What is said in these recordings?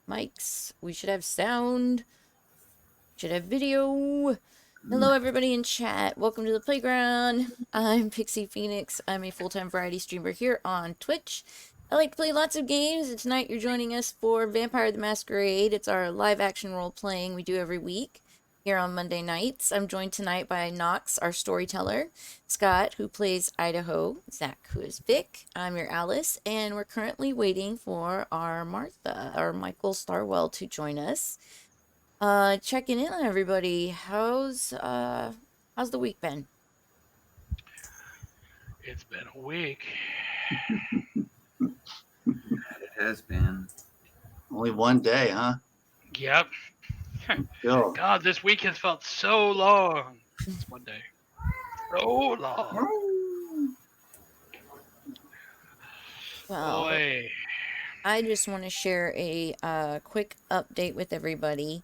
mics. We should have sound. Should have video. Hello, everybody in chat. Welcome to the playground. I'm Pixie Phoenix. I'm a full-time variety streamer here on Twitch. I like to play lots of games, and tonight you're joining us for Vampire the Masquerade. It's our live-action role-playing we do every week here on Monday nights. I'm joined tonight by Nox, our storyteller, Skot, who plays Idaho, Zack, who is Vic. I'm your Alice, and we're currently waiting for our Martha, or Michael Starwell, to join us. Checking in on everybody. How's the week been? It's been a week. It has been. Only one day, huh? Yep. Still. God, this week has felt so long. It's one day. So long. Well, Boy. I just want to share a quick update with everybody.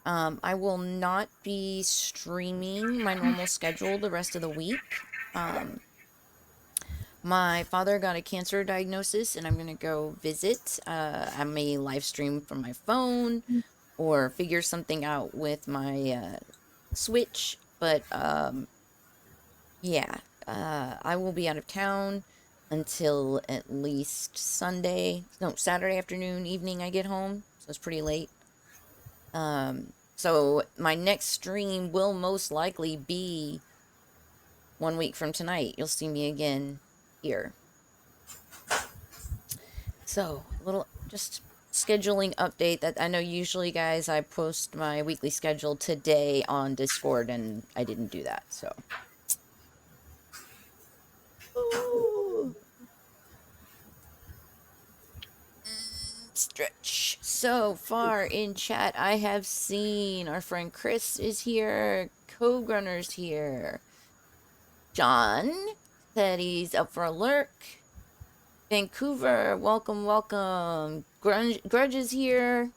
I will not be streaming my normal schedule the rest of the week. My father got a cancer diagnosis, and I'm gonna go visit. I may live stream from my phone or figure something out with my Switch, but yeah, I will be out of town until at least Saturday afternoon, evening I get home, so it's pretty late. So my next stream will most likely be 1 week from tonight. You'll see me again here. So, a little just scheduling update that I know usually, guys, I post my weekly schedule today on Discord, and I didn't do that, so. Ooh. Stretch. So far in chat, I have seen our friend Chris is here, Cogrunner's here. John said he's up for a lurk. Vancouver, welcome, welcome. Grudge is here.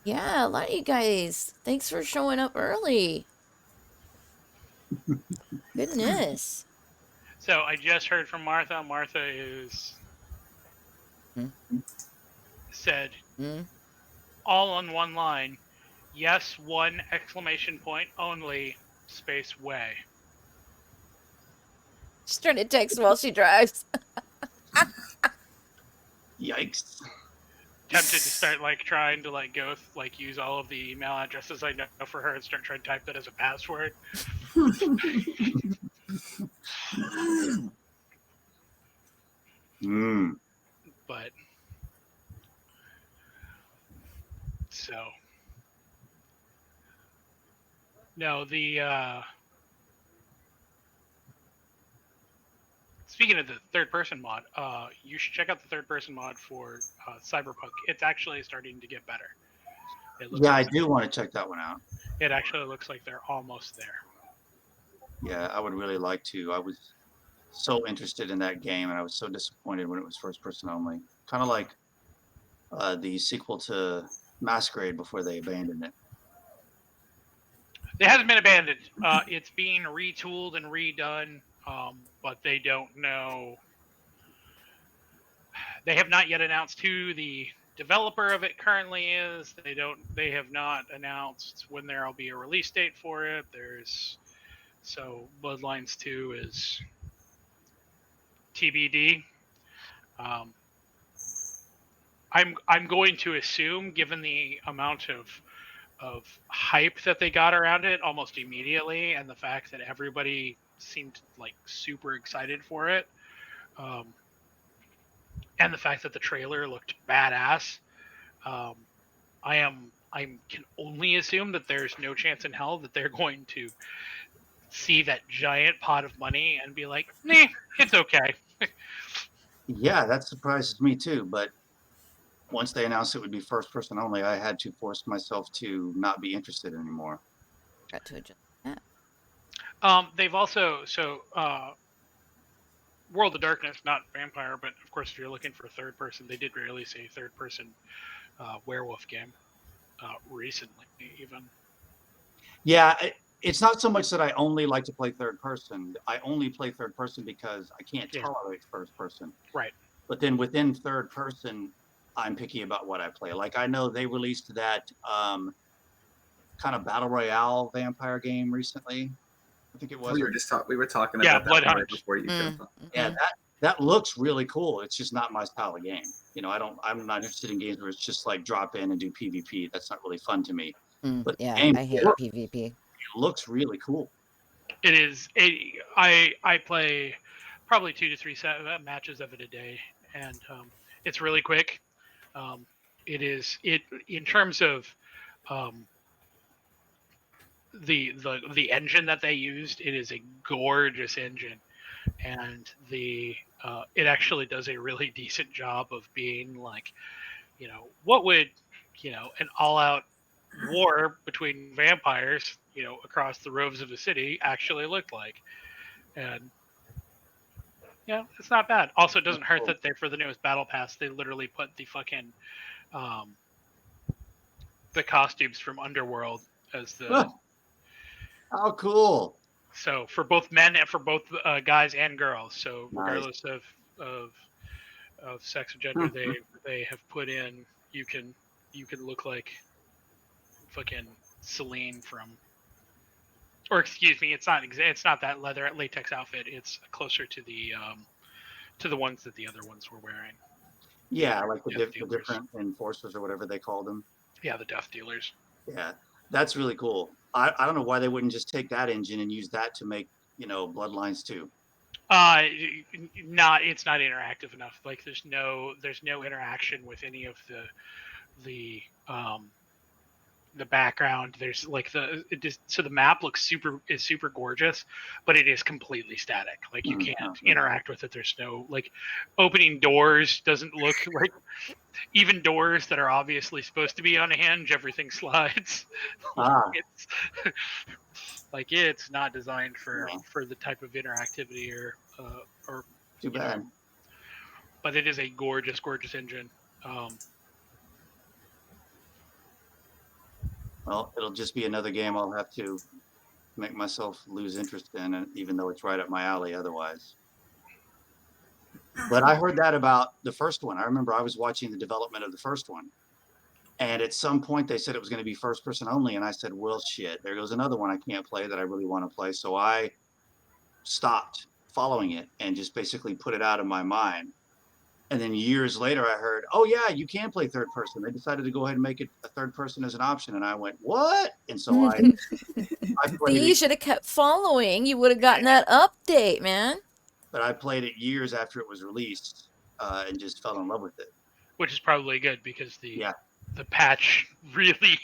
Yeah, a lot of you guys. Thanks for showing up early. Goodness. So I just heard from Martha. Martha said all on one line. Yes, one exclamation point only, space way. She's trying to text while she drives. Yikes. Tempted to start trying to go use all of the email addresses I know for her and start trying to type that as a password. But so no, speaking of the third person mod, you should check out the third person mod for Cyberpunk. It's actually starting to get better. Yeah, I do want to check that one out. It actually looks like they're almost there. Yeah, I would really like to. I was so interested in that game, and I was so disappointed when it was first person only. Kind of like the sequel to Masquerade before they abandoned it. It hasn't been abandoned. It's being retooled and redone, but they don't know. They have not yet announced who the developer of it currently is. They have not announced when there'll be a release date for it. So Bloodlines 2 is TBD. I'm going to assume, given the amount of hype that they got around it almost immediately, and the fact that everybody seemed super excited for it, and the fact that the trailer looked badass, I can only assume that there's no chance in hell that they're going to see that giant pot of money and be like, nah, it's okay. Yeah, that surprises me too, but once they announced it would be first person only, I had to force myself to not be interested anymore. Got to adjust that. They've also World of Darkness, not Vampire, but of course if you're looking for third person, they did release a third person werewolf game recently even. Yeah, it's not so much that I only like to play third person. I only play third person because I can't tolerate first person. Right. But then within third person, I'm picky about what I play. Like I know they released that kind of battle royale vampire game recently. I think it was. We were talking Yeah, about that Blood one right Hunt. before you jumped on. Yeah, that looks really cool. It's just not my style of game. You know, I'm not interested in games where it's just like drop in and do PvP. That's not really fun to me. But the Yeah, game I hate PvP. looks really cool. It is. I play probably 2 to 3 matches of it a day, and it's really quick. It is it in terms of um, the engine that they used. It is a gorgeous engine, and it actually does a really decent job of being like, what would an all-out war between vampires, across the roofs of a city actually look like. And yeah, it's not bad. Also, it doesn't hurt that for the newest battle pass, they literally put the fucking um, the costumes from Underworld as the How cool! so for both men and for both guys and girls. So Nice. regardless of sex or gender, they have put in you can look like fucking Celine from, or excuse me, it's not that leather latex outfit. It's closer to the ones that the other ones were wearing. Yeah, like the different enforcers or whatever they call them. Yeah, the death dealers. Yeah, that's really cool. I don't know why they wouldn't just take that engine and use that to make, Bloodlines 2. It's not interactive enough. Like there's no interaction with any of the background. There's like so the map looks super gorgeous, but it is completely static. Like you can't interact with it. There's no like opening doors doesn't look like, even doors that are obviously supposed to be on a hinge, everything slides. It's not designed for the type of interactivity or too bad. But it is a gorgeous engine. Well, it'll just be another game I'll have to make myself lose interest in, even though it's right up my alley otherwise. But I heard that about the first one. I remember I was watching the development of the first one. And at some point they said it was going to be first person only. And I said, well, shit, there goes another one I can't play that I really want to play. So I stopped following it and just basically put it out of my mind. And then years later, I heard, oh, yeah, you can play third person. They decided to go ahead and make it a third person as an option. And I went, what? And so I played You should have kept following. You would have gotten that update, man. But I played it years after it was released and just fell in love with it. Which is probably good because the patch really,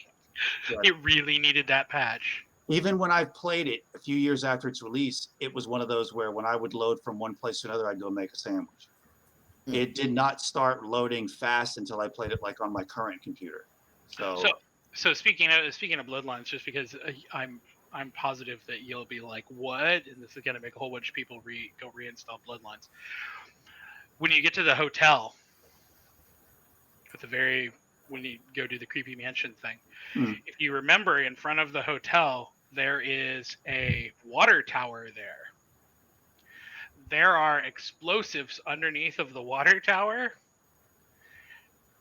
it really needed that patch. Even when I've played it a few years after its release, it was one of those where when I would load from one place to another, I'd go make a sandwich. It did not start loading fast until I played it like on my current computer. So speaking of Bloodlines, just because I'm positive that you'll be like, what? And this is going to make a whole bunch of people go reinstall Bloodlines. When you get to the hotel, when you go do the creepy mansion thing, if you remember, in front of the hotel, there is a water tower there. There are explosives underneath of the water tower,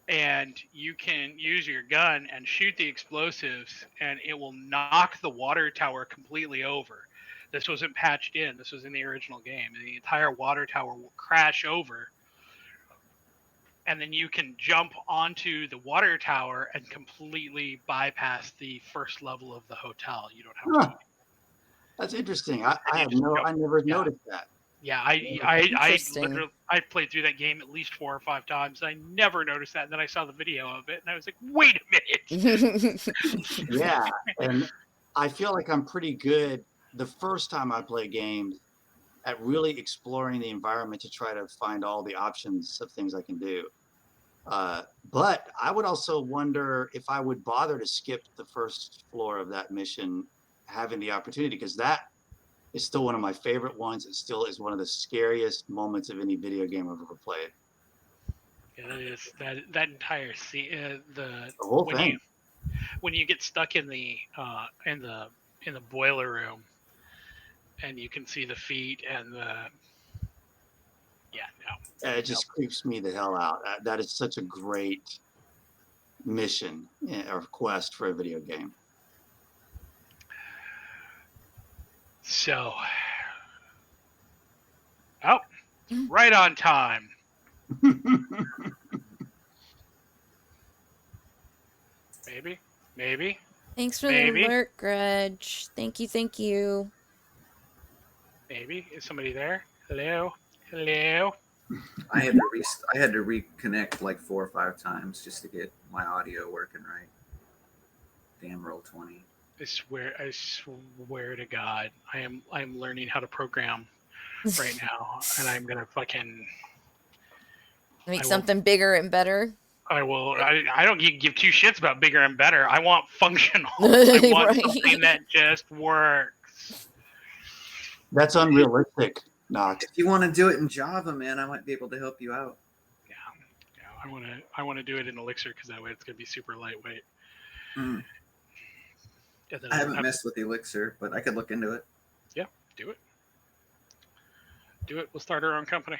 and you can use your gun and shoot the explosives, and it will knock the water tower completely over. This wasn't patched in. This was in the original game. The entire water tower will crash over, and then you can jump onto the water tower and completely bypass the first level of the hotel. You don't have to. That's interesting. I never noticed that. Yeah, I played through that game at least 4 or 5 times. And I never noticed that. And then I saw the video of it, and I was like, "Wait a minute!" Yeah, and I feel like I'm pretty good the first time I play games at really exploring the environment to try to find all the options of things I can do. But I would also wonder if I would bother to skip the first floor of that mission, having the opportunity, because that is still one of my favorite ones. It still is one of the scariest moments of any video game I've ever played. Yeah, it is that entire scene, the whole thing. When you get stuck in the boiler room, and you can see the feet and the It just creeps me the hell out. That is such a great mission or quest for a video game. So, right on time. Maybe. Thanks for Maybe. the alert, Grudge. Thank you. Maybe. Is somebody there? Hello? I had to reconnect like 4 or 5 times just to get my audio working right. Damn Roll20. I swear to God, I'm learning how to program right now, and I'm gonna fucking Make something bigger and better. I don't give two shits about bigger and better. I want functional. I want Right. something that just works. That's unrealistic, Knox. If you want to do it in Java, man, I might be able to help you out. Yeah. I want to do it in Elixir because that way it's gonna be super lightweight. Mm. I haven't messed with Elixir, but I could look into it. Yeah, do it. We'll start our own company.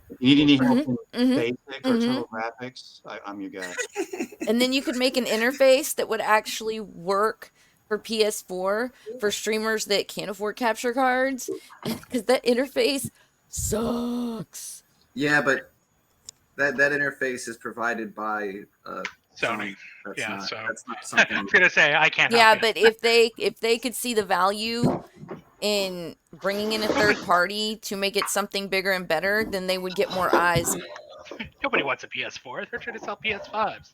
If you need any help in basic or turbo graphics, I'm your guy. And then you could make an interface that would actually work for PS4 for streamers that can't afford capture cards, because that interface sucks. Yeah, but that interface is provided by Sony. That's so not something. I was gonna say I can't. Yeah, but if they could see the value in bringing in a third party to make it something bigger and better, then they would get more eyes. Nobody wants a PS4. They're trying to sell PS5s.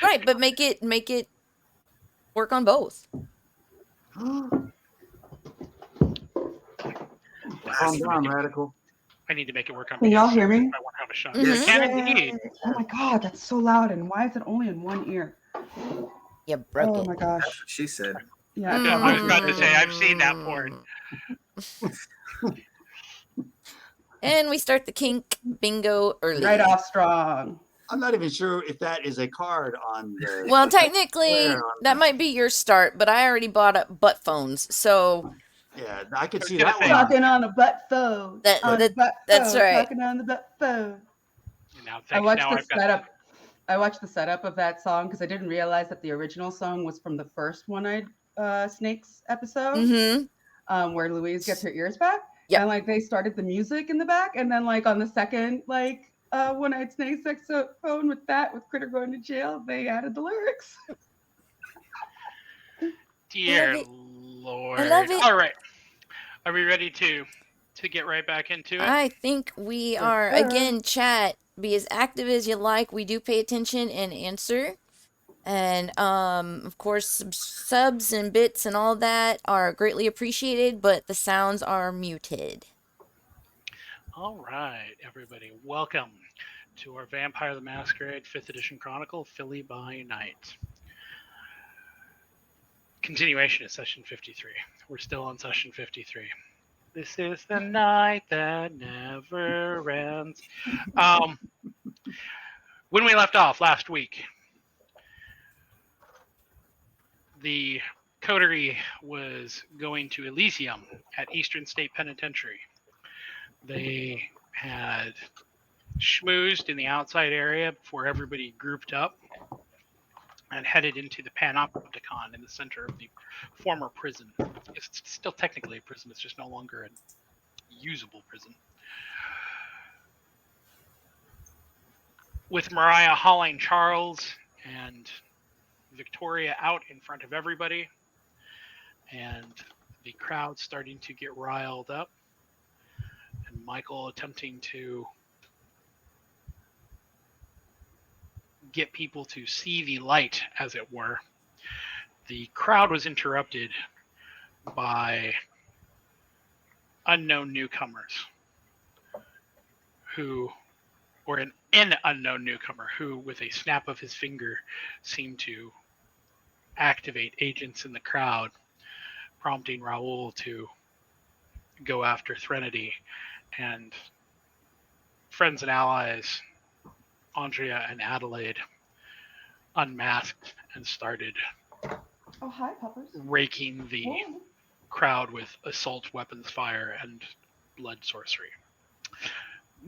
Right, but make it work on both. Calm down, Radical. I need to make it work on. Can y'all hear me? I want to have a shot. Yes. I can indeed. Oh my god, that's so loud, and why is it only in one ear? You broke Oh it. my gosh. That's what she said. Yeah. I was about to say I've seen that porn. And we start the kink bingo early. Right off strong. I'm not even sure if that is a card on the. Well, technically, that might be your start, but I already bought up butt phones, so. Yeah, I could see gonna that say- one. Talking on the butt phone. That's phone, right. Talking on the butt phone. Now, I watched the setup of that song because I didn't realize that the original song was from the first One-Eyed Snakes episode, Mm-hmm. where Louise gets her ears back. Yep. And like they started the music in the back, and then like on the second One-Eyed Snakes saxophone with Critter going to jail, they added the lyrics. Dear Love it. Lord. I love it. All right. Are we ready to get right back into it? I think we Yes, are. sir. Again, chat, be as active as you like. We do pay attention and answer. And, of course, subs and bits and all that are greatly appreciated, but the sounds are muted. All right, everybody. Welcome to our Vampire the Masquerade 5th Edition Chronicle, Philly by Night. Continuation of session 53. We're still on session 53. This is the night that never ends. When we left off last week, the coterie was going to Elysium at Eastern State Penitentiary. They had schmoozed in the outside area before everybody grouped up and headed into the Panopticon in the center of the former prison. It's still technically a prison, it's just no longer a usable prison. With Mariah hauling Charles and Victoria out in front of everybody, and the crowd starting to get riled up, and Michael attempting to get people to see the light, as it were. The crowd was interrupted by unknown newcomers an unknown newcomer who, with a snap of his finger, seemed to activate agents in the crowd, prompting Raoul to go after Threnody, and friends and allies, Andrea and Adelaide, unmasked and started Oh, hi, puppers. raking the Whoa. crowd with assault weapons fire and blood sorcery.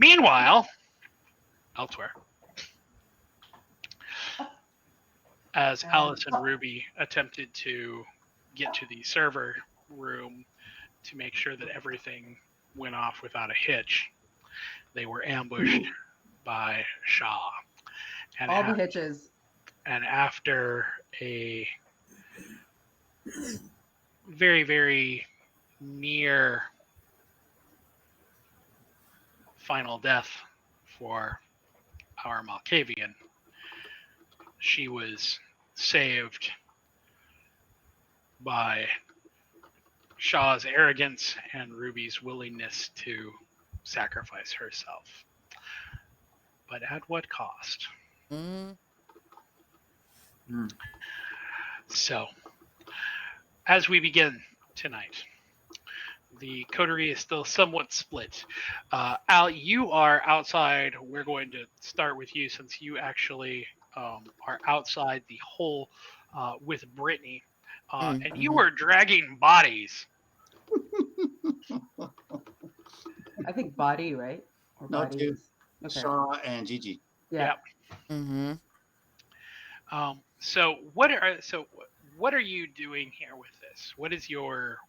Meanwhile, elsewhere, as Alice and Ruby attempted to get to the server room to make sure that everything went off without a hitch, they were ambushed by Shaw. And All the hitches. And after a very, very near final death for our Malkavian, she was saved by Shaw's arrogance and Ruby's willingness to sacrifice herself. But at what cost? Mm. So, as we begin tonight, the coterie is still somewhat split. Al, you are outside. We're going to start with you since you actually are outside the hole with Brittany. And you were dragging bodies. I think body, right? Or No, bodies. two. Okay. Shaw and Gigi. Yeah. Mm-hmm. So what are you doing here with this? What is your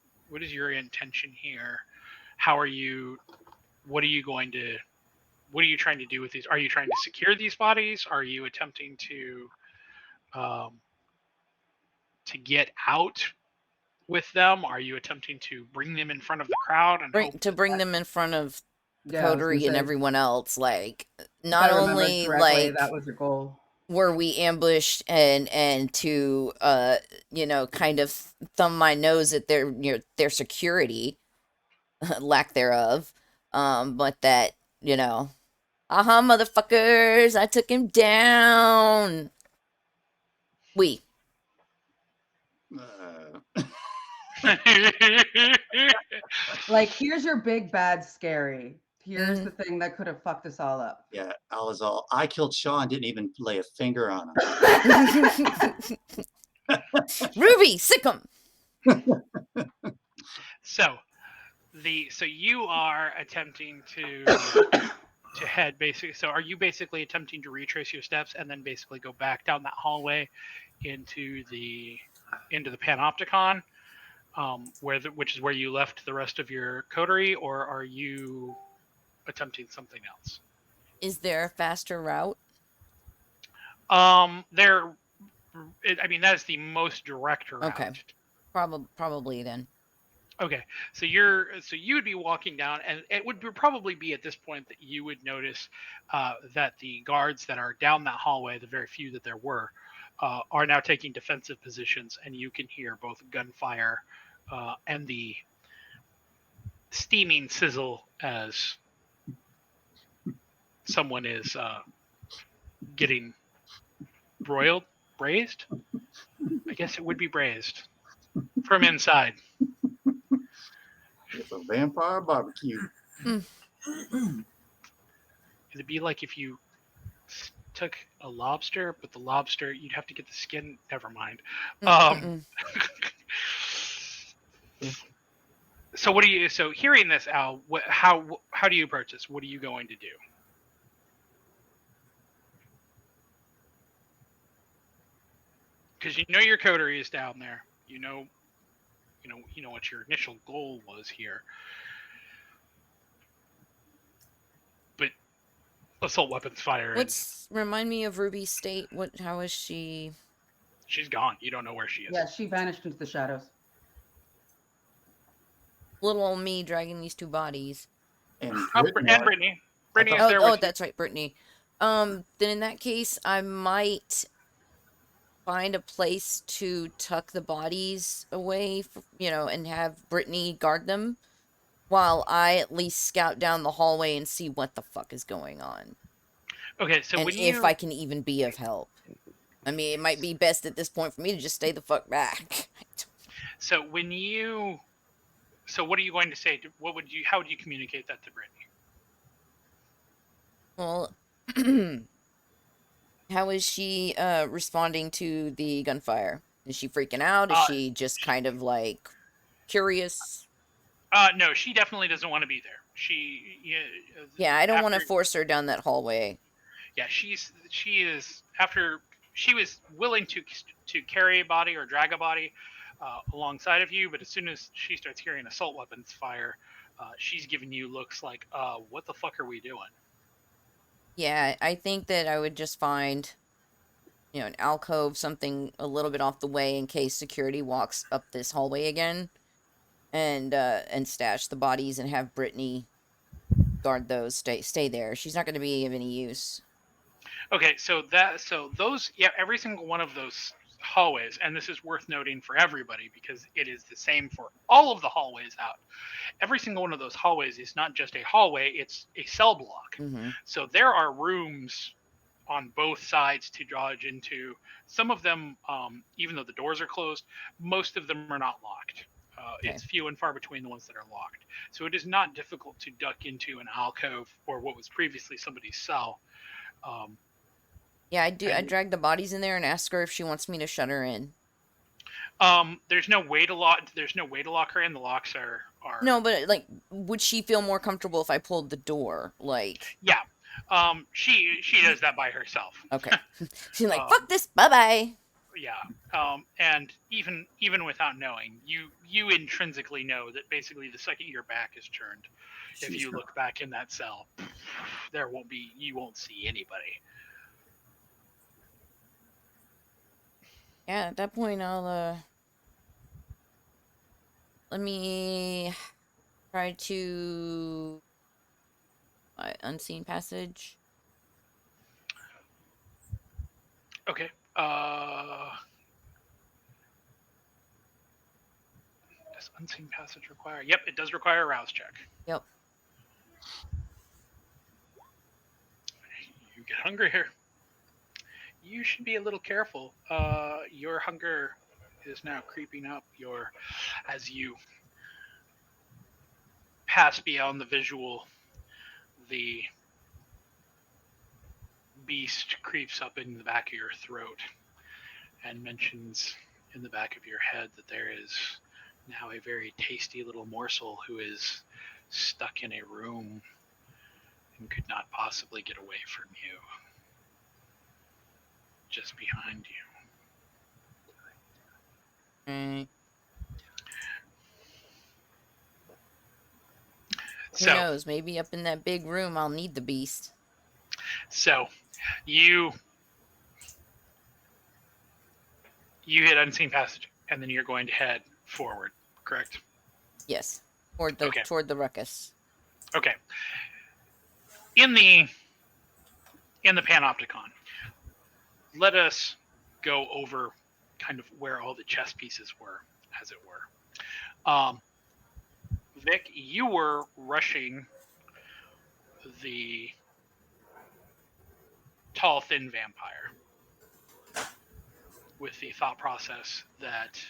intention here? What are you trying to do with these? Are you trying to secure these bodies? Are you attempting to get out with them? Are you attempting to bring them in front of the crowd and bring them in front of the Yeah, I was gonna coterie and say, everyone else? Like, if not I remember only correctly, like that was the goal. were we ambushed and to kind of thumb my nose at their security lack thereof, but that aha, motherfuckers, I took him down. Like, here's your big bad scary. Here's Mhm. the thing that could have fucked us all up. Yeah, Alizal. I killed Shaw and didn't even lay a finger on him. Ruby, sick 'em. So you are attempting to head basically. So are you basically attempting to retrace your steps and then basically go back down that hallway into the Panopticon, which is where you left the rest of your coterie, or are you attempting something else? Is there a faster route? That is the most direct route. Okay. Probably then. Okay, so you would be walking down, and it would probably be at this point that you would notice that the guards that are down that hallway, the very few that there were, are now taking defensive positions, and you can hear both gunfire and the steaming sizzle as someone is getting braised. I guess it would be braised from inside. It's a vampire barbecue. It'd be like if you took a lobster, but the lobster, you'd have to get the skin. Never mind. So what do you? So hearing this, Al, how do you approach this? What are you going to do? Because you know your coterie is down there. You know what your initial goal was here. But assault weapons fire. Remind me of Ruby's state. How is she? She's gone. You don't know where she is. Yeah, she vanished into the shadows. Little old me dragging these two bodies. And Brittany. Brittany's there with you. That's right, Brittany. Then in that case, I might find a place to tuck the bodies away, and have Brittany guard them, while I at least scout down the hallway and see what the fuck is going on. Okay, so and if I can even be of help. I mean, it might be best at this point for me to just stay the fuck back. So what are you going to say? How would you communicate that to Brittany? Well, how is she responding to the gunfire? Is she freaking out? Is she just kind of like curious? No, she definitely doesn't want to be there. Yeah, I don't want to after- force her down that hallway. Yeah, she is after she was willing to carry a body or drag a body alongside of you, but as soon as she starts hearing assault weapons fire, she's giving you looks like, what the fuck are we doing? Yeah, I think that I would just find, an alcove, something a little bit off the way in case security walks up this hallway again, and stash the bodies and have Brittany guard those. Stay there. She's not going to be of any use. Okay, so those, yeah, every single one of those hallways, and this is worth noting for everybody because it is the same for all of the hallways out. Every single one of those hallways is not just a hallway, it's a cell block. Mm-hmm. So there are rooms on both sides to dodge into. Some of them, even though the doors are closed, most of them are not locked. Okay. It's few and far between the ones that are locked. So it is not difficult to duck into an alcove or what was previously somebody's cell. Yeah, I do. I drag the bodies in there and ask her if she wants me to shut her in. There's no way to lock. There's no way to lock her in. The locks are. No, but like, would she feel more comfortable if I pulled the door? Like, Yeah. She does that by herself. okay. She's like, fuck this, bye bye. Yeah. And even without knowing, you intrinsically know that basically the second your back is turned, if you look back in that cell, you won't see anybody. Yeah, at that point, I'll let me try to unseen passage. Okay. Does unseen passage require? Yep, it does require a rouse check. Yep. You get hungry here. You should be a little careful. Your hunger is now creeping up. As you pass beyond the visual, the beast creeps up in the back of your throat and mentions in the back of your head that there is now a very tasty little morsel who is stuck in a room and could not possibly get away from you. Just behind you. Right. Who So, knows? Maybe up in that big room, I'll need the beast. So, you hit unseen passage, and then you're going to head forward, correct? Yes. Toward the ruckus. Okay. In the Panopticon, let us go over kind of where all the chess pieces were, as it were. Vic, you were rushing the tall, thin vampire with the thought process that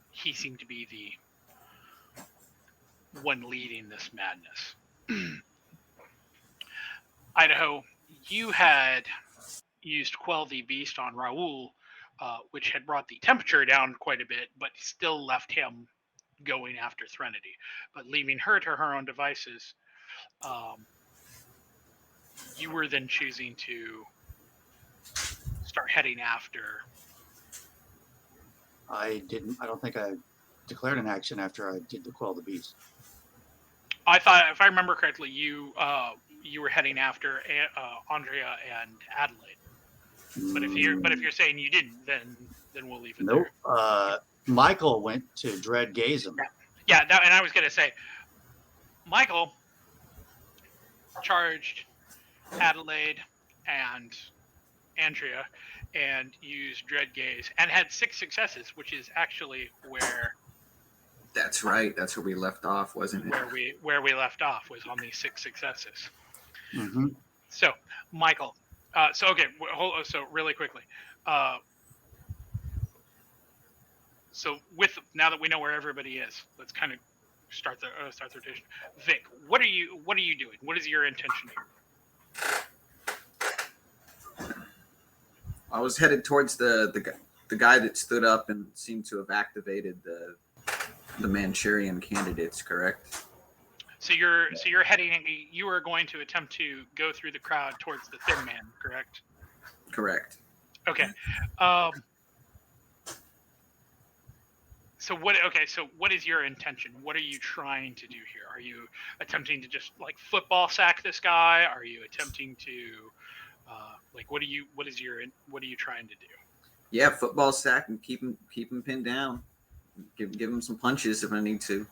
he seemed to be the one leading this madness. Idaho, you had used Quell the Beast on Raoul, which had brought the temperature down quite a bit, but still left him going after Threnody. But leaving her to her own devices, you were then choosing to start heading after. I don't think I declared an action after I did the Quell the Beast. I thought, if I remember correctly, you were heading after Andrea and Adelaide. But if you're saying you didn't, then we'll leave it Nope. there. Michael went to Dread Gaze'em. Yeah, and I was gonna say, Michael charged Adelaide and Andrea and used Dread Gaze and had 6 successes, which is actually where. That's right. That's where we left off, wasn't it? Where we left off was on these 6 successes. Mm-hmm. So, Michael. So really quickly. So now that we know where everybody is, let's kind of start the rotation. Vic, what are you doing? What is your intention here? I was headed towards the guy that stood up and seemed to have activated the Manchurian candidates, correct? So you're heading. You are going to attempt to go through the crowd towards the thin man, correct? Correct. Okay. So what is your intention? What are you trying to do here? Are you attempting to just like football sack this guy? Are you attempting to what are you trying to do? Yeah, football sack and keep him pinned down. Give him some punches if I need to.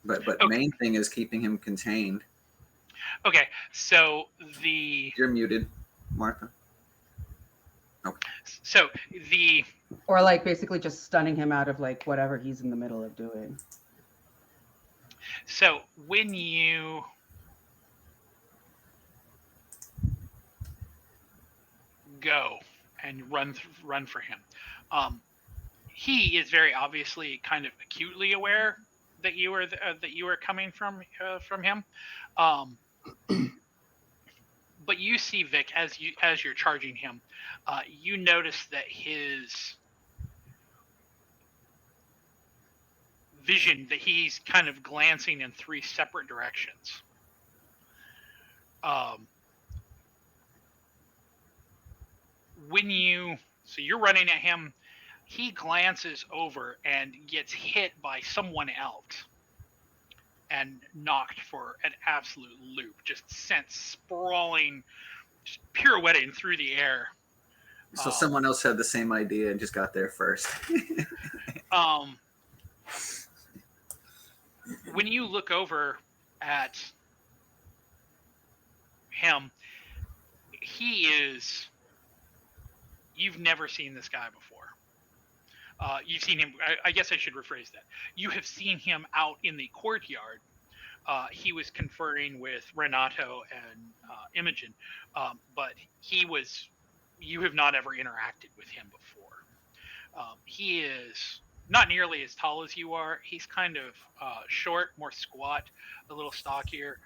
But Okay. main thing is keeping him contained. Okay, so You're muted, Martha. Okay. So or like basically just stunning him out of like whatever he's in the middle of doing. So when you go and run for him, he is very obviously kind of acutely aware that you are coming from him. But you see, Vic, as you're charging him, you notice that his vision, that he's kind of glancing in three separate directions. So you're running at him, he glances over and gets hit by someone else and knocked for an absolute loop, just sent sprawling, just pirouetting through the air. So someone else had the same idea and just got there first. When you look over at him, you've never seen this guy before. You've seen him, I guess I should rephrase that. You have seen him out in the courtyard. He was conferring with Renato and Imogen, but you have not ever interacted with him before. He is not nearly as tall as you are. He's kind of short, more squat, a little stockier,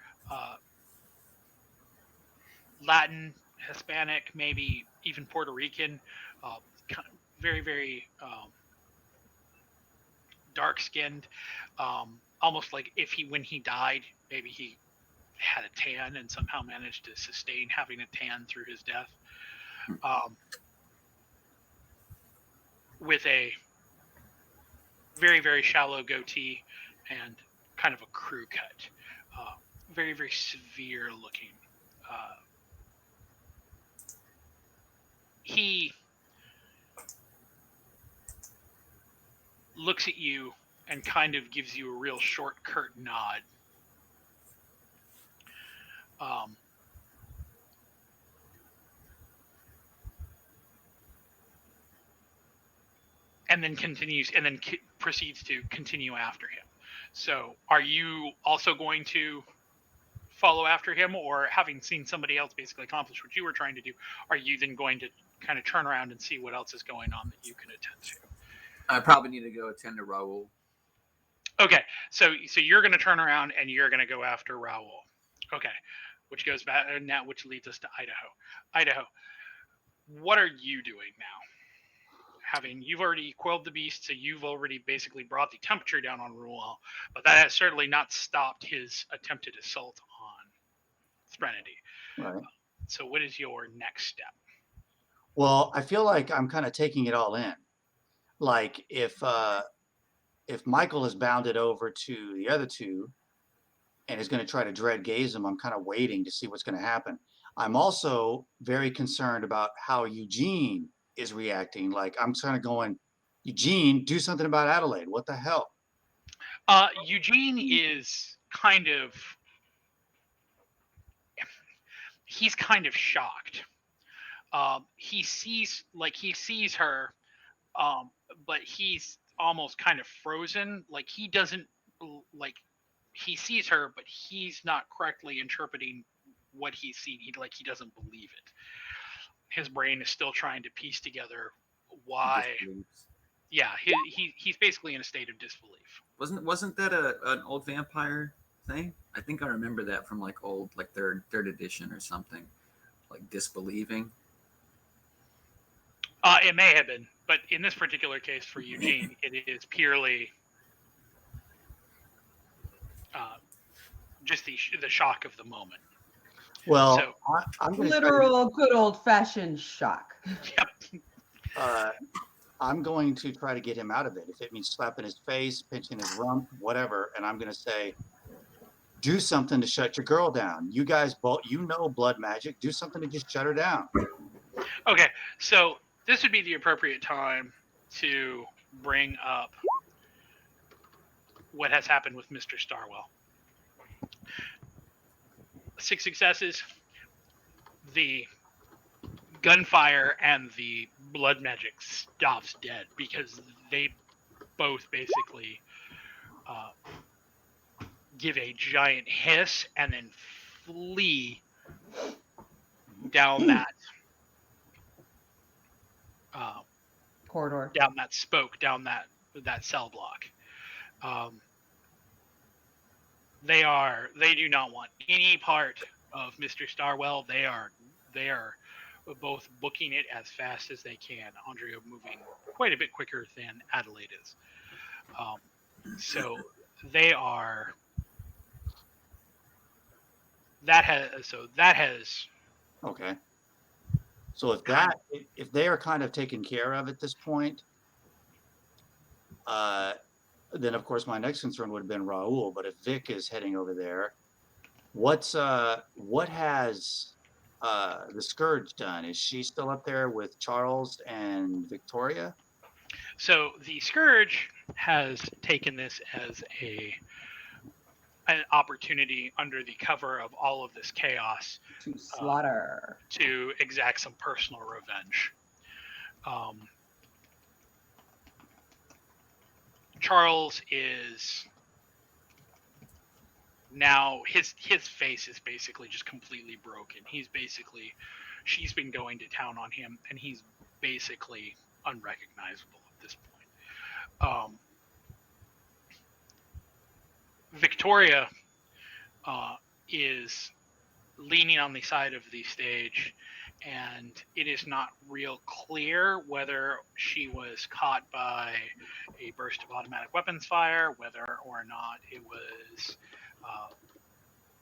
Latin, Hispanic, maybe even Puerto Rican, very, very dark-skinned, almost like when he died, maybe he had a tan and somehow managed to sustain having a tan through his death. With a very, very shallow goatee and kind of a crew cut. Very, very severe looking. He looks at you and kind of gives you a real short, curt nod. And then proceeds to continue after him. So are you also going to follow after him, or having seen somebody else basically accomplish what you were trying to do, are you then going to kind of turn around and see what else is going on that you can attend to? I probably need to go attend to Raul. Okay, so you're going to turn around and you're going to go after Raul. Okay, which goes back now, which leads us to Idaho. Idaho, what are you doing now? You've already quelled the beast, so you've already basically brought the temperature down on Raul, but that has certainly not stopped his attempted assault on Threnody. Right. So what is your next step? Well, I feel like I'm kind of taking it all in. Like if Michael is bounded over to the other two and is going to try to dread gaze him, I'm kind of waiting to see what's going to happen. I'm also very concerned about how Eugene is reacting. Like I'm kind of going, Eugene, do something about Adelaide. What the hell? Eugene is he's kind of shocked. He sees her, but he's almost kind of frozen. Like he doesn't he sees her, but he's not correctly interpreting what he's seen. He doesn't believe it. His brain is still trying to piece together why. Yeah, he's basically in a state of disbelief. Wasn't that an old vampire thing? I think I remember that from old third edition or something, like disbelieving. It may have been, but in this particular case for Eugene, it is purely just the shock of the moment. Well, So- I'm going to Literal good old-fashioned shock. I'm going to try to get him out of it. If it means slapping his face, pinching his rump, whatever, and I'm going to say, do something to shut your girl down. You guys both, blood magic. Do something to just shut her down. Okay, so this would be the appropriate time to bring up what has happened with Mr. Starwell. 6 successes. The gunfire and the blood magic stops dead because they both basically give a giant hiss and then flee down that Corridor. down that spoke, down that cell block. They do not want any part of Mr. Starwell. They are both booking it as fast as they can. Andrea moving quite a bit quicker than Adelaide is. So they are. That has. Okay. So if they are kind of taken care of at this point, then of course my next concern would have been Raul. But if Vic is heading over there, what has the Scourge done? Is she still up there with Charles and Victoria? So the Scourge has taken this as an opportunity under the cover of all of this chaos To slaughter. to exact some personal revenge. Charles is now his face is basically just completely broken. She's been going to town on him, and he's basically unrecognizable at this point. Victoria is leaning on the side of the stage, and it is not real clear whether she was caught by a burst of automatic weapons fire, whether or not it was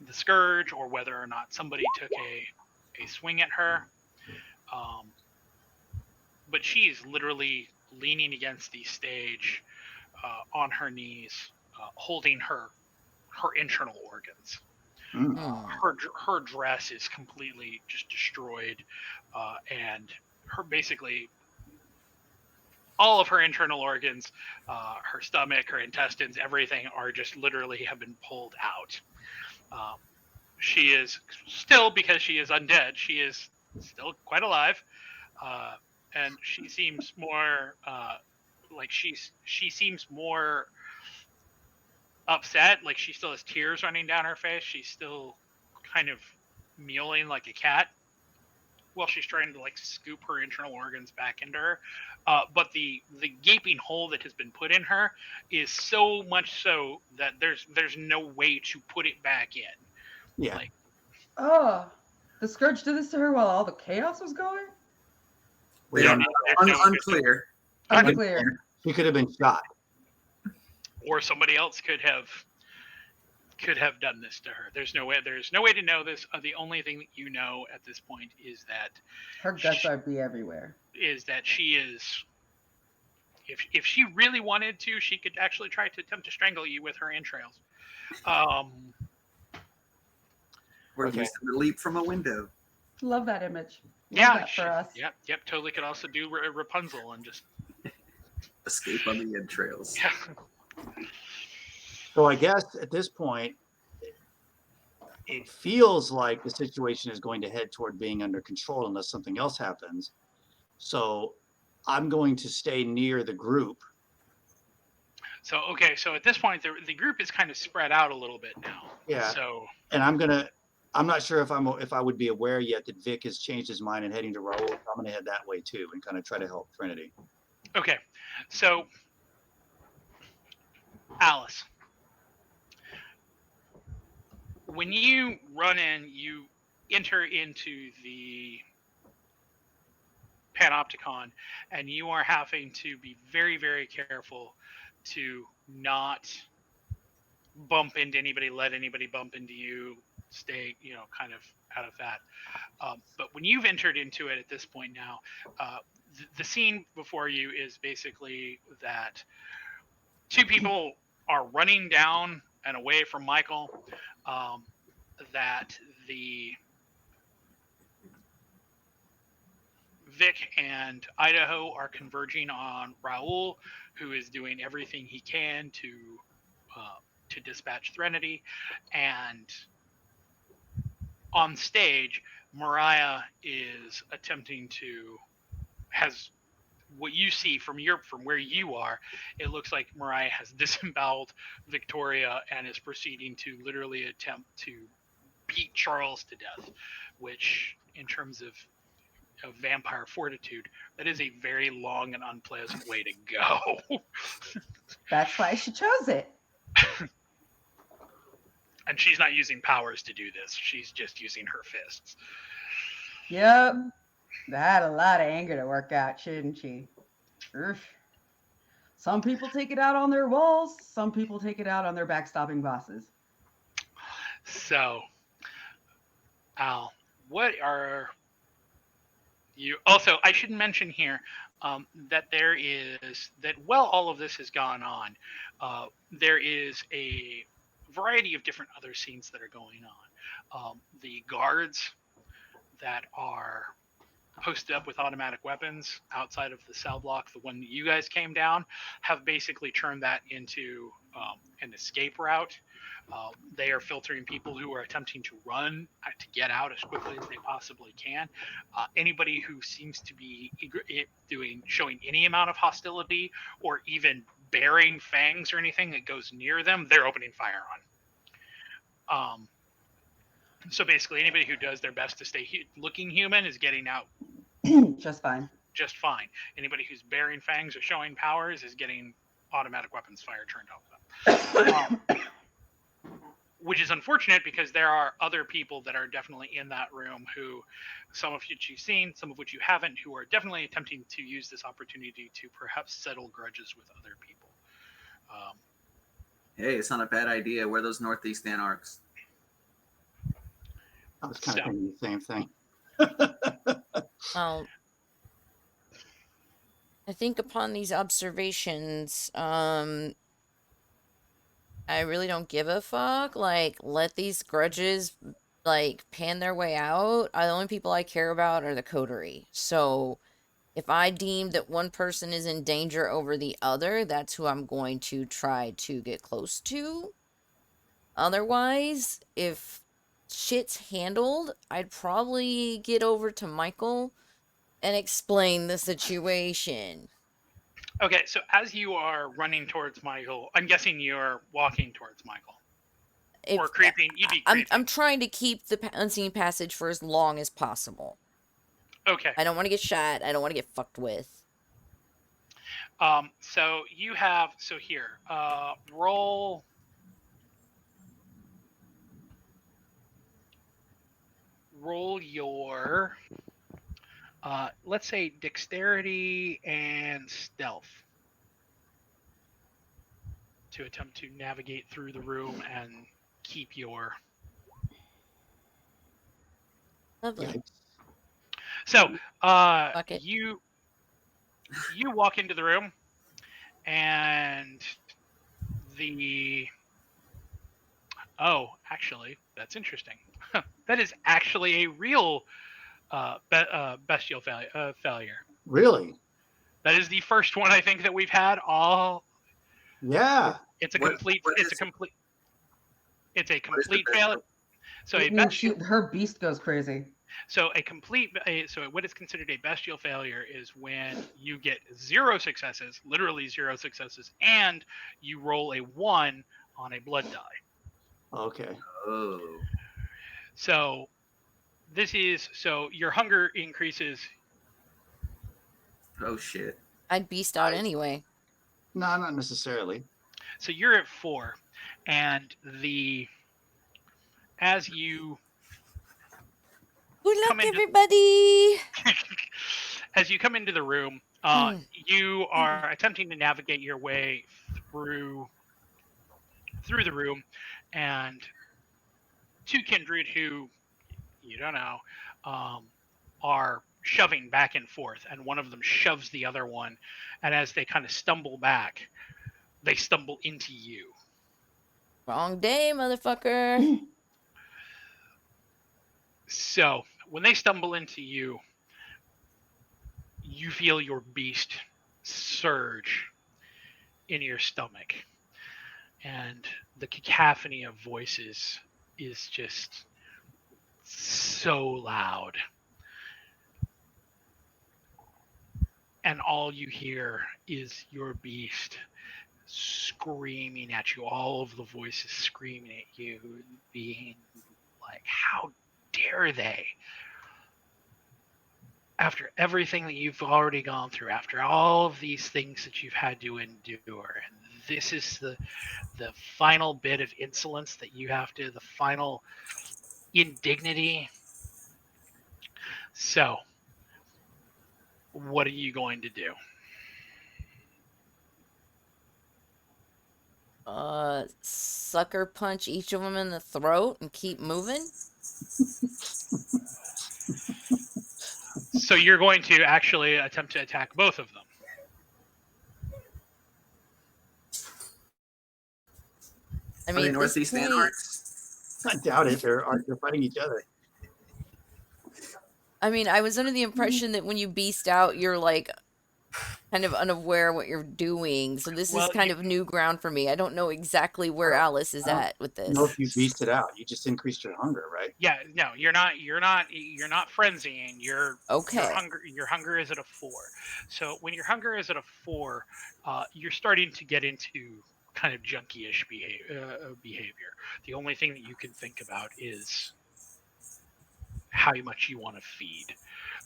the Scourge, or whether or not somebody took a swing at her. But she's literally leaning against the stage on her knees, holding her internal organs. Her dress is completely just destroyed, and her basically all of her internal organs, her stomach, her intestines, everything are just literally have been pulled out. She is still, because she is undead, she is still quite alive, and she seems more like she seems more upset. Like she still has tears running down her face. She's still kind of mewling like a cat while she's trying to like scoop her internal organs back into her. But the gaping hole that has been put in her is so much so that there's no way to put it back in. Yeah. Like, Oh, the Scourge did this to her while all the chaos was going? We don't know. Unclear. Unclear. She could have been shot. Or somebody else could have done this to her. There's no way to know this. The only thing that you know at this point is that Her guts are be everywhere. Is that she is, if she really wanted to, she could actually try to attempt to strangle you with her entrails. Or use them to leap from a window. Love that image. Love Yeah, that for us. Yep. Totally could also do Rapunzel and just escape on the entrails. Yeah. So I guess at this point, it feels like the situation is going to head toward being under control unless something else happens. So I'm going to stay near the group. So at this point, the group is kind of spread out a little bit now. Yeah. So. And I'm not sure if I would be aware yet that Vic has changed his mind and heading to Raul. I'm going to head that way too and kind of try to help Trinity. Okay, so Alice, when you run in, you enter into the Panopticon, and you are having to be very, very careful to not bump into anybody, let anybody bump into you, stay, kind of out of that. But when you've entered into it at this point now, the scene before you is basically that two people are running down and away from Michael. That the Vic and Idaho are converging on Raul, who is doing everything he can to dispatch Threnody, and on stage, Mariah is attempting has what you see from where you are. It looks like Mariah has disemboweled Victoria and is proceeding to literally attempt to beat Charles to death, which, in terms of vampire fortitude, that is a very long and unpleasant way to go. That's why she chose it. And she's not using powers to do this. She's just using her fists. Yep. That had a lot of anger to work out, shouldn't she? Oof. Some people take it out on their walls. Some people take it out on their backstopping bosses. So, Al, what are you? Also, I should mention here that while all of this has gone on, there is a variety of different other scenes that are going on. The guards that are posted up with automatic weapons outside of the cell block, the one that you guys came down, have basically turned that into an escape route. They are filtering people who are attempting to run to get out as quickly as they possibly can. Anybody who seems to be showing any amount of hostility or even bearing fangs or anything that goes near them, they're opening fire on. So basically, anybody who does their best to stay looking human is getting out just fine. Just fine. Anybody who's bearing fangs or showing powers is getting automatic weapons fire turned off them. Which is unfortunate because there are other people that are definitely in that room who, some of which you've seen, some of which you haven't, who are definitely attempting to use this opportunity to perhaps settle grudges with other people. Hey, it's not a bad idea. Wear those Northeast Anarchs. I was kind of thinking the same thing. Well, I think upon these observations, I really don't give a fuck. Like, let these grudges, like, pan their way out. The only people I care about are the coterie. So, if I deem that one person is in danger over the other, that's who I'm going to try to get close to. Otherwise, if shit's handled, I'd probably get over to Michael and explain the situation. Okay, so as you are running towards Michael, I'm guessing you're walking towards Michael. Or creeping. You'd be creeping. I'm trying to keep the unseen passage for as long as possible. Okay. I don't want to get shot. I don't want to get fucked with. So you have, here, roll your, let's say dexterity and stealth to attempt to navigate through the room and keep your... Lovely. So, you walk into the room, and actually, that's interesting. That is actually a real bestial failure. Really? That is the first one I think that we've had all. Yeah. It's a complete failure. So her beast goes crazy. So what is considered a bestial failure is when you get 0 successes, literally 0 successes, and you roll a 1 on a blood die. Okay. Oh. So your hunger increases. Oh shit. I'd beast out anyway. No, not necessarily. So you're at 4, and as you good luck, everybody. As you come into the room, you are attempting to navigate your way through the room, and two kindred who you don't know are shoving back and forth, and one of them shoves the other one, and as they kind of stumble back, they stumble into you. Wrong day, motherfucker. So when they stumble into you, you feel your beast surge in your stomach, and the cacophony of voices is just so loud, and all you hear is your beast screaming at you, all of the voices screaming at you, being like, how dare they, after everything that you've already gone through, after all of these things that you've had to endure, and this is the final bit of insolence that you have to, the final indignity. So what are you going to do? Sucker punch each of them in the throat and keep moving. So you're going to actually attempt to attack both of them. I Are mean, they at this Northeast point, Anarchs? I doubt it. They're fighting each other. I mean, I was under the impression that when you beast out, you're like kind of unaware what you're doing. So this is Well, kind of new ground for me. I don't know exactly where Alice is at with this. No, if you beast it out, you just increased your hunger, right? Yeah, no, you're not frenzying. Okay. Your hunger is at a 4. So when your hunger is at a 4, you're starting to get into kind of junkie-ish behavior. The only thing that you can think about is how much you want to feed.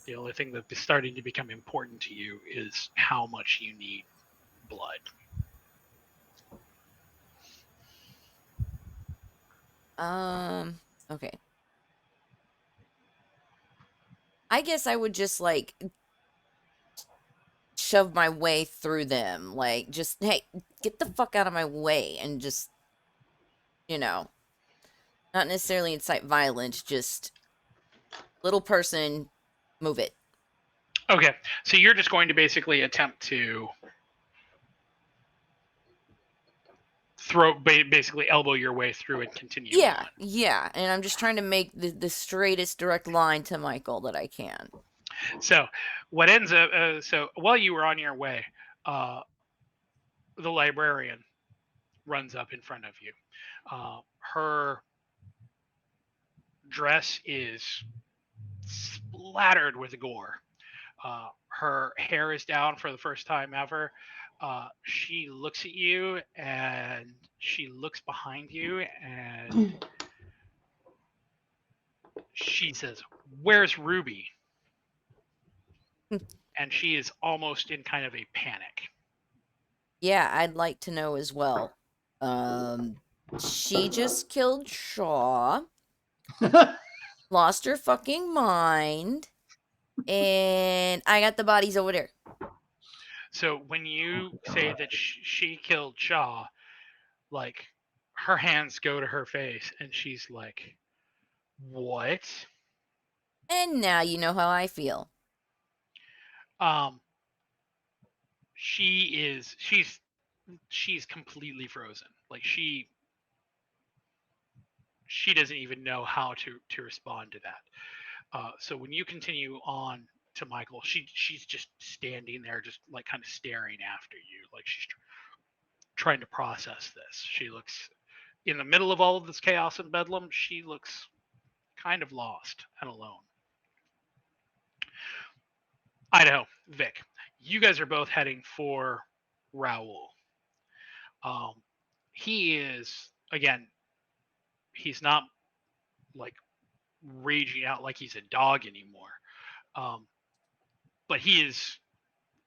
The only thing that is starting to become important to you is how much you need blood. Okay. I guess I would just like shove my way through them. Like, just, hey, get the fuck out of my way. And just, you know, not necessarily incite violence, just little person, move it. Okay, so you're just going to basically attempt to basically elbow your way through and continue on. Yeah. And I'm just trying to make the straightest direct line to Michael that I can. So what ends up, so while you were on your way, the librarian runs up in front of you. Her dress is splattered with gore. Her hair is down for the first time ever. She looks at you and she looks behind you and she says, "Where's Ruby?" And she is almost in kind of a panic. Yeah, I'd like to know as well. She just killed Shaw, lost her fucking mind, and I got the bodies over there. So when you say that she killed Shaw, like her hands go to her face and she's like, "What?" And now you know how I feel. She's completely frozen. Like she doesn't even know how to respond to that. So when you continue on to Michael, she's just standing there, just like kind of staring after you, like she's trying to process this. She looks in the middle of all of this chaos and bedlam. She looks kind of lost and alone. Idaho, Vic, you guys are both heading for Raoul. He is, again, he's not like raging out like he's a dog anymore. But he is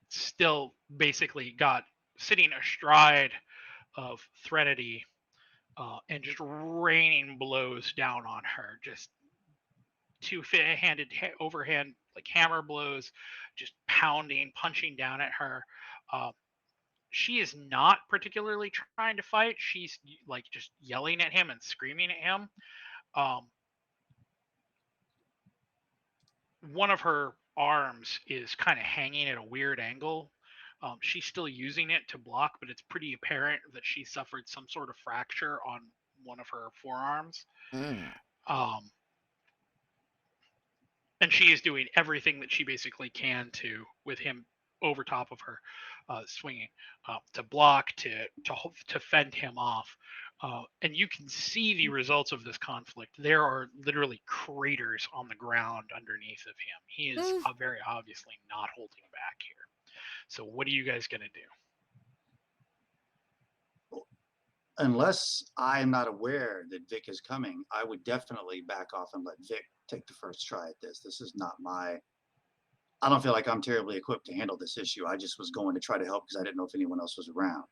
still basically got sitting astride of Threnody and just raining blows down on her. Just two-handed overhand like hammer blows, just pounding, punching down at her. she is not particularly trying to fight. She's like just yelling at him and screaming at him. One of her arms is kind of hanging at a weird angle. She's still using it to block, but it's pretty apparent that she suffered some sort of fracture on one of her forearms. Mm. And she is doing everything that she basically can to, with him over top of her, swinging, to block, to fend him off. And you can see the results of this conflict. There are literally craters on the ground underneath of him. He is very obviously not holding back here. So what are you guys going to do? Unless I am not aware that Vic is coming, I would definitely back off and let Vic take the first try at this. This is not I don't feel like I'm terribly equipped to handle this issue. I just was going to try to help because I didn't know if anyone else was around.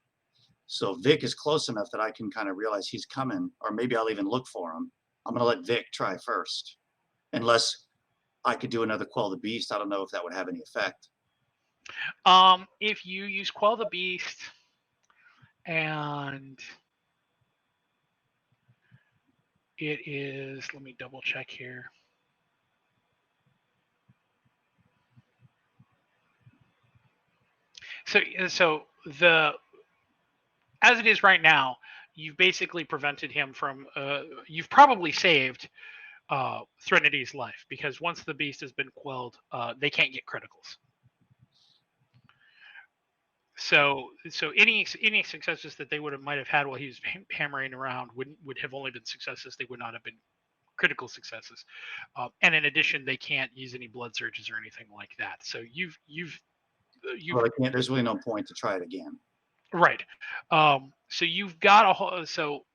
So Vic is close enough that I can kind of realize he's coming, or maybe I'll even look for him. I'm going to let Vic try first, unless I could do another Quell the Beast. I don't know if that would have any effect. If you use Quell the Beast and it is, let me double check here. So as it is right now, you've basically prevented him from. You've probably saved Thrinity's life, because once the beast has been quelled, they can't get criticals. So any successes that they might have had while he was hammering around would have only been successes. They would not have been critical successes. And in addition, they can't use any blood surges or anything like that. So you've Well, there's really no point to try it again. Right. So you've got a whole. So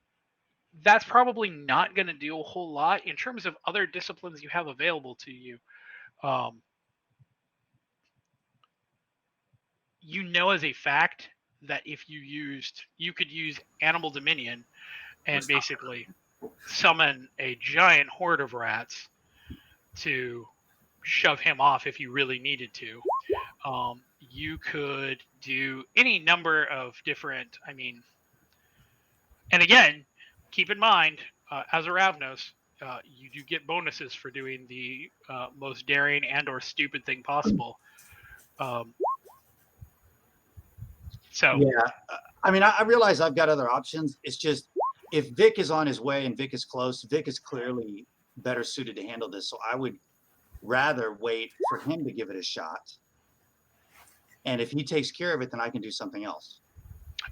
that's probably not going to do a whole lot in terms of other disciplines you have available to you. You know as a fact that if you could use Animal Dominion and basically summon a giant horde of rats to shove him off if you really needed to. You could do any number of different, and again, keep in mind, as a Ravnos, you do get bonuses for doing the most daring and or stupid thing possible. So yeah, I realize I've got other options. It's just, if Vic is on his way and Vic is close, Vic is clearly better suited to handle this. So I would rather wait for him to give it a shot. And if he takes care of it, then I can do something else.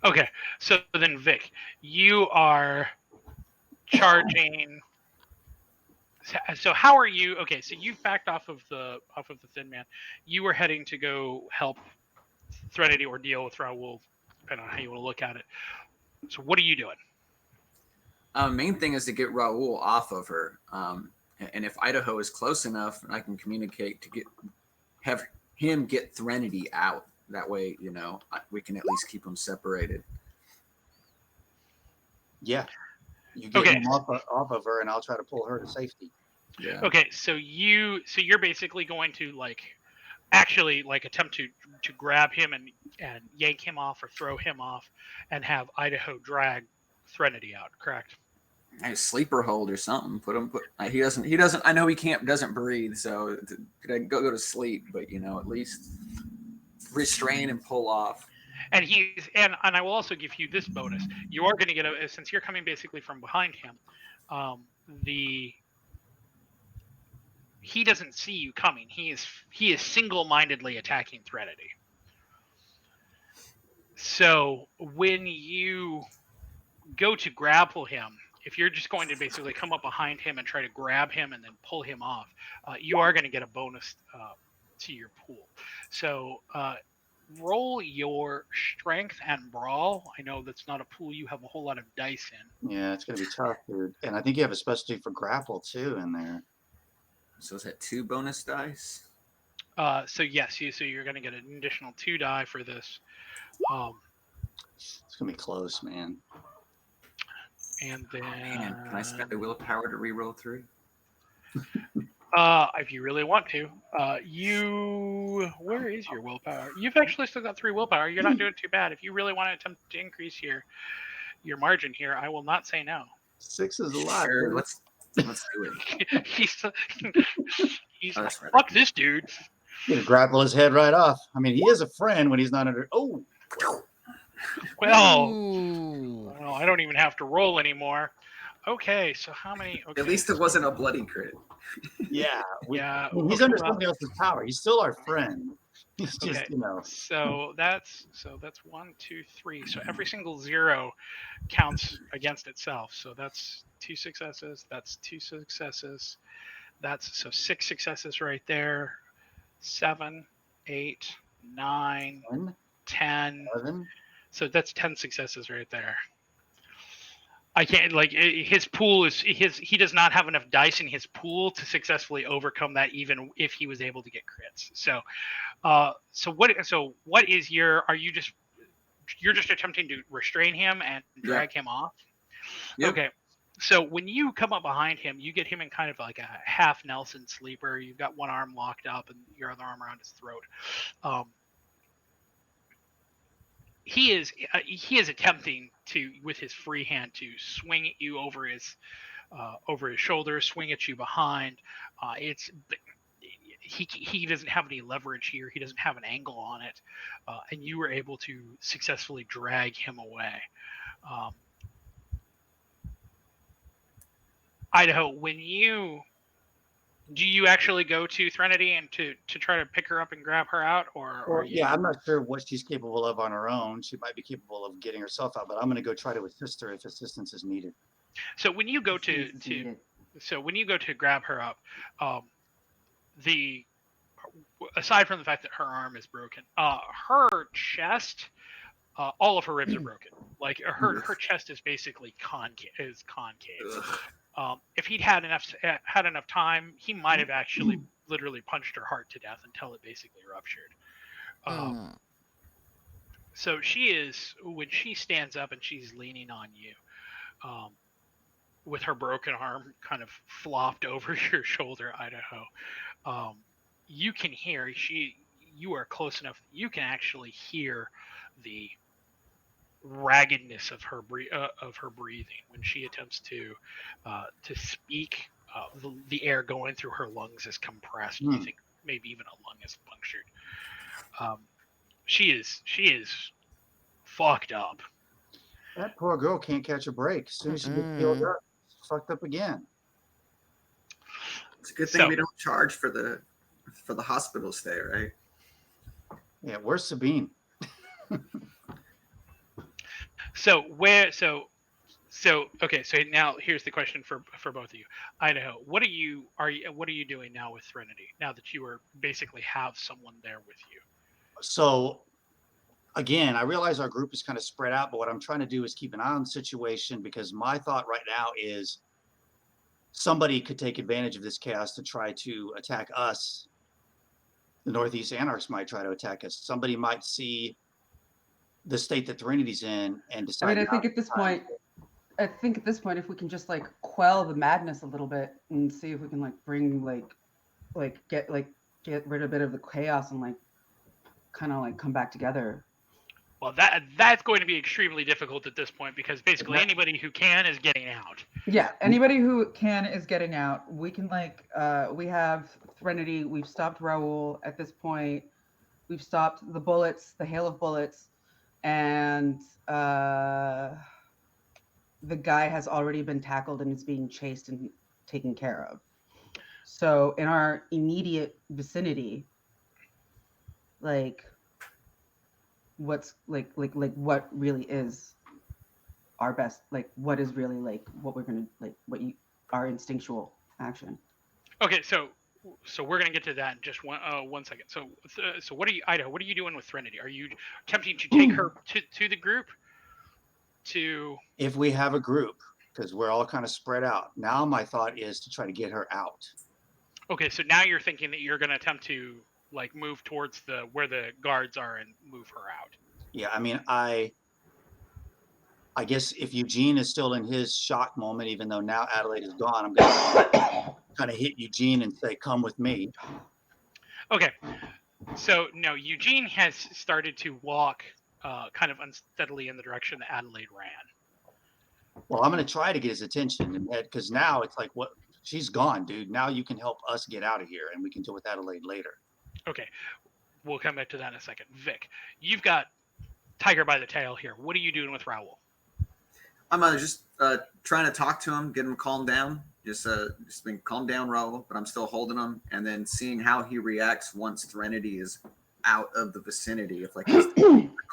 Okay, so then Vic, you are charging. So how are you? Okay, so you've backed off of the Thin Man. You were heading to go help Threnody or deal with Raoul, depending on how you want to look at it. So what are you doing? Main thing is to get Raoul off of her. And if Idaho is close enough, I can communicate to have him get Threnody out. That way, we can at least keep them separated. Yeah. You get him off of her, and I'll try to pull her to safety. Yeah. Okay, so you're basically going to actually attempt to grab him and yank him off or throw him off, and have Idaho drag Threnody out, correct? A sleeper hold or something. He doesn't. I know he doesn't breathe, so go to sleep. But at least restrain and pull off. And and I will also give you this bonus. You are going to get since you're coming basically from behind him. He doesn't see you coming. He is single-mindedly attacking Threnody. So when you go to grapple him, if you're just going to basically come up behind him and try to grab him and then pull him off, you are going to get a bonus to your pool. So roll your strength and brawl. I know that's not a pool you have a whole lot of dice in. Yeah, it's going to be tough, dude. And I think you have a specialty for grapple too in there. So is that 2 bonus dice? So yes, you're going to get an additional 2 die for this. It's going to be close, man. And then Man, can I spend a willpower to reroll 3? If you really want to, where is your willpower? You've actually still got 3 willpower. You're not doing too bad. If you really want to attempt to increase your margin here, I will not say no. 6 is a lot. Sure, Dude. let's do it. he's Oh, like, that's right. fuck this dude. You gonna grapple his head right off. I mean, he is a friend when he's not under. Oh, Well, Ooh. I don't even have to roll anymore. Okay, so how many? Okay, At least it wasn't a bloody crit. yeah. yeah. I mean, he's Okay, under well, somebody else's power. He's still our friend. He's just, okay. you know. So that's 1, 2, 3. So every single 0 counts against itself. So that's 2 successes. That's 2 successes. That's 6 successes right there. 7, 8, 9, 10, 10. 11. So that's 10 successes right there. I can't his pool is he does not have enough dice in his pool to successfully overcome that, even if he was able to get crits. So, what is you're just attempting to restrain him and drag him off? Yep. Okay. So when you come up behind him, you get him in kind of like a half Nelson sleeper. You've got one arm locked up and your other arm around his throat. He is attempting to, with his free hand, to swing at you over his shoulder, swing at you behind. He doesn't have any leverage here. He doesn't have an angle on it, and you were able to successfully drag him away. Idaho, do you actually go to Threnody and to try to pick her up and grab her out, or Yeah, I'm not sure what she's capable of on her own. She might be capable of getting herself out, but I'm going to go try to assist her if assistance is needed. So when you go to grab her up, aside from the fact that her arm is broken, her chest, all of her ribs are broken. Like her chest is basically concave. If he'd had enough time, he might have actually literally punched her heart to death until it basically ruptured. So when she stands up and she's leaning on you, with her broken arm kind of flopped over your shoulder, Idaho, you can hear you are close enough that you can actually hear the raggedness of her breathing when she attempts to speak. The air going through her lungs is compressed. You think maybe even a lung is punctured. She is fucked up. That poor girl can't catch a break. As soon as she gets healed up, she's fucked up again. It's a good thing we don't charge for the hospital stay, right? Yeah, where's Sabine? So now here's the question for both of you. Idaho, what are you doing now with Threnody, now that you basically have someone there with you? So again, I realize our group is kind of spread out, but what I'm trying to do is keep an eye on the situation, because my thought right now is somebody could take advantage of this chaos to try to attack us. The Northeast Anarchs might try to attack us. Somebody might see the state that Threnodity's in and decide. I mean, I think at this point, if we can just like quell the madness a little bit and see if we can get rid of a bit of the chaos and kind of come back together. Well, that's going to be extremely difficult at this point, because basically anybody who can is getting out. Yeah, anybody who can is getting out. We can we have Threnody. We've stopped Raoul at this point. We've stopped the bullets, the hail of bullets, and the guy has already been tackled and is being chased and taken care of. So in our immediate vicinity, what's what really is our best, what is really what we're gonna our instinctual action. Okay, so we're gonna get to that in just one second. So what are you, Idaho? What are you doing with Threnody? Are you attempting to take her to the group? If we have a group, because we're all kind of spread out. Now my thought is to try to get her out. Okay, so now you're thinking that you're gonna attempt to move towards where the guards are and move her out. Yeah, I mean, I I guess if Eugene is still in his shock moment, even though now Adelaide is gone, I'm gonna kind of hit Eugene and say, "Come with me." Okay. So no, Eugene has started to walk kind of unsteadily in the direction that Adelaide ran. Well, I'm gonna try to get his attention, because now it's like, what? She's gone, dude. Now you can help us get out of here, and we can deal with Adelaide later. Okay, we'll come back to that in a second. Vic, you've got Tiger by the tail here. What are you doing with Raoul? I'm just trying to talk to him, get him calmed down. Just been calm down, Raul, but I'm still holding him, and then seeing how he reacts once Threnody is out of the vicinity. If like his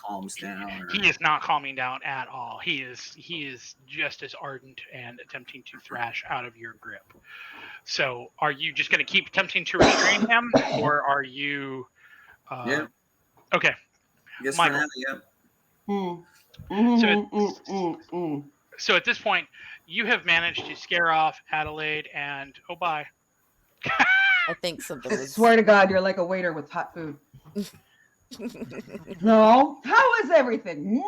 calms down. Or... He is not calming down at all. He is just as ardent and attempting to thrash out of your grip. So, are you just going to keep attempting to restrain him, or are you? Yeah. Okay. Yes, Michael. for now, yeah. So at this point, you have managed to scare off Adelaide and oh bye. I think something I was. swear to God, you're like a waiter with hot food. No, how is everything?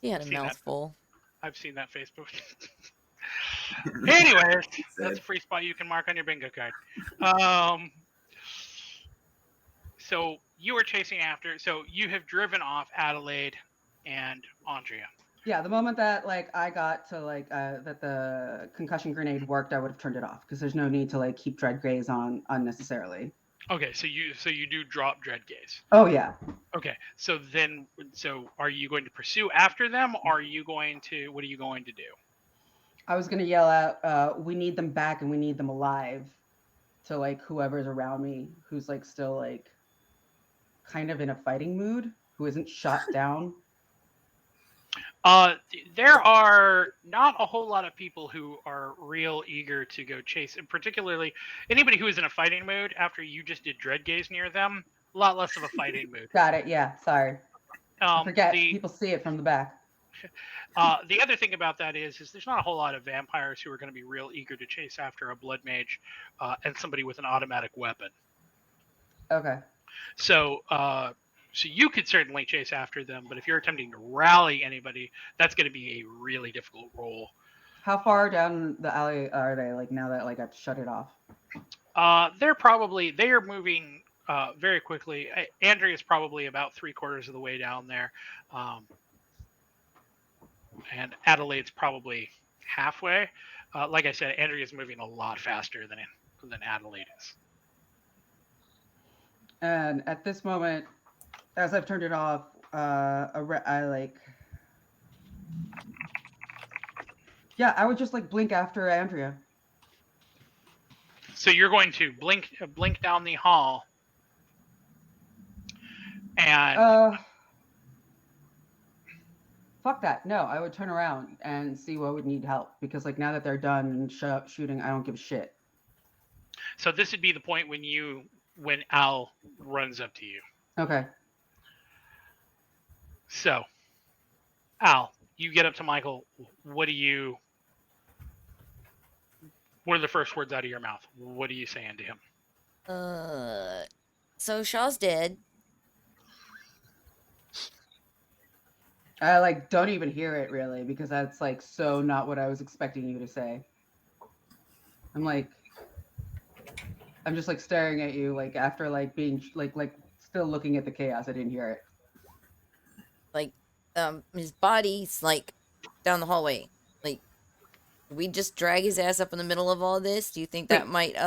He had a mouthful. I've seen that Facebook. Anyways, that's a free spot you can mark on your bingo card. So you were chasing after. So you have driven off Adelaide and Andrea. Yeah, the moment that like I got to like that the concussion grenade worked, I would have turned it off because there's no need to like keep Dread Gaze on unnecessarily. Okay, so you do drop Dread Gaze. Oh yeah. Okay, so are you going to pursue after them? Or what are you going to do? I was gonna yell out, "We need them back and we need them alive," to like whoever's around me who's like still like kind of in a fighting mood, who isn't shot down. There are not a whole lot of people who are real eager to go chase, and particularly anybody who is in a fighting mood after you just did Dread Gaze near them. A lot less of a fighting mood. Got it. Yeah. Sorry. I forget. People see it from the back. The other thing about that is there's not a whole lot of vampires who are going to be real eager to chase after a blood mage and somebody with an automatic weapon. Okay. So you could certainly chase after them, but if you're attempting to rally anybody, that's going to be a really difficult role. How far down the alley are they? Like now that like I've shut it off. They are moving very quickly. Andrea's probably about 3/4 of the way down there, and Adelaide's probably halfway. Like I said, Andrea's moving a lot faster than Adelaide is. And at this moment, as I've turned it off, I would just like blink after Andrea. So you're going to blink down the hall, and fuck that. No, I would turn around and see what would need help because like now that they're done shooting, I don't give a shit. So this would be the point when Al runs up to you. Okay. So, Al, you get up to Michael. What are the first words out of your mouth? What are you saying to him? So Shaw's dead. I like don't even hear it really because that's like so not what I was expecting you to say. I'm just like staring at you like after like being like still looking at the chaos. I didn't hear it. Like his body's like down the hallway. Like we just drag his ass up in the middle of all this. Do you think that might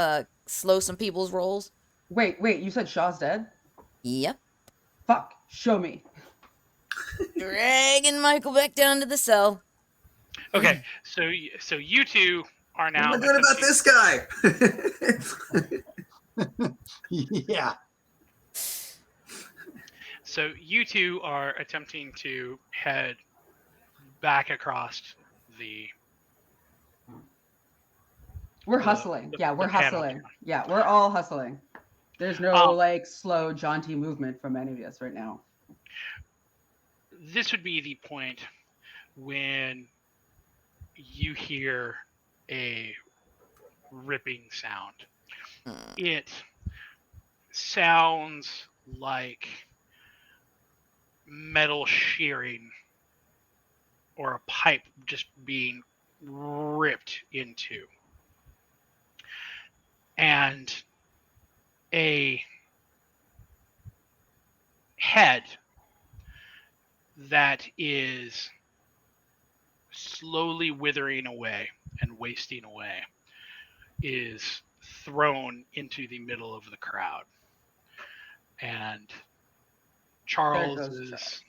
slow some people's rolls? Wait, you said Shaw's dead? Yep. Fuck, show me. Dragging Michael back down to the cell. Okay, so you two are now. What am I doing about this guy? Yeah. So you two are attempting to head back across the. We're hustling. We're hustling. Panopticon. Yeah, we're all hustling. There's no like slow, jaunty movement from any of us right now. This would be the point when you hear a ripping sound. It sounds like metal shearing or a pipe just being ripped into. And a head that is slowly withering away and wasting away is thrown into the middle of the crowd. And Charles is...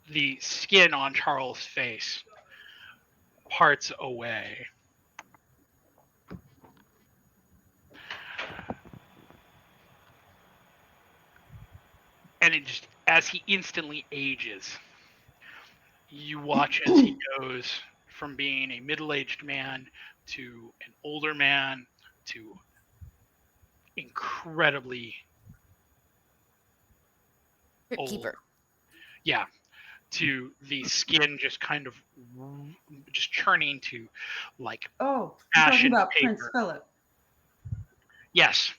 The skin on Charles' face parts away. And it just, as he instantly ages, you watch as he goes from being a middle-aged man to an older man to incredibly Crypt old. Keeper. Yeah, to the skin just kind of just churning to like Oh, you're talking ashen about paper. Prince Philip. Yes.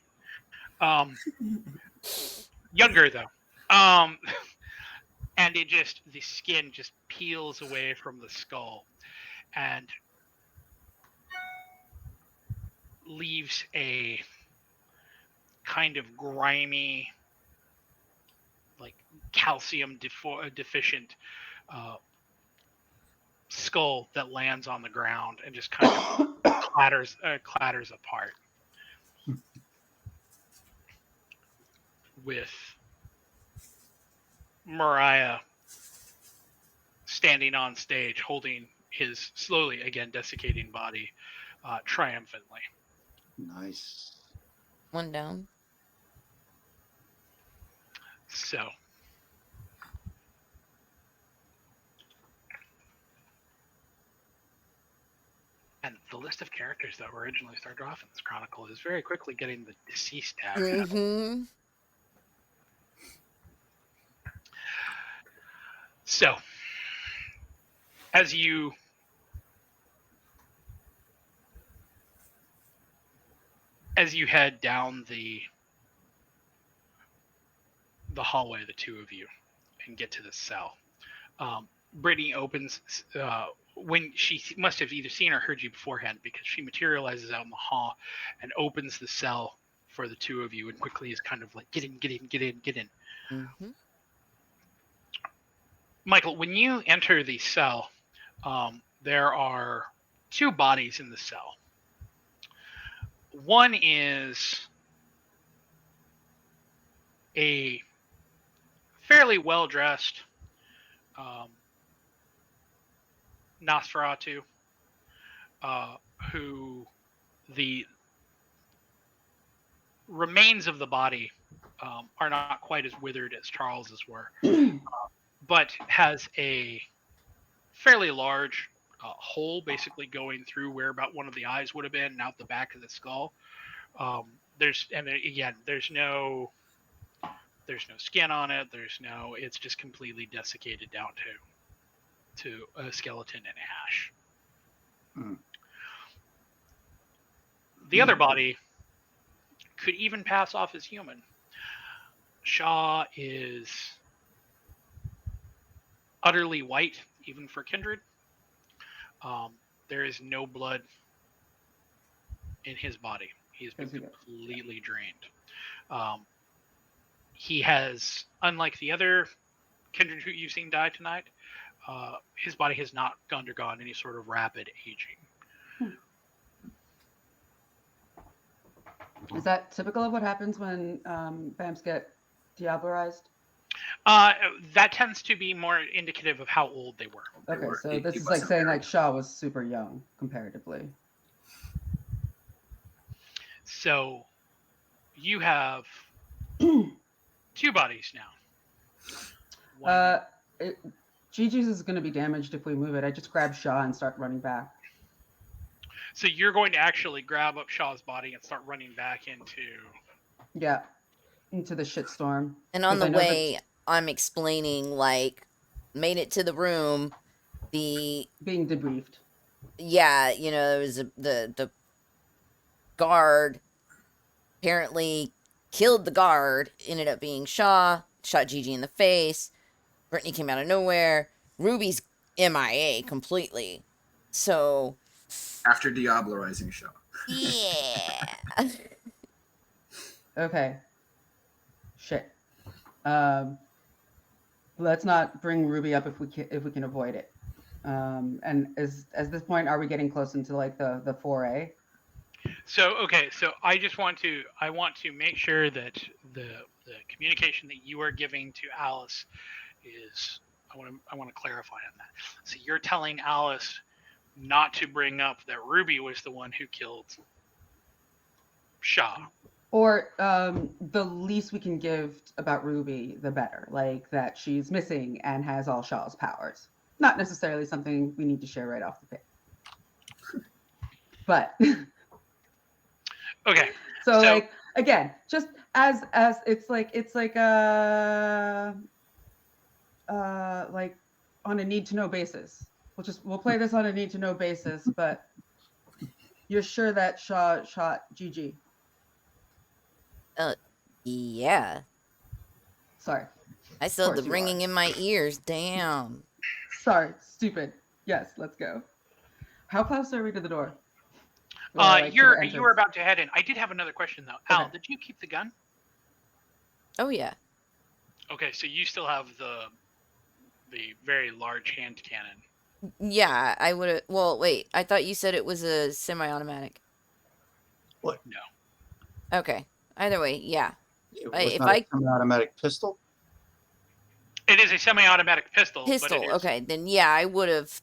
Younger though. And it just, the skin just peels away from the skull and leaves a kind of grimy, like calcium deficient skull that lands on the ground and just kind of clatters apart. With Mariah standing on stage holding his slowly again desiccating body triumphantly. Nice. One down. So and the list of characters that were originally started off in this chronicle is very quickly getting the deceased tag. Mm-hmm. So as you head down the hallway, the two of you, and get to the cell, Brittany opens, when she must have either seen or heard you beforehand, because she materializes out in the hall and opens the cell for the two of you and quickly is kind of like, get in. Mm-hmm. Michael, when you enter the cell, there are two bodies in the cell. One is a fairly well-dressed Nosferatu, who the remains of the body are not quite as withered as Charles's were, but has a fairly large hole basically going through where about one of the eyes would have been and out the back of the skull. There's no skin on it. It's just completely desiccated down to a skeleton and ash. The other body could even pass off as human. Shaw is utterly white, even for kindred. There is no blood in his body. He's been completely drained. He has, unlike the other kindred who you've seen die tonight, his body has not undergone any sort of rapid aging. Is that typical of what happens when vamps get diablerized? That tends to be more indicative of how old they were. Okay, so this is like saying like Shaw was super young comparatively. So you have two bodies now. Gigi's is going to be damaged if we move it. I just grab Shaw and start running back. So you're going to actually grab up Shaw's body and start running back into... Yeah, into the shitstorm. And on the way, I'm explaining, like, made it to the room, being debriefed. Yeah, there was the guard apparently killed the guard, ended up being Shaw, shot Gigi in the face. Brittany came out of nowhere. Ruby's MIA completely. So, After Diablerizing Shaw. yeah. Okay. Shit. Let's not bring Ruby up if we can avoid it. And at this point, are we getting close into like the foray? So okay, so I want to make sure that the communication that you are giving to Alice is I want to clarify on that. So you're telling Alice not to bring up that Ruby was the one who killed Shaw. Or the least we can give about Ruby, the better. Like that she's missing and has all Shaw's powers. Not necessarily something we need to share right off the bat. But Okay. so like again, just as it's like like on a need to know basis. We'll play this on a need to know basis, but you're sure that Shaw shot Gigi? Yeah. Sorry. I still have the Course you ringing are. in my ears. Damn. Sorry, stupid. Yes, let's go. How close are we to the door? You were about to head in. I did have another question though. Al, Okay. did you keep the gun? Oh, yeah. Okay, so you still have the very large hand cannon. Yeah, I would have. Well, wait. I thought you said it was a semi-automatic. What? No. Okay. Either way, yeah. It If was not I- an automatic pistol. It is a semi-automatic pistol. Pistol. But it is, Okay, then yeah, I would have,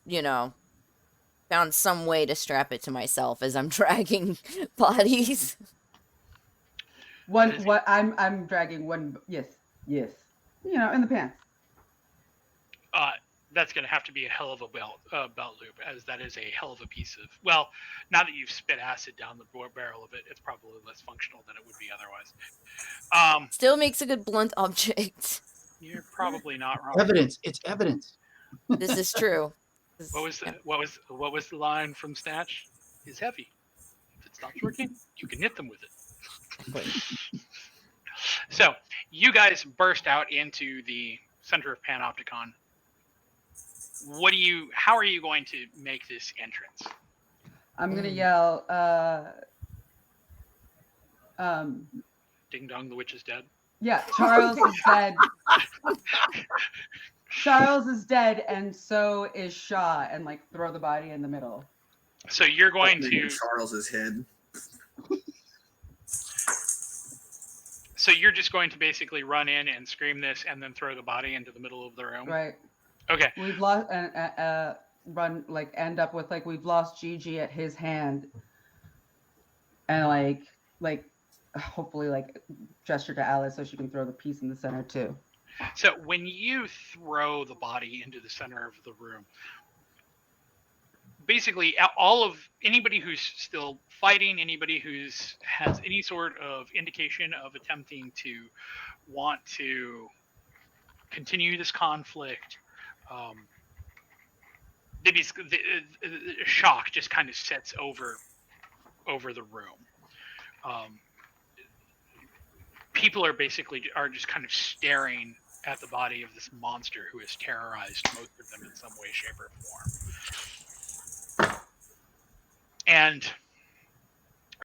found some way to strap it to myself as I'm dragging bodies. I'm dragging one. Yes. In the pants. That's going to have to be a hell of a belt loop, as that is a hell of a piece of. Well, now that you've spit acid down the barrel of it, it's probably less functional than it would be otherwise. Still makes a good blunt object. You're probably not wrong. Evidence. It's evidence. This is true. What was the line from Snatch? It's heavy. If it stops working, you can hit them with it. Wait. So you guys burst out into the center of Panopticon. How are you going to make this entrance? I'm gonna yell. Ding dong, the witch is dead. Yeah, Charles is dead. Charles is dead, and so is Shaw, and like throw the body in the middle. So you're going to Charles's head. So you're just going to basically run in and scream this, and then throw the body into the middle of the room. Right. Okay. We've lost end up with like we've lost Gigi at his hand, and like hopefully like gesture to Alice so she can throw the piece in the center too. So when you throw the body into the center of the room, basically anybody who's still fighting, anybody who's has any sort of indication of attempting to want to continue this conflict, the shock just kind of sets over the room. People are just kind of staring at the body of this monster who has terrorized most of them in some way, shape, or form. And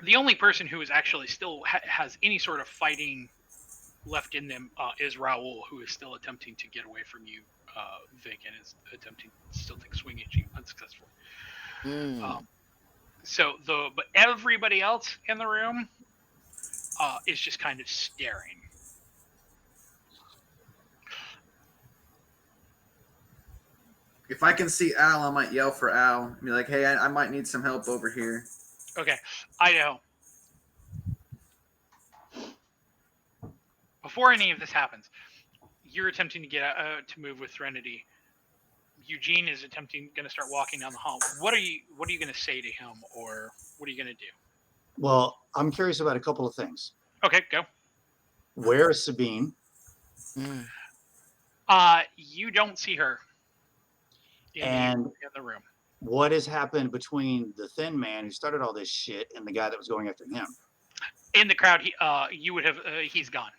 the only person who is actually still has any sort of fighting left in them is Raoul, who is still attempting to get away from you, Vic, and is attempting to still take swing at you unsuccessfully. But everybody else in the room is just kind of staring. If I can see Al, I might yell for Al and be like, hey, I might need some help over here. Okay, Idaho. Before any of this happens, you're attempting to get to move with Threnody. Eugene is going to start walking down the hall. What are you going to say to him, or what are you going to do? Well, I'm curious about a couple of things. Okay, go. Where is Sabine? You don't see her in the room. What has happened between the thin man who started all this shit and the guy that was going after him? In the crowd, you would have. He's gone.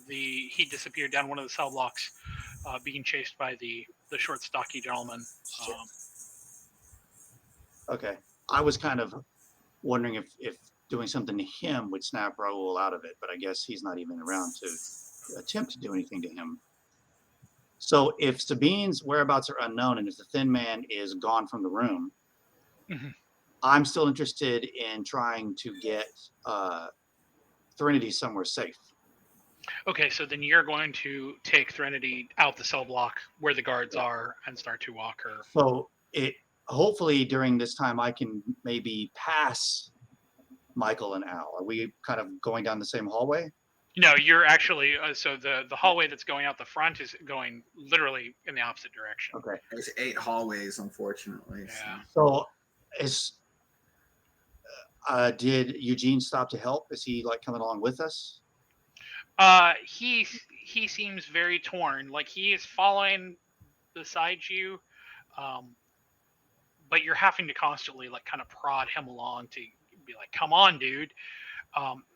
He disappeared down one of the cell blocks, being chased by the short, stocky gentleman. Um, Okay. I was kind of wondering if doing something to him would snap Raul out of it, but I guess he's not even around to attempt to do anything to him. So if Sabine's whereabouts are unknown and if the thin man is gone from the room, mhm. I'm still interested in trying to get Threnody somewhere safe. Okay, so then you're going to take Threnody out the cell block where the guards are and start to walk her. So it hopefully during this time I can maybe pass Michael and Al. Are we kind of going down the same hallway? No, you're actually so the hallway that's going out the front is going literally in the opposite direction. Okay. There's 8 hallways, unfortunately. Yeah. So is did Eugene stop to help? Is he like coming along with us? He seems very torn. Like he is following beside you, but you're having to constantly like kind of prod him along to be like, "Come on, dude,"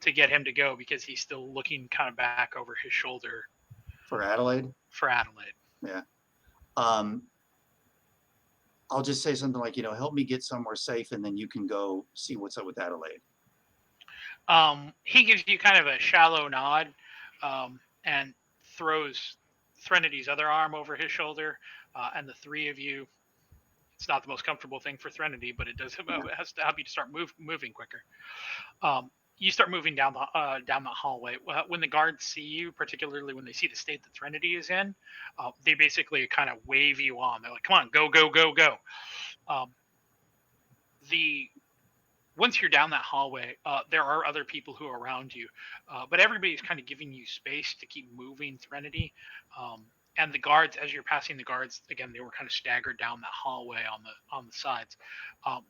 to get him to go because he's still looking kind of back over his shoulder For Adelaide? for Adelaide. Yeah. I'll just say something like, help me get somewhere safe and then you can go see what's up with Adelaide. He gives you kind of a shallow nod, and throws Threnity's other arm over his shoulder, and the three of you. It's not the most comfortable thing for Threnody, but it has to help you to start moving quicker. You start moving down the hallway. When the guards see you, particularly when they see the state that Threnody is in, they basically kind of wave you on. They're like, "Come on, go, go, go, go!" Once you're down that hallway, there are other people who are around you, but everybody's kind of giving you space to keep moving Threnody. And the guards, as you're passing the guards, again, they were kind of staggered down that hallway on the sides.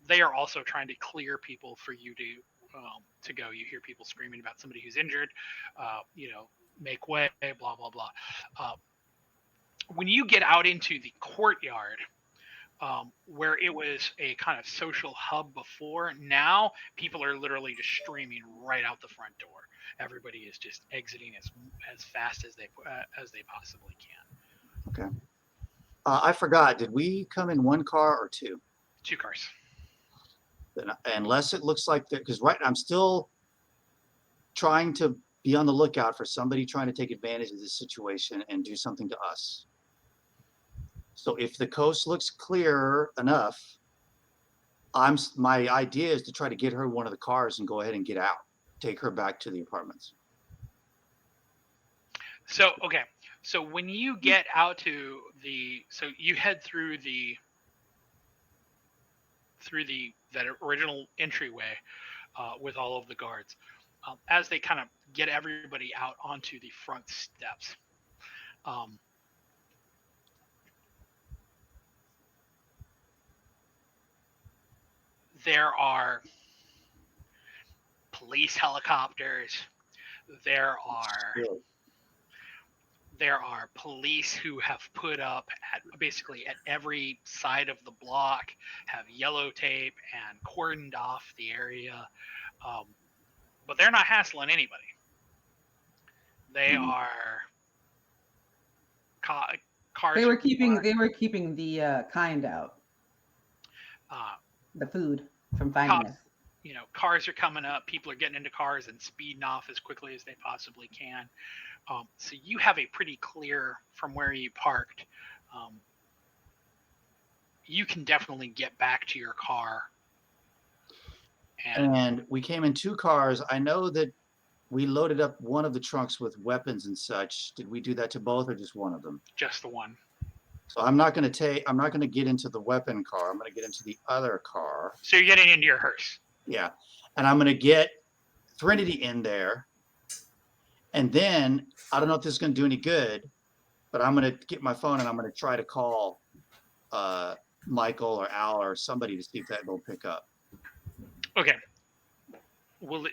They are also trying to clear people for you to go. You hear people screaming about somebody who's injured, make way, blah blah blah. When you get out into the courtyard, where it was a kind of social hub before, now people are literally just streaming right out the front door. Everybody is just exiting as fast as they possibly can. Okay. I forgot. Did we come in one car or two? 2 cars. Then, unless it looks like that, because I'm still trying to be on the lookout for somebody trying to take advantage of this situation and do something to us. So if the coast looks clear enough, my idea is to try to get her in one of the cars and go ahead and get out, take her back to the apartments. So when you get out to so you head through that original entryway with all of the guards, as they kind of get everybody out onto the front steps. There are police helicopters. There are police who have put up basically at every side of the block, have yellow tape and cordoned off the area, but they're not hassling anybody. They are cars. They were keeping the kind out. The food from finding us. Cars are coming up. People are getting into cars and speeding off as quickly as they possibly can. So you have a pretty clear from where you parked. You can definitely get back to your car. And we came in 2 cars. I know that we loaded up one of the trunks with weapons and such. Did we do that to both or just one of them? Just the one. So I'm not going to get into the weapon car. I'm going to get into the other car. So you're getting into your hearse. Yeah. And I'm going to get Threnody in there. And then I don't know if this is going to do any good, but I'm going to get my phone and I'm going to try to call Michael or Al or somebody to see if they'll pick up. Okay. We'll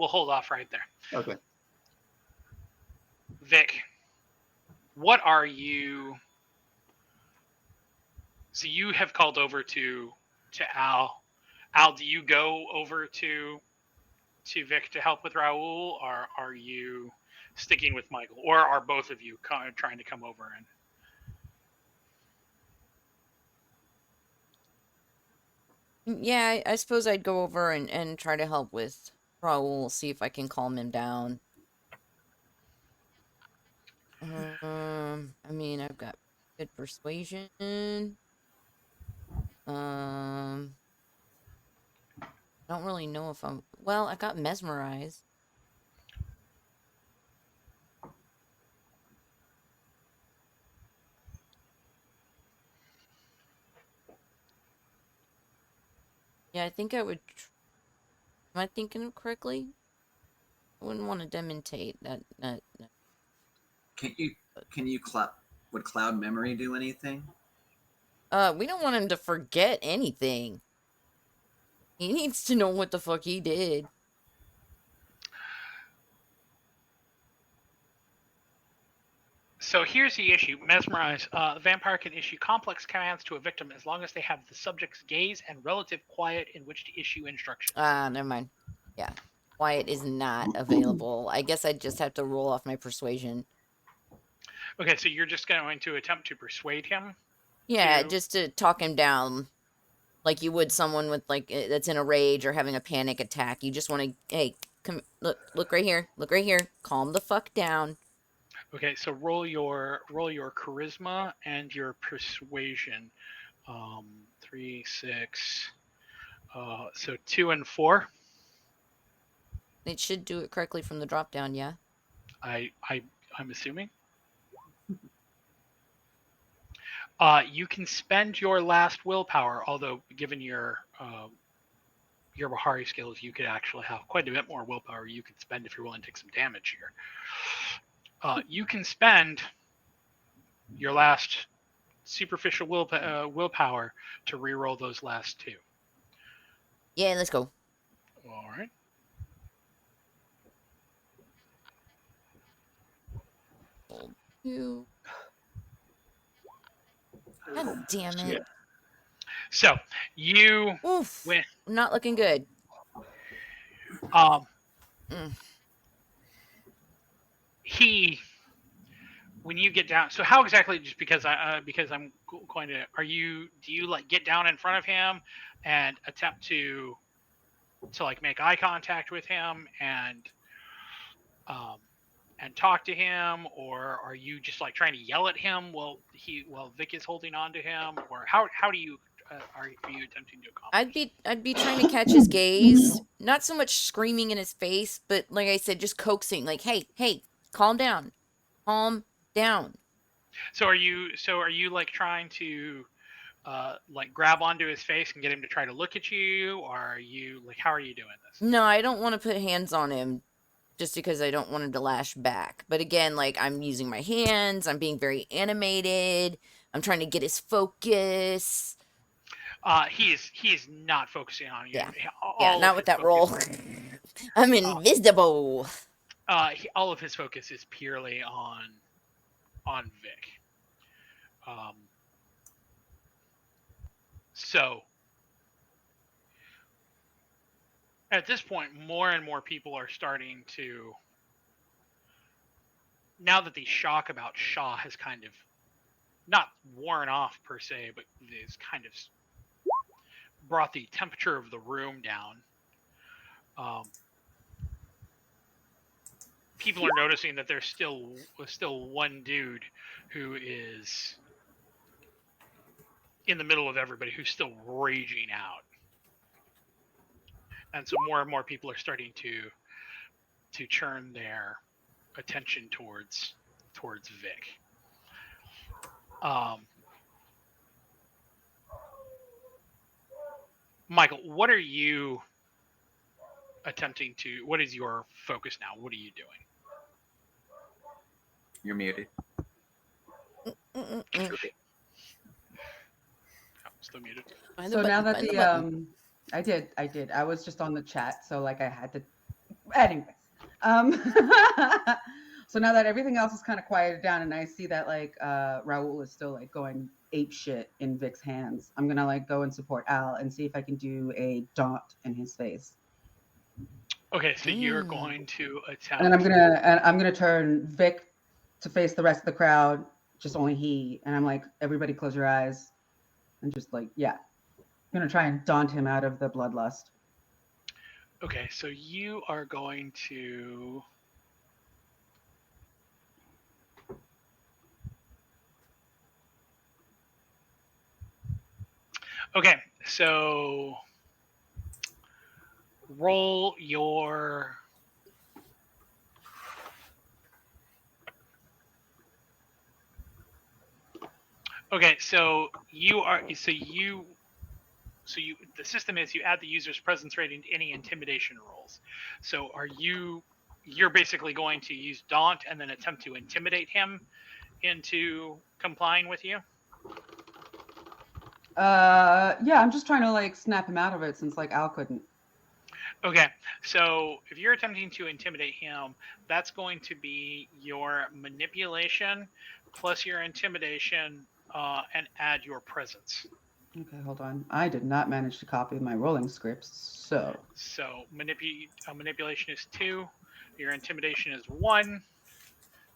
hold off right there. Okay. Vic, what are you? So you have called over to Al. Al, do you go over to to Vic to help with Raoul, or are you sticking with Michael, or are both of you trying to come over and? Yeah, I suppose I'd go over and try to help with Raoul, see if I can calm him down. I mean, I've got good persuasion. I don't really know if I'm... Well, I got mesmerized. Yeah, I think I would... Am I thinking correctly? I wouldn't want to demontate that. Can you would cloud memory do anything? We don't want him to forget anything. He needs to know what the fuck he did. So here's the issue. Mesmerize. The vampire can issue complex commands to a victim as long as they have the subject's gaze and relative quiet in which to issue instructions. Never mind. Yeah. Quiet is not available. I guess I'd just have to roll off my persuasion. Okay, so you're just going to attempt to persuade him? Yeah, just to talk him down. Like you would someone with, like, that's in a rage or having a panic attack. You just want to, hey, come, look right here. Look right here. Calm the fuck down. Okay, so roll your charisma and your persuasion. 3, 6. So 2 and 4. It should do it correctly from the drop down, yeah. I'm assuming. You can spend your last willpower, although given your Bahari skills, you could actually have quite a bit more willpower you could spend if you're willing to take some damage here. You can spend your last superficial willpower to reroll those last 2. Yeah, let's go. All right. Roll 2. God damn it. Yeah. So you Oof. win. Not looking good. He, when you get down, so how exactly, just because I'm going to, do you like get down in front of him and attempt to like make eye contact with him and talk to him, or are you just like trying to yell at him while Vic is holding on to him, or how do you are you attempting to accomplish? I'd be trying to catch his gaze, not so much screaming in his face, but like I said, just coaxing, like, hey, calm down. So are you like trying to like grab onto his face and get him to try to look at you, or are you like, how are you doing this? No, I don't want to put hands on him just because I don't want him to lash back. But again, like, I'm using my hands, I'm being very animated, I'm trying to get his focus. He is not focusing on you. Yeah, not with that roll. I'm invisible. All of his focus is purely on Vic. So at this point, more and more people are starting to, now that the shock about Shaw has kind of not worn off per se, but is kind of brought the temperature of the room down. People are noticing that there's still one dude who is in the middle of everybody, who's still raging out, and so more and more people are starting to turn their attention towards Vic. Michael, what are you attempting to? What is your focus now? What are you doing? You're muted. Still muted. So now that I did. I was just on the chat, so like I had to. Anyways, so now that everything else is kind of quieted down, and I see that like Raoul is still like going ape shit in Vic's hands, I'm gonna like go and support Al and see if I can do a daunt in his face. Okay, so you're going to attempt. And I'm gonna turn Vic to face the rest of the crowd, just only he. And I'm like, everybody close your eyes. And just like, yeah. I'm gonna try and daunt him out of the bloodlust. Okay, so you are going to. Okay, so roll your. Okay, so you are the system is you add the user's presence rating to any intimidation rolls. So you're basically going to use daunt and then attempt to intimidate him into complying with you? Yeah, I'm just trying to like snap him out of it since like Al couldn't. Okay, so if you're attempting to intimidate him, that's going to be your manipulation plus your intimidation and add your presence. Okay, hold on. I did not manage to copy my rolling scripts, so. So manipulation is 2, your intimidation is 1,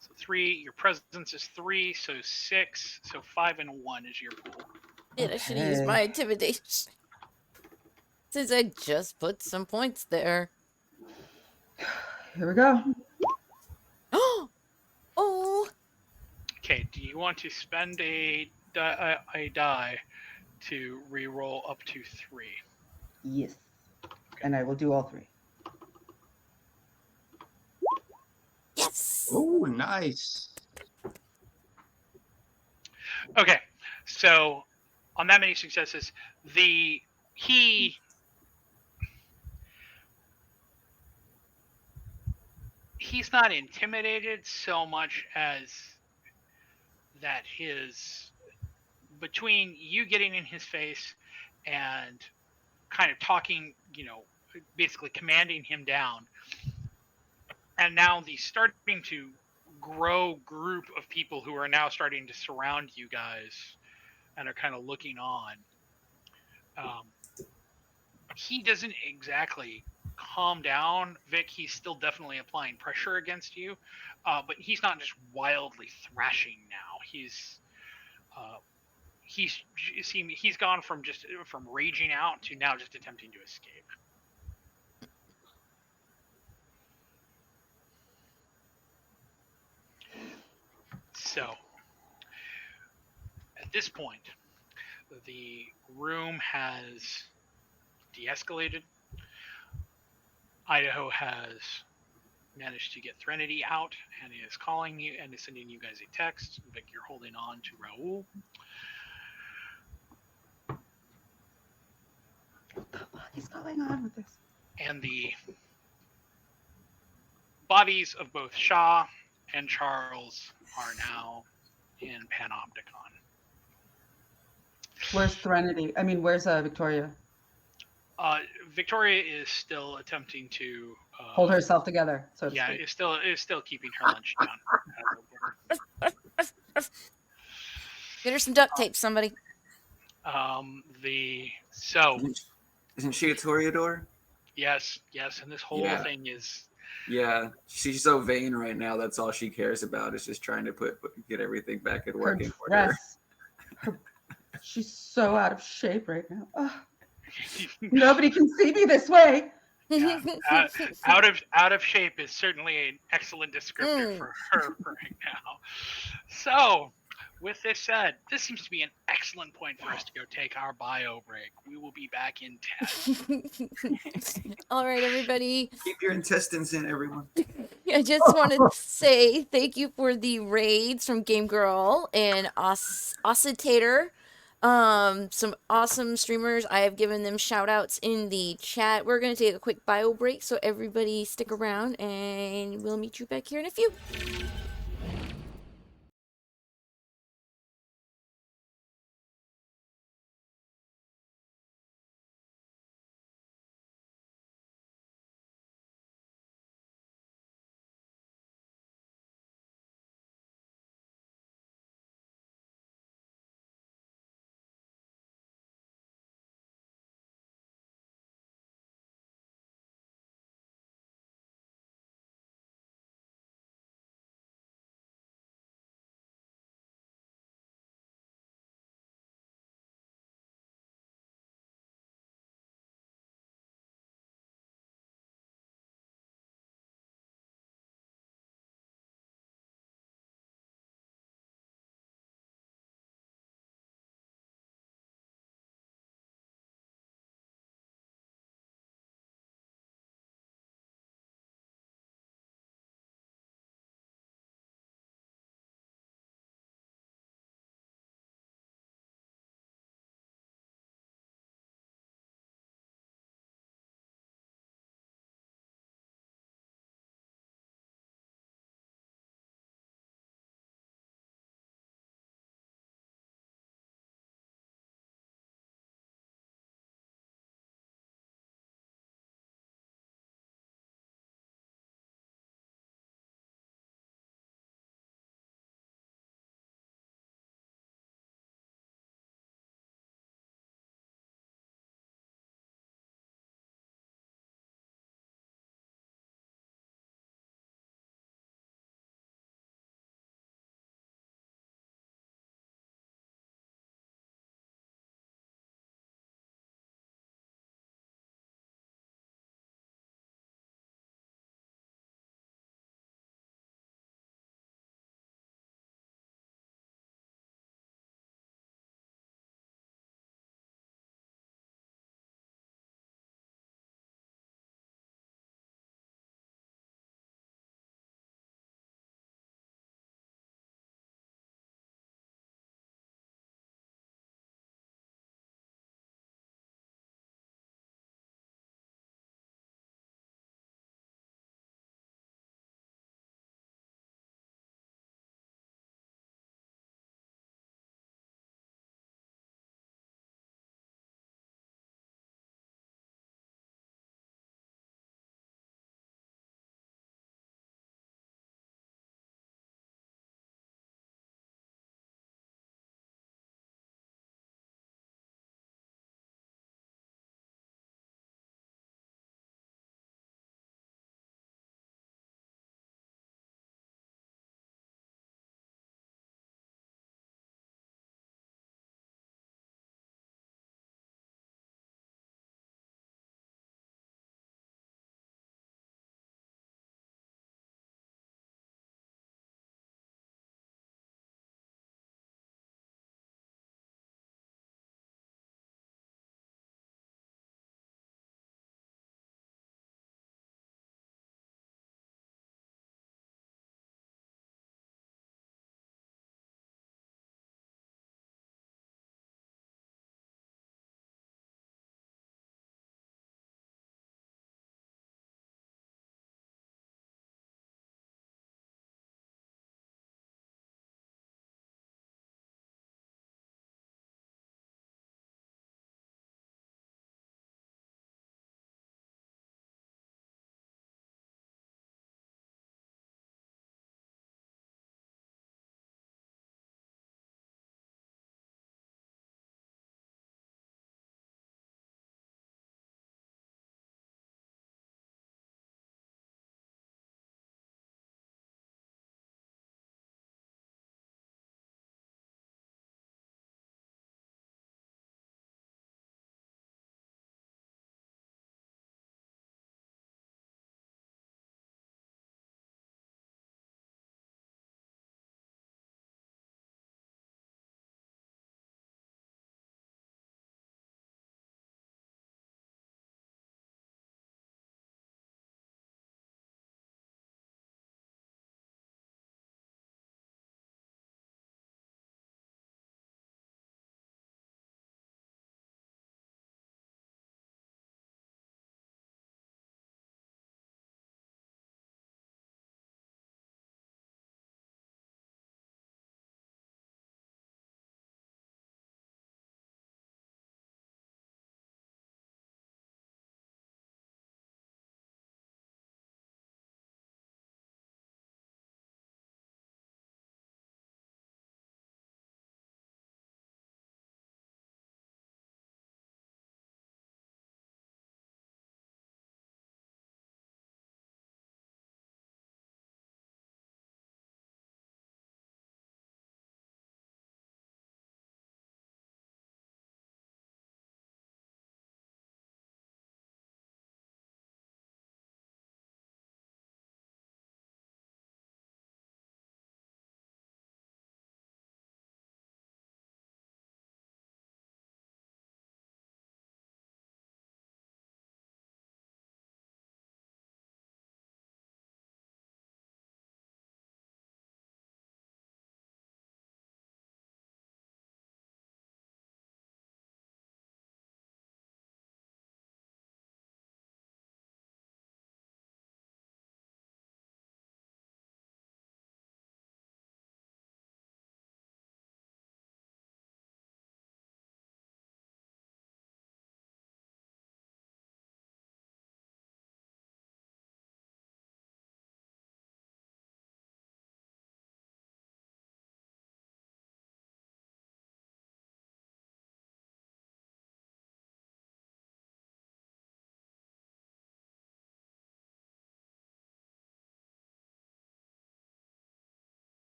so 3, your presence is 3, so 6, so 5 and 1 is your pool. I should have used my intimidation. Since I just put some points there. Here we go. Oh! Okay, do you want to spend a die to re-roll up to 3? Yes. And I will do all 3. Yes! Oh, nice. Okay, so on that many successes, he's not intimidated so much as that between you getting in his face and kind of talking, basically commanding him down, and now the starting to grow group of people who are now starting to surround you guys and are kind of looking on. He doesn't exactly calm down, Vic. He's still definitely applying pressure against you, but he's not just wildly thrashing now. He's gone from raging out to now just attempting to escape. So at this point, the room has de-escalated. Idaho has managed to get Threnody out and is calling you and is sending you guys a text. Vic, you're holding on to Raoul. What the fuck is going on with this? And the bodies of both Shaw and Charles are now in Panopticon. Where's Threnody? I mean, where's Victoria? Victoria is still attempting to hold herself together. So to speak. is still keeping her lunch down. Get her some duct tape, somebody. Isn't she a Toreador? Yes, and this whole thing is. Yeah, she's so vain right now. That's all she cares about is just trying to get everything back in working order. She's so out of shape right now. Ugh. Nobody can see me this way. Yeah, out of shape is certainly an excellent descriptor for her right now. So, with this said, this seems to be an excellent point for us to go take our bio break. We will be back in 10. All right, everybody. Keep your intestines in, everyone. I just want to say thank you for the raids from Game Girl and Oscitator. Some awesome streamers. I have given them shout outs in the chat. We're going to take a quick bio break, so everybody stick around and we'll meet you back here in a few.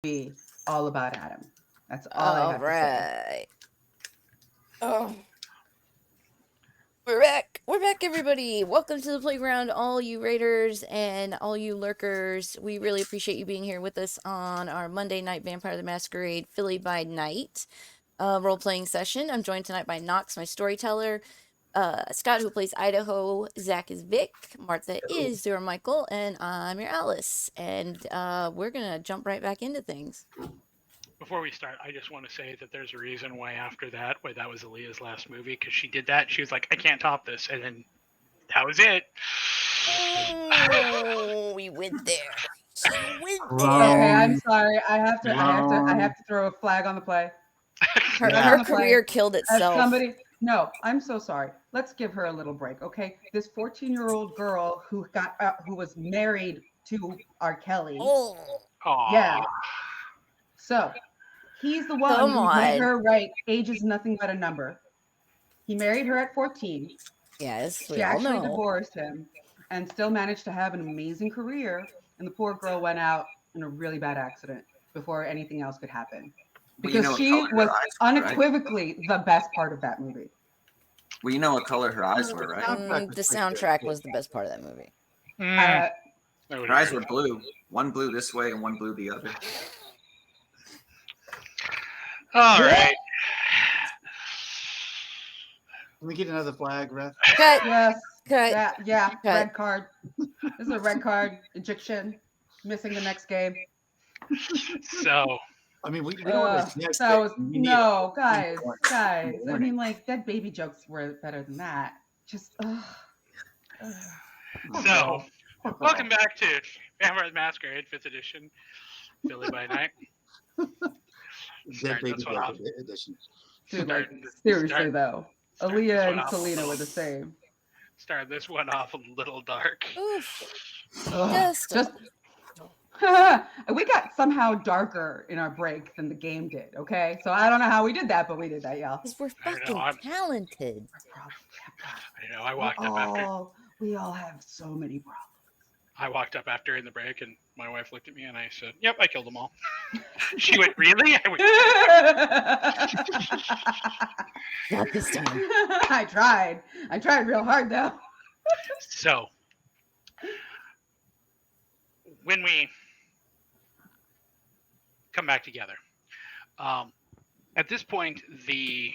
be all about Adam. That's all I All have to say. right. Oh. We're back. We're back, everybody. Welcome to the playground, all you raiders and all you lurkers. We really appreciate you being here with us on our Monday night Vampire the Masquerade Philly by Night role-playing session. I'm joined tonight by Nox, my storyteller, Skot, who plays Idaho, Zack is Vic, Martha is your Michael, and I'm your Alice. And we're gonna jump right back into things. Before we start, I just want to say that there's a reason why after that, why that was Aaliyah's last movie, because she did that. She was like, I can't top this. And then that was it. Oh, we went there. She went Okay, there. I'm sorry. I have to throw a flag on the play. Her, Yeah. her On the play. career killed As itself. somebody, no, I'm so sorry. Let's give her a little break, okay? This 14-year-old girl who was married to R. Kelly. Oh, Aww. Yeah. So he's the one Come who made on. her right. Age is nothing but a number. He married her at 14. yes, we She all actually know. divorced him and still managed to have an amazing career. And the poor girl went out in a really bad accident before anything else could happen. Well, Because what she color her was eyes were, right? unequivocally the best part of that movie. Well, you know what color her eyes were, right? The soundtrack was the best part of that movie. Uh, Her eyes were blue. One blue this way and one blue the other. All right. Can we get another flag, ref? Cut. yes. Cut. Yeah. Cut. Red card. This is a red card. Ejection. Missing the next game. So, I mean, we don't want to that was no, guys. I warning. mean, like dead baby jokes were better than that. Just. so welcome back to Vampire the Masquerade 5th edition, Philly by Night. Dead baby Start this one off. edition. Dude, Start- like seriously start- though, start this Aaliyah one and off. Selena were the same. Start this one off a little dark. Oof. Ugh, Just- we got somehow darker in our break than the game did. Okay, so I don't know how we did that, but we did that, y'all. Because we're I know, fucking I'm- talented. I know. I walked up after. We all have so many problems. I walked up after in the break, and my wife looked at me, and I said, "Yep, I killed them all." She went, "Really?" I went, Not this time. I tried real hard though. So, when we come back together, at this point, the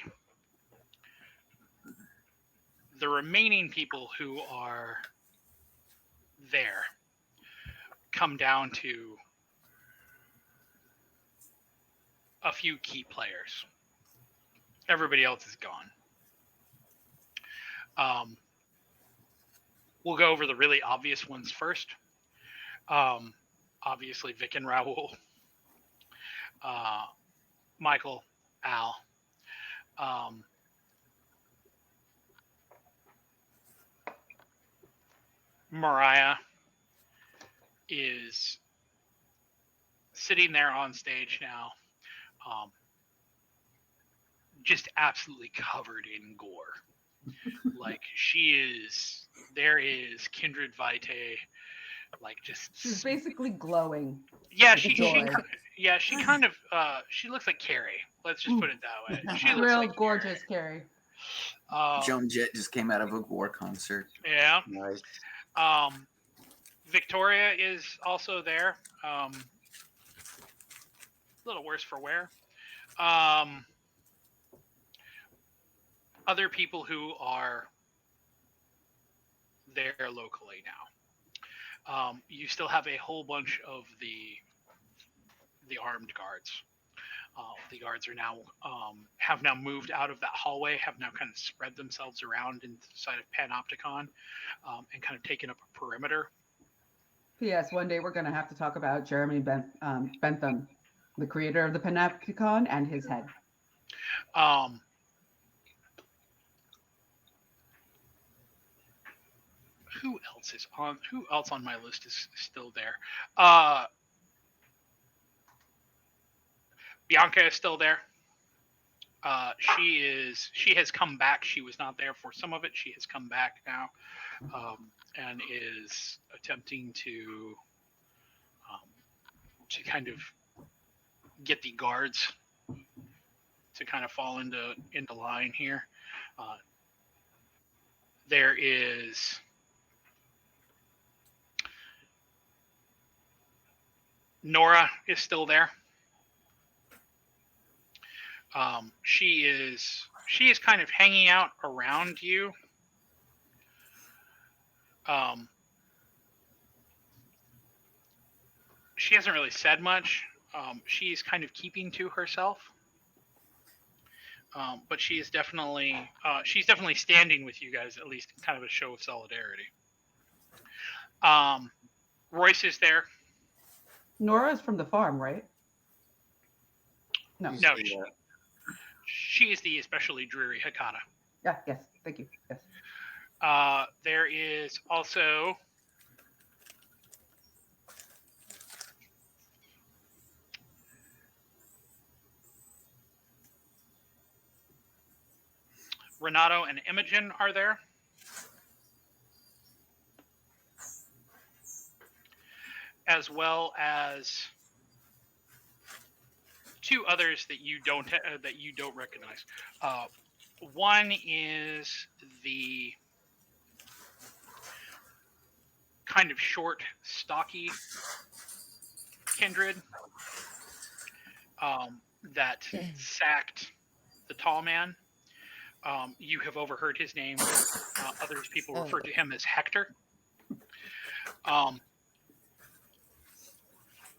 remaining people who are there come down to a few key players. Everybody else is gone. We'll go over the really obvious ones first. Obviously, Vic and Raoul, Michael, Al. Mariah is sitting there on stage now, just absolutely covered in gore. Like there is kindred vitae, like just. She's basically glowing. Yeah, with she joy. kind of she looks like Carrie. Let's just put it that way. She looks Real like gorgeous, Carrie. Joan Jett just came out of a war concert. Yeah. Nice. Victoria is also there. A little worse for wear. Other people who are there locally now. You still have a whole bunch of the armed guards. The guards are now have now moved out of that hallway, have now kind of spread themselves around inside of Panopticon, and kind of taken up a perimeter. P.S. One day we're going to have to talk about Jeremy Bentham, the creator of the Panopticon, and his head. Who else on my list is still there? Bianca is still there. She has come back. She was not there for some of it. She has come back now, and is attempting to kind of get the guards to kind of fall into line here. There is Nora is still there. She is kind of hanging out around you. She hasn't really said much. She's kind of keeping to herself. But she's definitely standing with you guys, at least kind of a show of solidarity. Royce is there. Nora's from the farm, right? No. No, she is the especially dreary Hakata. Yeah, yes. Thank you. Yes. There is also Renato and Imogen are there. As well as two others that you don't recognize. One is the kind of short, stocky kindred that sacked the tall man. You have overheard his name. Other people refer to him as Hector.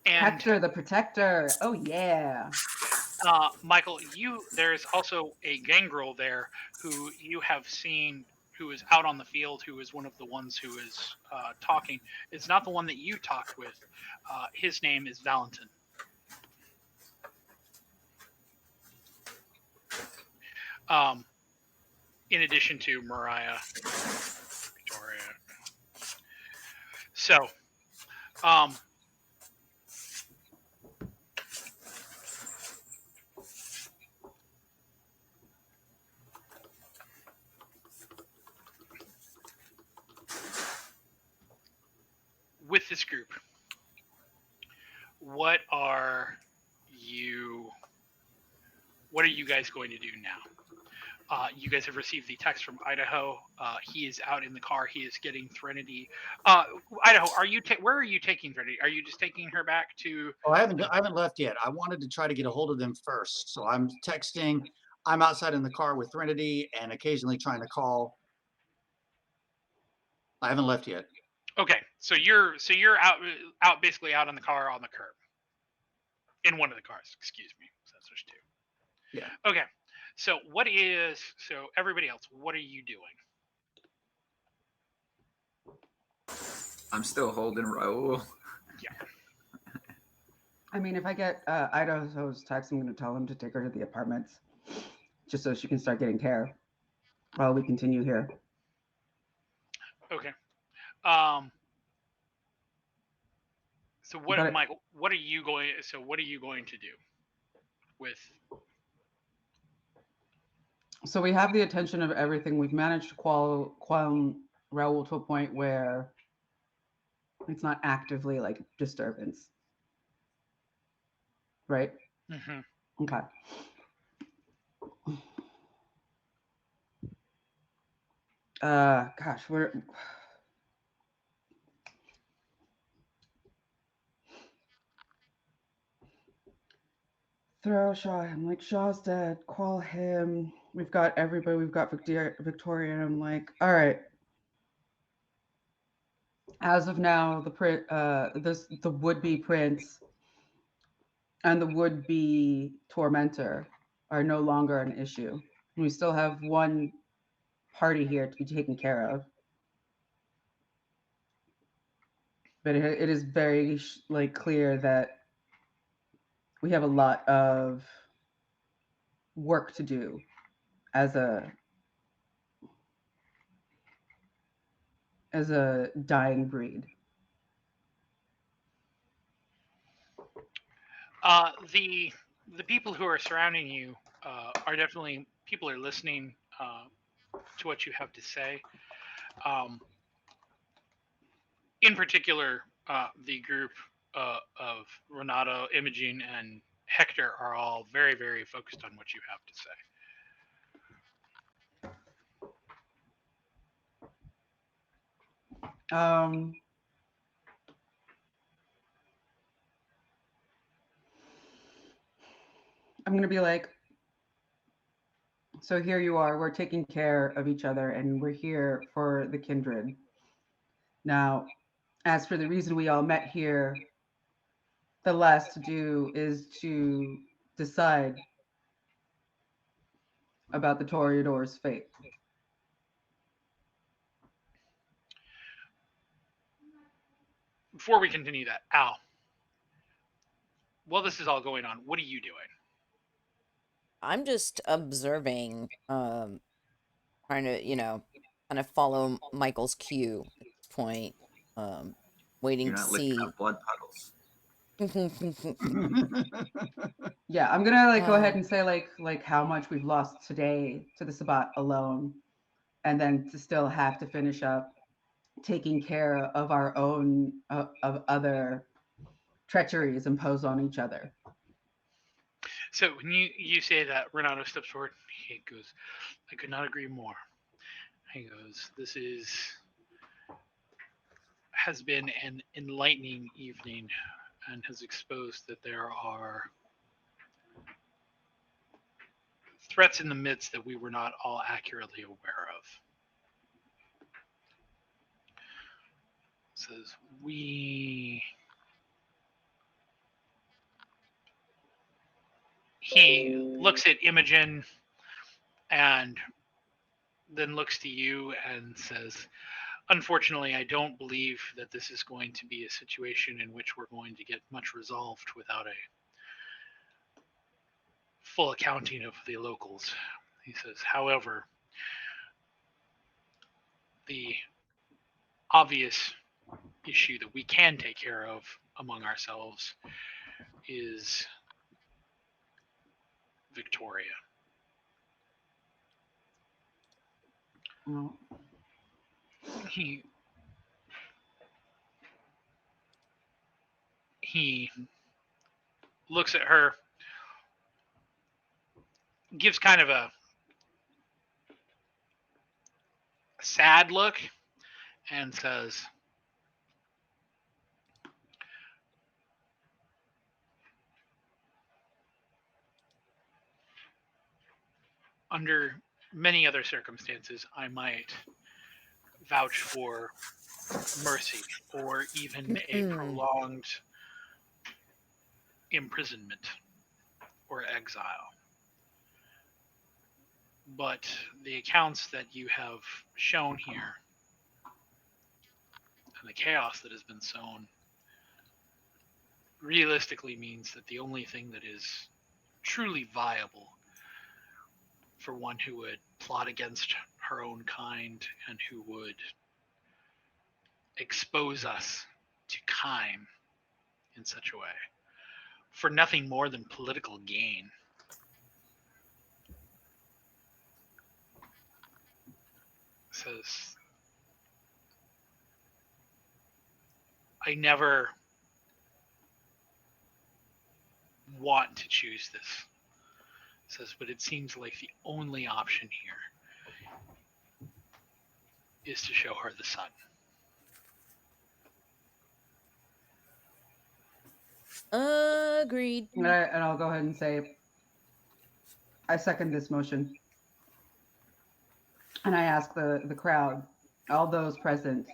And Hector the Protector. Oh yeah. Michael, there's also a gangrel there who you have seen, who is out on the field, who is one of the ones who is talking. It's not the one that you talked with. His name is Valentin. In addition to Mariah, Victoria. So, with this group, what are you guys going to do now? You guys have received the text from Idaho. He is out in the car. He is getting Threnody. Idaho, where are you taking Threnody? Are you just taking her back to? Oh, I haven't left yet. I wanted to try to get a hold of them first, so I'm texting. I'm outside in the car with Threnody and occasionally trying to call. I haven't left yet. Okay, so you're out basically out in the car on the curb. In one of the cars, excuse me. So there's two. Yeah. Okay. So everybody else, what are you doing? I'm still holding Raul. Yeah. I mean, if I get Idaho's text, I'm going to tell him to take her to the apartments, just so she can start getting care while we continue here. Okay. So Michael, what are you going to do with? So we have the attention of everything. We've managed to quell Raul to a point where it's not actively like disturbance. Right? Mm-hmm. Okay. Gosh, we're throw Shaw. I'm like, Shaw's dead. Call him. We've got everybody. We've got Victoria. And I'm like, all right. As of now, the would-be prince and the would-be tormentor are no longer an issue. We still have one party here to be taken care of. But it is very clear that we have a lot of work to do as a dying breed. The people who are surrounding you are definitely people are listening to what you have to say. In particular, the group of Renato, Imogen, and Hector are all very, very focused on what you have to say. I'm gonna be like, so here you are. We're taking care of each other, and we're here for the kindred. Now, as for the reason we all met here, the last to do is to decide about the Toreador's fate. Before we continue that, Al, while this is all going on, what are you doing? I'm just observing, trying to, kind of follow Michael's cue at this point, waiting You're to not licking see. up blood puddles. Yeah, I'm gonna like go ahead Um, and say like how much we've lost today to the Sabbat alone, and then to still have to finish up taking care of our own of other treacheries imposed on each other. So when you say that, Renato steps forward. He goes, I could not agree more. He goes, this has been an enlightening evening and has exposed that there are threats in the midst that we were not all accurately aware of. Says he looks at Imogen and then looks to you and says, unfortunately, I don't believe that this is going to be a situation in which we're going to get much resolved without a full accounting of the locals. He says, however, the obvious issue that we can take care of among ourselves is Victoria. Mm. He looks at her, gives kind of a sad look, and says, under many other circumstances, I might vouch for mercy or even a prolonged imprisonment or exile. But the accounts that you have shown here and the chaos that has been sown realistically means that the only thing that is truly viable for one who would plot against her own kind and who would expose us to Kime in such a way for nothing more than political gain. Says, I never want to choose this. Says, but it seems like the only option here is to show her the sun. Agreed. And I'll go ahead and say, I second this motion. And I ask the crowd, all those present.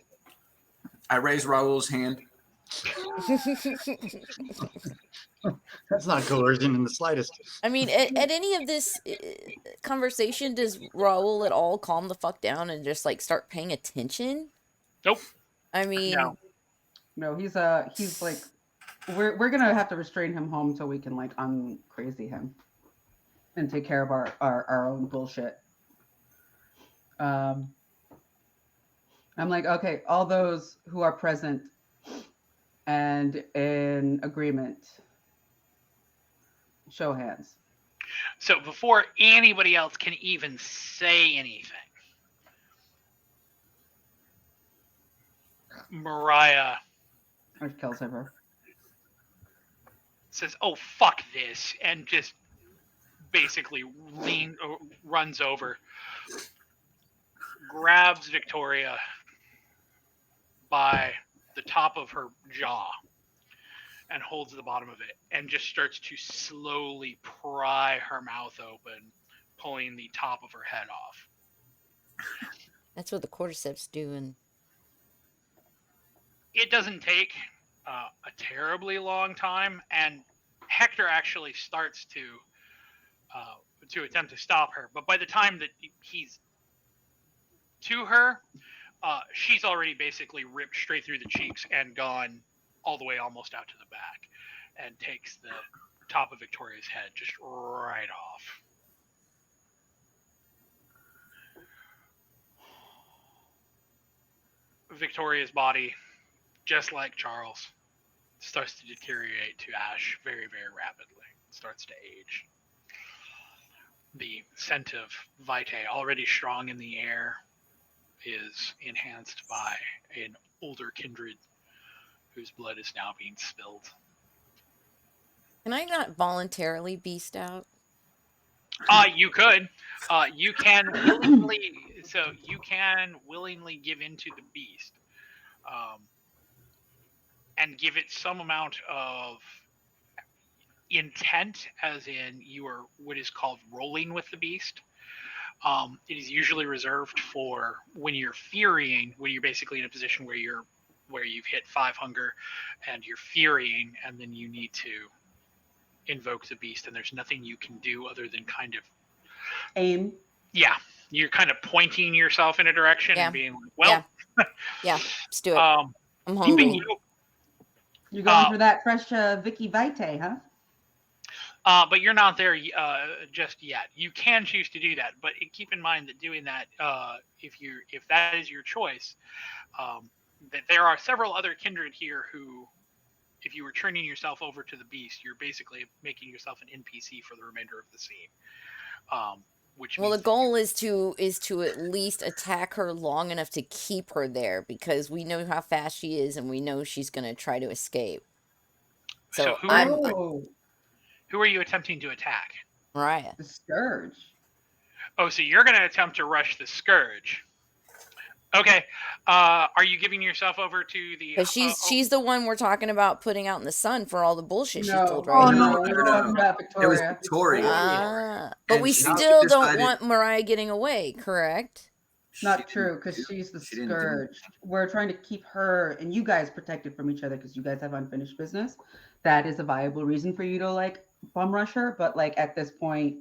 I raise Raul's hand. That's not coercion in the slightest. I mean, at any of this conversation, does Raul at all calm the fuck down and just like start paying attention? Nope. I mean, No. No, he's like, we're gonna have to restrain him home until we can like uncrazy him and take care of our own bullshit. I'm like, okay, all those who are present and in agreement, show hands. So before anybody else can even say anything, Mariah Or kills her. says, "Oh, fuck this," and just basically runs over, grabs Victoria by the top of her jaw and holds the bottom of it and just starts to slowly pry her mouth open, pulling the top of her head off. That's what the cordyceps do. And It doesn't take a terribly long time, and Hector actually starts to attempt to stop her. But by the time that he's to her, she's already basically ripped straight through the cheeks and gone all the way almost out to the back, and takes the top of Victoria's head just right off. Victoria's body, just like Charles, starts to deteriorate to ash very, very rapidly. It starts to age. The scent of Vitae, already strong in the air, is enhanced by an older kindred whose blood is now being spilled. can I not voluntarily beast out? You could. You can willingly. So you can willingly give into the beast, and give it some amount of intent, as in you are what is called rolling with the beast. It is usually reserved for when you're furying, when you're basically in a position where you've hit 5 hunger and you're furying, and then you need to invoke the beast, and there's nothing you can do other than kind of Aim. yeah, you're kind of pointing yourself in a direction Yeah. and being like, well, Yeah, let's do it. um, I'm but hungry. You're going for that fresh Vicky Vitae, huh? But you're not there just yet. You can choose to do that, but keep in mind that doing that, if that is your choice, that there are several other kindred here who, if you were turning yourself over to the beast, you're basically making yourself an NPC for the remainder of the scene. Which Well, the means goal is to at least attack her long enough to keep her there, because we know how fast she is and we know she's going to try to escape. So who are you attempting to attack? Mariah. The Scourge. Oh, so you're going to attempt to rush the Scourge. Okay. Are you giving yourself over to the... Because she's the one we're talking about putting out in the sun for all the bullshit she pulled, Oh, right? no, we were talking about It was Victoria. Victoria. But And we she still don't decided- want Mariah getting away, correct? Not true, because she's the she didn't do Scourge. We're trying to keep her and you guys protected from each other because you guys have unfinished business. That is a viable reason for you to like bum rush her. But like at this point,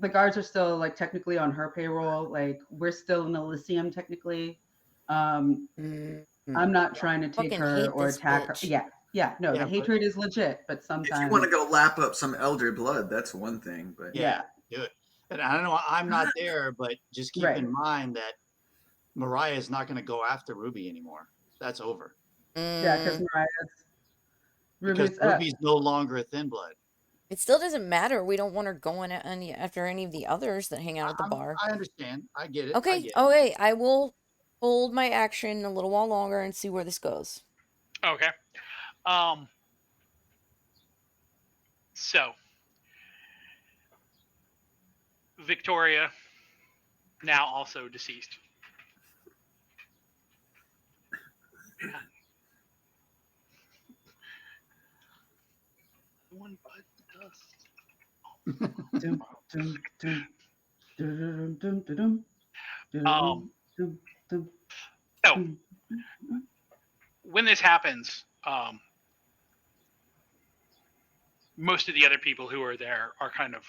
the guards are still like technically on her payroll. Like we're still in Elysium technically. I'm not trying to take Fucking her hate or this attack her. bitch. Yeah, no, Yeah, the but- hatred is legit, but If sometimes you want to go lap up some elder blood, that's one thing. But Yeah. do it. And I don't know, I'm not there, but just keep Right. in mind that Mariah is not going to go after Ruby anymore. That's over. yeah, because Because Ruby's Ruby's no longer a thin blood. It still doesn't matter. We don't want her going after any of the others that hang out at the bar. I understand. I get it. I Okay, get it. okay. I will hold my action a little while longer and see where this goes. Okay. So, Victoria, now also deceased. One but dust. Dum, dum, dum, dum, dum, dum, dum, dum, dum, So, dum. when this happens, most of the other people who are there are kind of,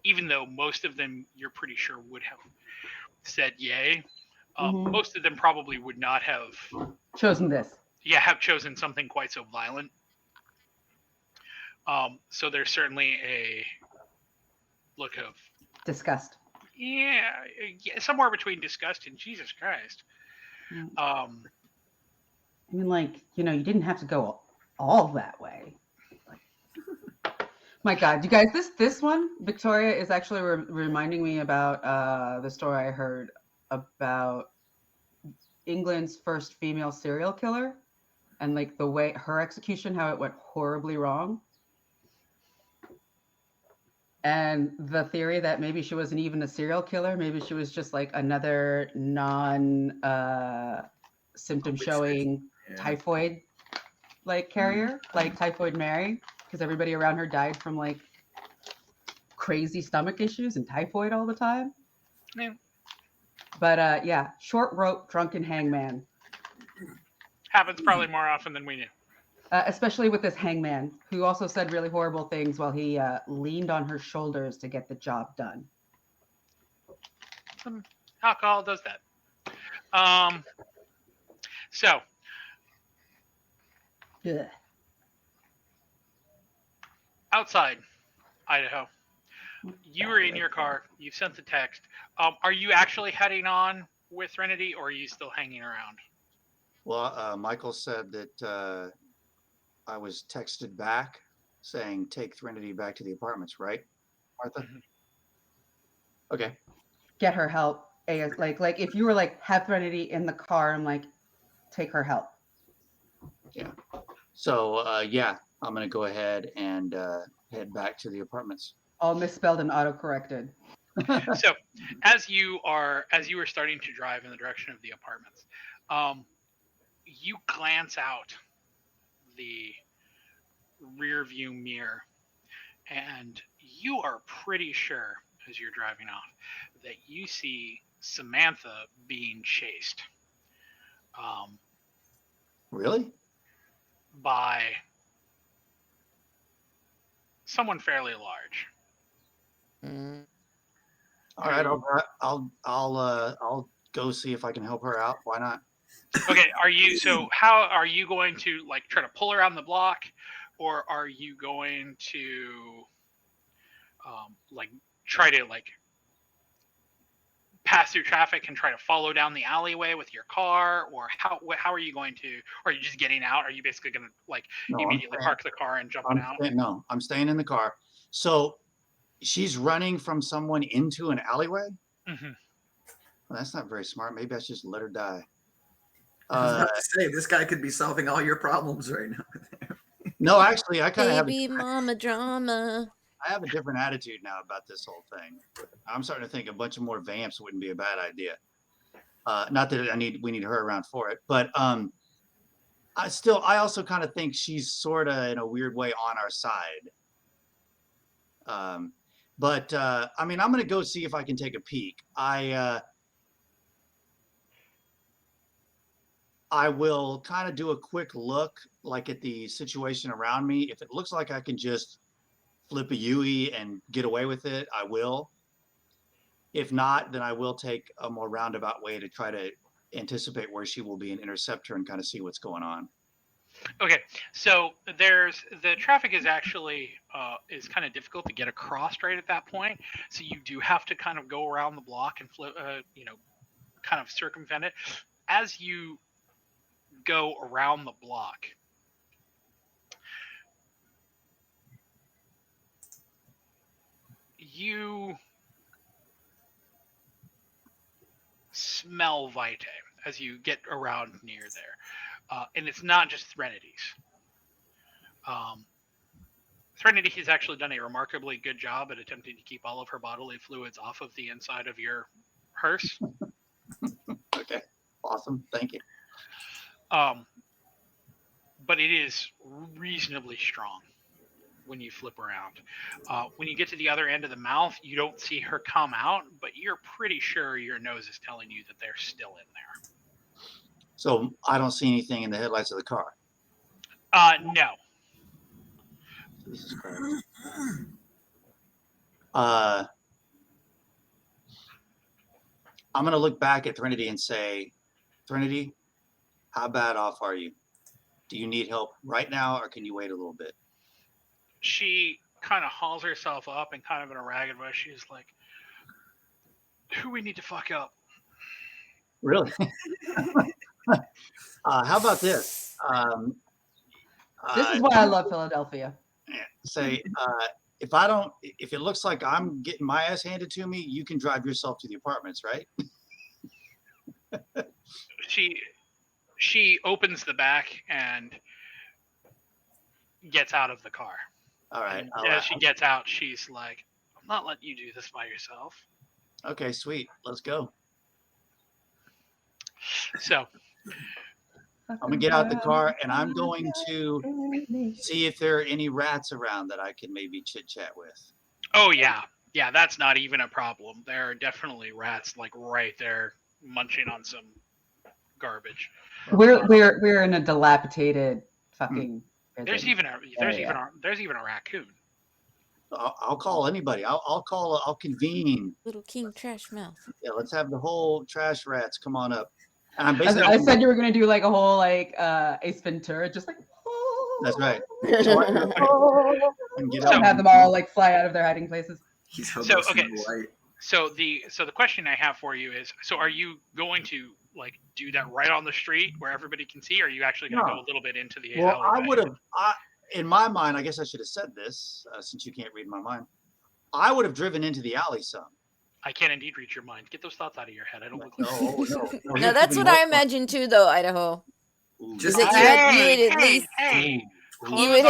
even though most of them you're pretty sure would have said yay, Mhm. most of them probably would not have Chosen this. have chosen something quite so violent. So there's certainly a look of Disgust. yeah, somewhere between disgust and Jesus Christ. Mm. I mean, like, you didn't have to go all that way. My God, you guys, this one, Victoria, is actually reminding me about the story I heard about England's first female serial killer. and like the way her execution, how it went horribly wrong. And the theory that maybe she wasn't even a serial killer, maybe she was just like another symptom showing typhoid like carrier, like Typhoid Mary, because everybody around her died from like crazy stomach issues and typhoid all the time. Yeah. But yeah, short rope drunken hangman. Happens probably more often than we knew. Especially with this hangman, who also said really horrible things while he leaned on her shoulders to get the job done. Alcohol does that. So, Ugh. outside Idaho, you were in your car. You've sent the text. Are you actually heading on with Threnody, or are you still hanging around? Well, Michael said that I was texted back saying take Threnody back to the apartments, right, Martha? Mhm. Okay. Get her help. Like if you were like have Threnody in the car, I'm like, take her help. Yeah. So yeah, I'm gonna go ahead and head back to the apartments. All misspelled and autocorrected. So, as you were starting to drive in the direction of the apartments, you glance out the rear view mirror, and you are pretty sure, as you're driving off, that you see Samantha being chased. Really? By someone fairly large. Mm. All right, I'll go see if I can help her out. Why not? Okay, how are you going to like try to pull around the block, or are you going to like try to like pass through traffic and try to follow down the alleyway with your car, or how are you going to? Or are you just getting out? Are you basically going to like immediately park the car and jump out? No, I'm staying in the car. So she's running from someone into an alleyway. Mm-hmm. Well, that's not very smart. Maybe I should just let her die. I was about to say, this guy could be solving all your problems right now. No, actually, I kind of have Baby mama drama. I have a different attitude now about this whole thing. I'm starting to think a bunch of more vamps wouldn't be a bad idea. Not that we need her around for it, but I also kind of think she's sort of in a weird way on our side. But I mean, I'm gonna go see if I can take a peek. I will kind of do a quick look, like at the situation around me. If it looks like I can just flip a Yui and get away with it, I will. If not, then I will take a more roundabout way to try to anticipate where she will be and intercept her and kind of see what's going on. Okay, so the traffic is actually is kind of difficult to get across right at that point. So you do have to kind of go around the block and flip, kind of circumvent it. As you go around the block, you smell Vitae as you get around near there. And it's not just Threnodies. Threnody has actually done a remarkably good job at attempting to keep all of her bodily fluids off of the inside of your hearse. Okay, awesome, thank you. But it is reasonably strong when you flip around. When you get to the other end of the mouth, you don't see her come out, but you're pretty sure your nose is telling you that they're still in there. So I don't see anything in the headlights of the car. No. Jesus Christ. I'm going to look back at Threnody and say, Threnody, how bad off are you? Do you need help right now, or can you wait a little bit? She kind of hauls herself up and kind of in a ragged voice, she's like, who we need to fuck up? Really? How about this? This is why I love Philadelphia. Say, if it looks like I'm getting my ass handed to me, you can drive yourself to the apartments, right? she opens the back and gets out of the car. All right. And as she gets out, she's like, "I'm not letting you do this by yourself." Okay, sweet. Let's go. So I'm gonna get out the car and I'm going to see if there are any rats around that I can maybe chit chat with. oh yeah, that's not even a problem. There are definitely rats like right there munching on some garbage. We're in a dilapidated fucking. There's prison. even a raccoon. I'll call anybody. I'll convene. Little king trash mouth. Yeah, let's have the whole trash rats come on up. And I'm I basically. said you were gonna do like a whole like Ace Ventura, just like. That's right. And get And have them all like fly out of their hiding places. He's So, Hobo okay. Snow White. So the question I have for you is: so are you going to like do that right on the street where everybody can see? Or are you actually going to go a little bit into the Well, alleyway? I would have. In my mind, I guess I should have said this since you can't read my mind. I would have driven into the alley some. I can indeed read your mind. Get those thoughts out of your head. I don't look like No. Now that's what I imagine too, though, Idaho. Just Is that you would at least hey, you would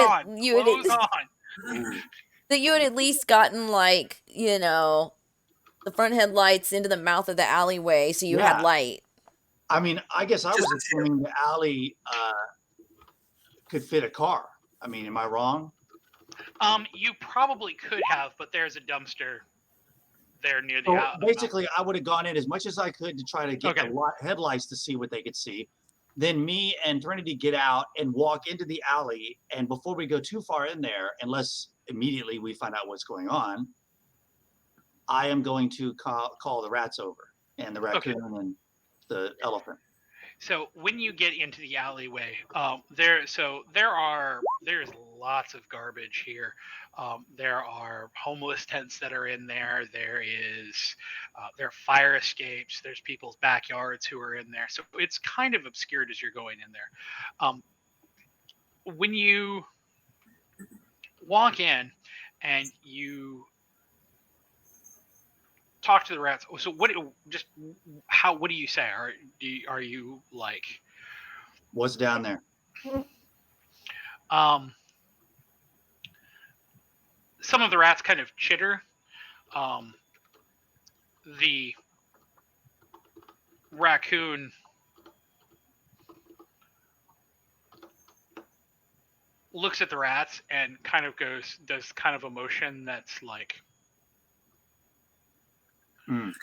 close have on. that you had at least gotten like the front headlights into the mouth of the alleyway, so you had light. I mean, I guess I was assuming the alley could fit a car. I mean, am I wrong? You probably could have, but there's a dumpster there near the So alley. basically, I would have gone in as much as I could to try to get the headlights to see what they could see. Then me and Trinity get out and walk into the alley. And before we go too far in there, unless immediately we find out what's going on, I am going to call the rats over and the raccoon and the elephant. So when you get into the alleyway, there's lots of garbage here. There are homeless tents that are in there. There are fire escapes. There's people's backyards who are in there. So it's kind of obscured as you're going in there. When you walk in and you talk to the rats. So what do you say? Are you like, what's down there? Some of the rats kind of chitter. The raccoon looks at the rats and kind of does kind of a motion that's like, Okay.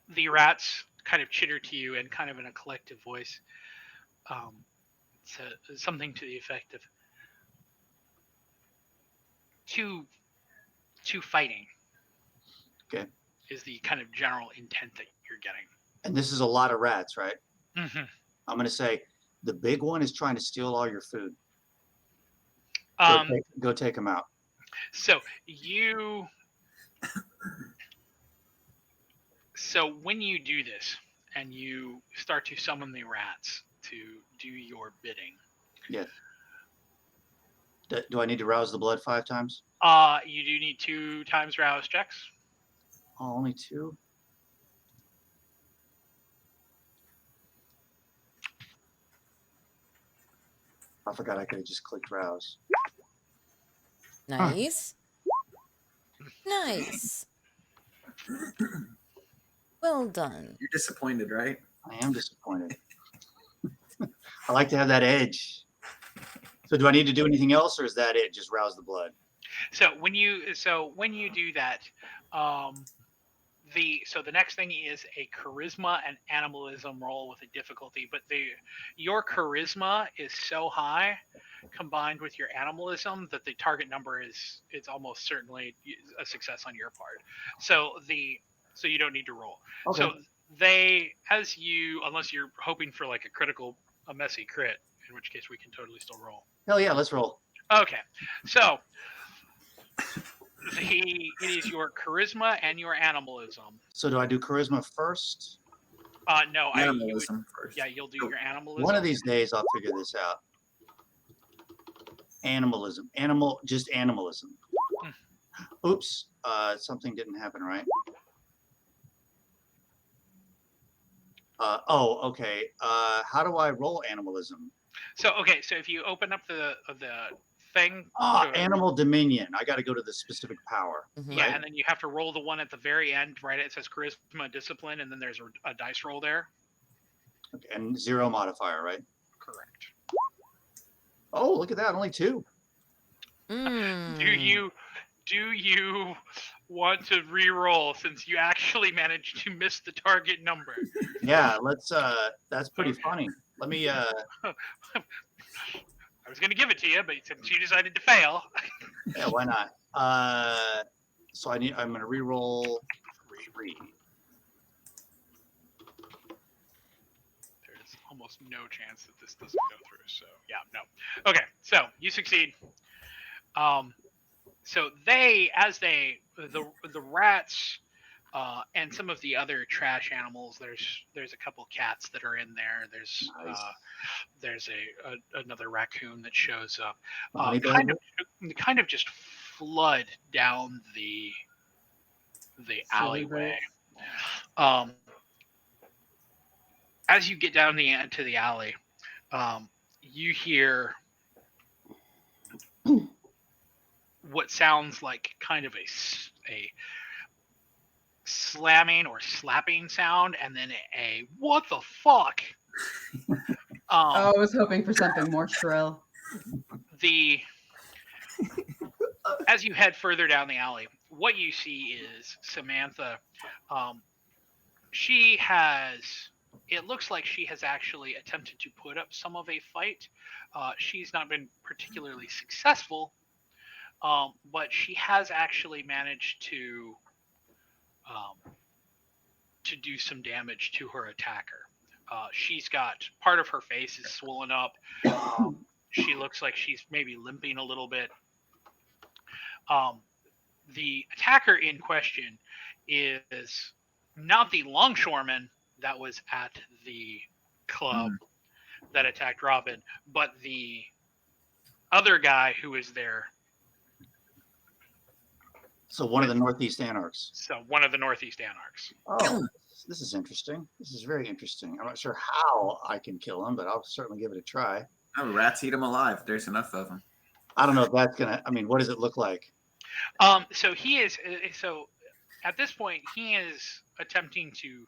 The rats kind of chitter to you and kind of in a collective voice. Something to the effect of to fighting. Okay. Is the kind of general intent that you're getting. And this is a lot of rats, right? Mm-hmm. I'm going to say the big one is trying to steal all your food. Go take him out. So when you do this and you start to summon the rats to do your bidding. Yes. Do I need to rouse the blood 5 times? You do need 2 times rouse checks. Oh, only 2? I forgot I could have just clicked rouse. Nice. Nice. Well done. You're disappointed, right? I am disappointed. I like to have that edge. So do I need to do anything else, or is that it? Just rouse the blood? So when you do that, the next thing is a charisma and animalism roll with a difficulty, but your charisma is so high combined with your animalism that the target number is almost certainly a success on your part. So you don't need to roll. Okay. So unless you're hoping for like a messy crit, in which case we can totally still roll. Hell yeah, let's roll. Okay. So it is your charisma and your animalism. So do I do charisma first? No, Animalism first. Yeah, you'll do your animalism. One of these days I'll figure this out. Animalism. Just animalism. Oops. Something didn't happen right. Okay. How do I roll animalism? So if you open up the thing, Animal dominion. I got to go to the specific power. Mhm. yeah, right? and then you have to roll the one at the very end, right? It says charisma, discipline, and then there's a dice roll there. Okay, and 0 modifier, right? Correct. Oh, look at that. Only 2. Mm. Do you want to re-roll since you actually managed to miss the target number? Yeah, let's that's pretty Okay. funny. Let me I was going to give it to you, but since you decided to fail, yeah, why not? So I'm going to re-roll 3. there's almost no chance that this doesn't go through. So yeah, no. Okay, so you succeed. So the rats and some of the other trash animals. There's a couple cats that are in there. Nice. There's another raccoon that shows up. Honey Kind of just flood down the alleyway. As you get down to the alley, you hear what sounds like kind of a slamming or slapping sound, and then a what the fuck. I was hoping for something more shrill. As you head further down the alley, what you see is Samantha. It looks like she has actually attempted to put up some of a fight. She's not been particularly successful, but she has actually managed to do some damage to her attacker. She's got part of her face is swollen up. She looks like she's maybe limping a little bit. The attacker in question is not the longshoreman that was at the club that attacked Robin, but the other guy who was there. So one of the Northeast Anarchs. So one of the Northeast Anarchs. Oh, this is interesting. This is very interesting. I'm not sure how I can kill him, but I'll certainly give it a try. Oh, rats eat him alive. There's enough of them. I don't know if that's gonna. I mean, what does it look like? So he is. So at this point, he is attempting to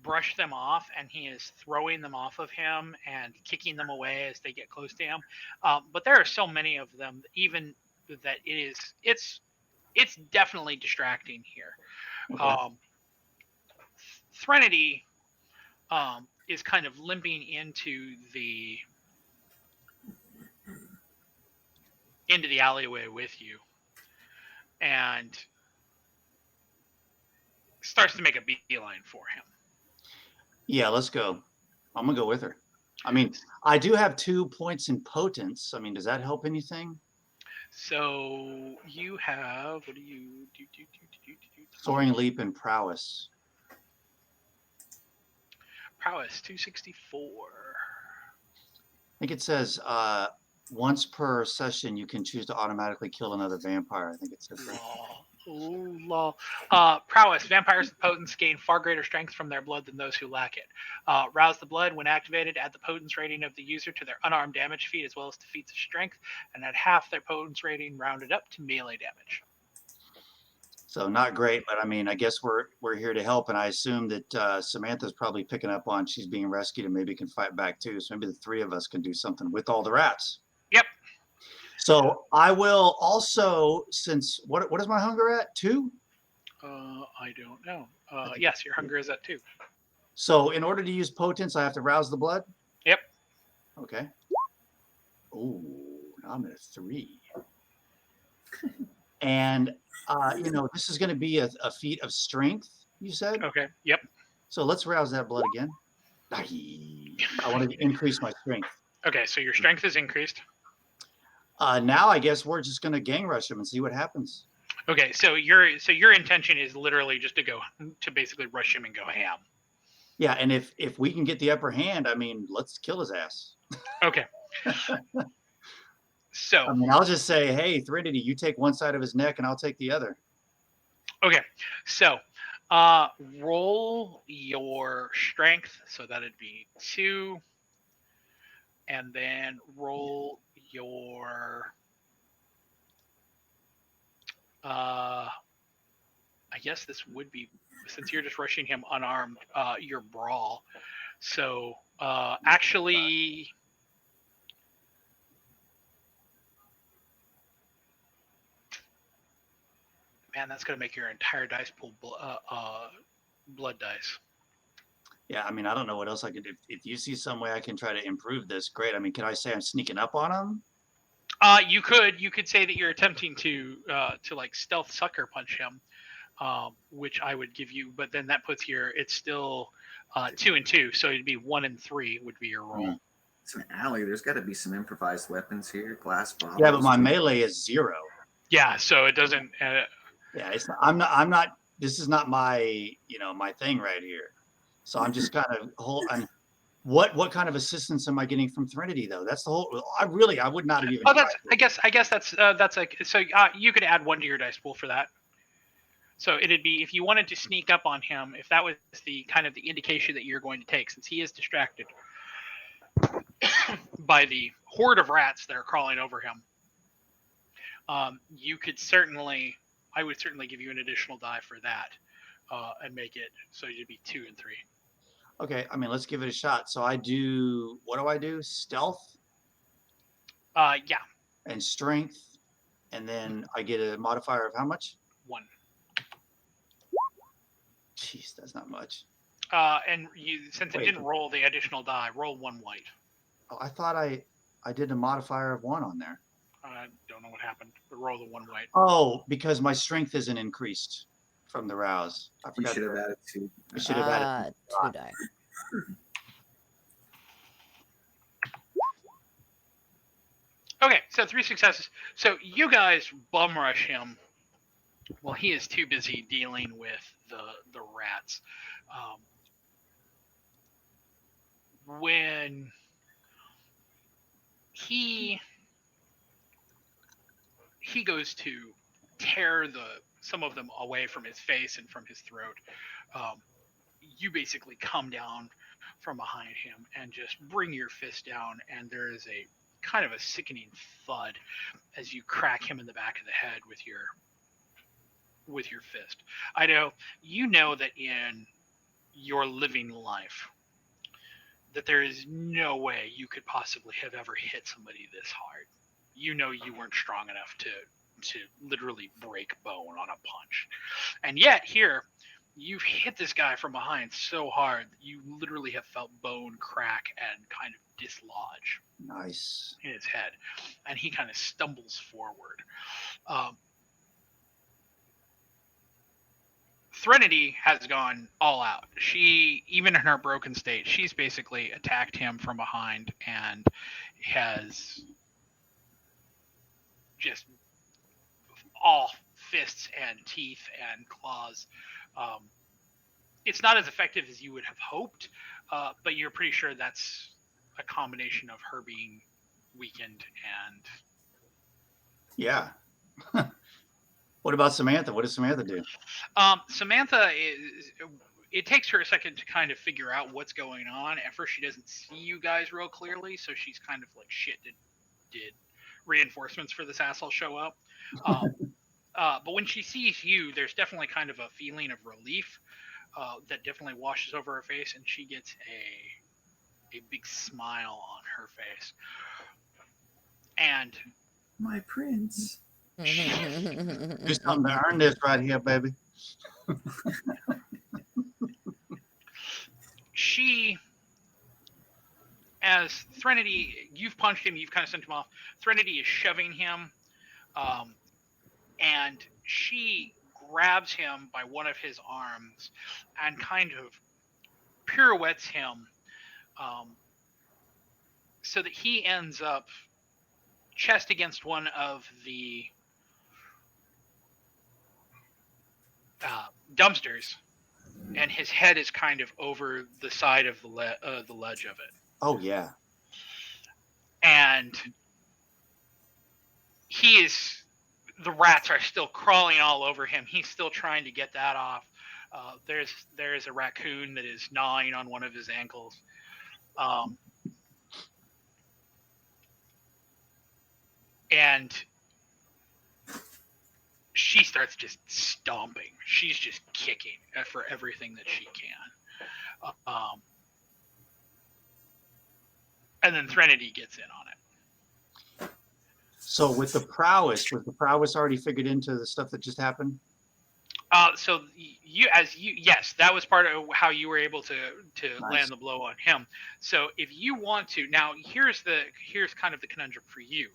brush them off, and he is throwing them off of him and kicking them away as they get close to him. But there are so many of them, even that it's definitely distracting here. Okay. Threnody is kind of limping into the alleyway with you, and starts to make a beeline for him. Yeah, let's go. I'm gonna go with her. I mean, I do have 2 points in potence. I mean, does that help anything? So you have, what do you do? Soaring leap and prowess. Prowess 264. I think it says once per session you can choose to automatically kill another vampire. I think it says that. Lol. Prowess. Vampires with potence gain far greater strength from their blood than those who lack it. Rouse the blood. When activated, add the potence rating of the user to their unarmed damage feat as well as to feats of strength, and add half their potence rating rounded up to melee damage. So not great, but I mean, I guess we're here to help, and I assume that Samantha's probably picking up on she's being rescued and maybe can fight back too. So maybe the 3 of us can do something with all the rats. Yep. So I will also, since what is my hunger at? 2? I don't know. Yes, your hunger is at 2. So in order to use potence, I have to rouse the blood? Yep. Okay. Oh, now I'm at a 3. And this is going to be a feat of strength, you said? Okay. Yep. So let's rouse that blood again. I want to increase my strength. Okay, so your strength is increased. Now I guess we're just going to gang rush him and see what happens. Okay, so your intention is literally just to basically rush him and go ham. Yeah, and if we can get the upper hand, I mean, let's kill his ass. Okay. So I mean, I'll just say, hey, Threnody, you take one side of his neck and I'll take the other. Okay, so Roll your strength, so that'd be 2, and then roll your. I guess this would be, since you're just rushing him unarmed, your brawl. So actually, man, that's gonna make your entire dice pool blood dice. Yeah, I mean, I don't know what else I could do. If you see some way I can try to improve this, great. I mean, can I say I'm sneaking up on him? You could say that you're attempting to like stealth sucker punch him, which I would give you, but then that puts it's still 2 and 2, so it'd be 1 and 3 would be your roll. It's an alley. There's got to be some improvised weapons here, glass bottles. Yeah, but my melee is 0. Yeah, so it doesn't. Yeah, it's not, I'm not. This is not my my thing right here. So I'm just kind of what kind of assistance am I getting from Threnody though? That's the whole. I would not have even. Oh, I guess that's like so. You could add 1 to your dice pool for that. So it'd be if you wanted to sneak up on him, if that was the kind of the indication that you're going to take, since he is distracted by the horde of rats that are crawling over him. You could I would certainly give you an additional die for that, and make it so you'd be 2 and 3. Okay, I mean, let's give it a shot. So what do I do? Stealth? Yeah. And strength, and then I get a modifier of how much? 1. Jeez, that's not much. And since it didn't roll the additional die, roll 1 white. Oh, I thought I did a modifier of 1 on there. I don't know what happened, but roll the 1 white. Oh, because my strength isn't increased from the rouse. I forgot. You should have added 2. I should have added 2 die. Okay, so 3 successes. So you guys bum rush him. Well, he is too busy dealing with the rats. When he goes to tear some of them away from his face and from his throat, you basically come down from behind him and just bring your fist down, and there is a kind of a sickening thud as you crack him in the back of the head with your fist. Idaho, you know that in your living life that there is no way you could possibly have ever hit somebody this hard. You know you weren't strong enough to literally break bone on a punch. And yet here, you've hit this guy from behind so hard that you literally have felt bone crack and kind of dislodge. Nice. In his head. And he kind of stumbles forward. Threnody has gone all out. She, even in her broken state, she's basically attacked him from behind and has just all fists and teeth and claws. It's not as effective as you would have hoped, but you're pretty sure that's a combination of her being weakened and... Yeah. What about Samantha? What does Samantha do? Samantha it takes her a second to kind of figure out what's going on. At first, she doesn't see you guys real clearly, so she's kind of like, shit, did reinforcements for this asshole show up? But when she sees you, there's definitely kind of a feeling of relief that definitely washes over her face, and she gets a big smile on her face. And my prince. Do something to earn this right here, baby. She, as Threnody, you've punched him, you've kind of sent him off. Threnody is shoving him, and she grabs him by one of his arms and kind of pirouettes him, so that he ends up chest against one of the dumpsters, and his head is kind of over the side of the ledge of it. Oh yeah. And the rats are still crawling all over him. He's still trying to get that off. There's a raccoon that is gnawing on one of his ankles. Um, and she starts just stomping. She's just kicking for everything that she can. And then Threnody gets in on it. So with the prowess, was the prowess already figured into the stuff that just happened? So yes, that was part of how you were able to Nice. land the blow on him. So if you want to, now here's kind of the conundrum for you.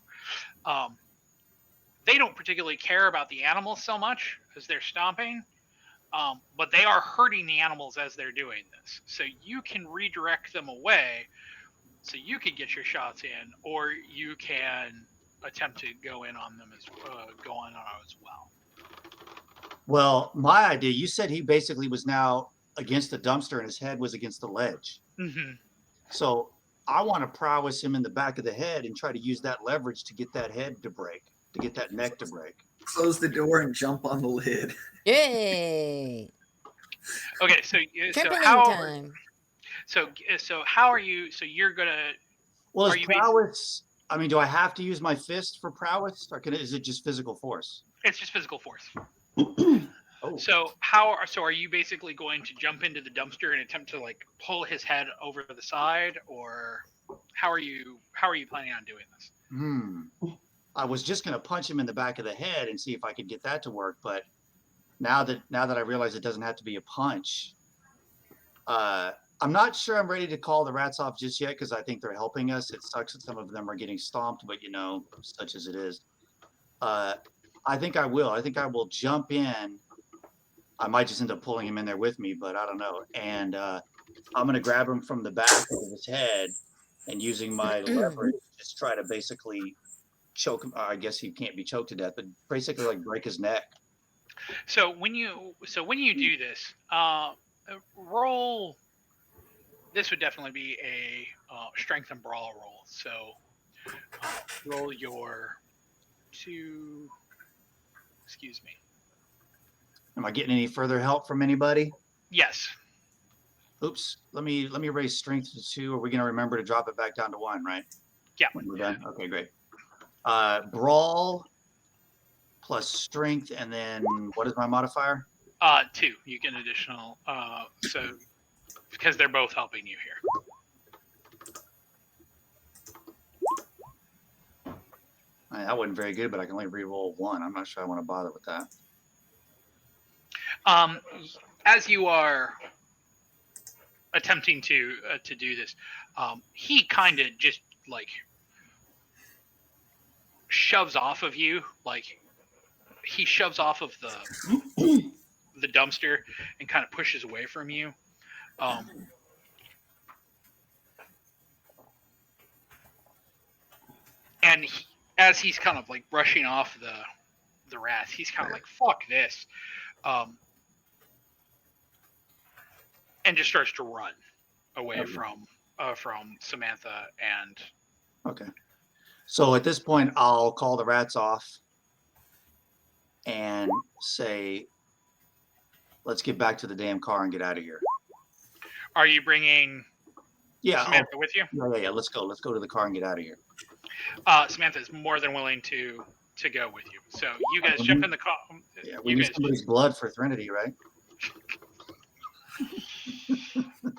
They don't particularly care about the animals so much as they're stomping, but they are hurting the animals as they're doing this. So you can redirect them away, so you can get your shots in, or you can attempt to go in on them as well. Well, my idea, you said he basically was now against the dumpster and his head was against the ledge. Mm-hmm. So I want to prowess him in the back of the head and try to use that leverage to get that head to break, to get that neck to break. Close the door and jump on the lid. Yay! Okay, so Trampoline how? time. So how are you? So you're gonna. Well, Are is you prowess, I mean, do I have to use my fist for prowess, or is it just physical force? It's just physical force. Oh. So are you basically going to jump into the dumpster and attempt to like pull his head over to the side, or how are you planning on doing this? I was just going to punch him in the back of the head and see if I could get that to work, but now that I realize it doesn't have to be a punch, I'm not sure I'm ready to call the rats off just yet because I think they're helping us. It sucks that some of them are getting stomped, but such as it is. I think I will. I think I will jump in. I might just end up pulling him in there with me, but I don't know. And I'm going to grab him from the back of his head and using my leverage, just try to basically choke him. I guess he can't be choked to death, but basically like break his neck. So when you do this, roll. This would definitely be a strength and brawl roll. So roll your 2. Excuse me. Am I getting any further help from anybody? Yes. Oops. Let me raise strength to 2. Are we going to remember to drop it back down to 1, right? Yeah. When we're done? Okay, great. Brawl plus strength, and then what is my modifier? 2. You get an additional. So because they're both helping you here. That wasn't very good, but I can only re-roll 1. I'm not sure I want to bother with that. As you are attempting to do this, he kind of just like shoves off of you, like he shoves off of the dumpster and kind of pushes away from you. And as he's kind of like brushing off the rats, he's kind of like, fuck this. And just starts to run away from Samantha and. Okay. So at this point, I'll call the rats off and say, let's get back to the damn car and get out of here. Are you bringing Samantha with you? Yeah. Let's go. Let's go to the car and get out of here. Samantha is more than willing to go with you. So you guys jump in the car. Yeah, we need somebody's blood for Threnody, right?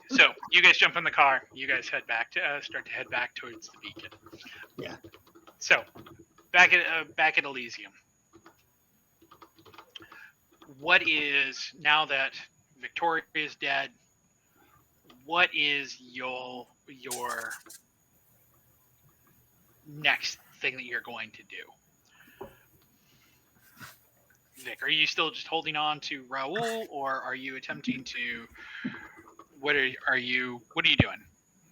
So you guys jump in the car. You guys head back to start to head back towards the beacon. Yeah. So back at Elysium. What is, now that Victoria is dead, what is your next thing that you're going to do? Vic, are you still just holding on to Raoul, or are you attempting to? What are you doing?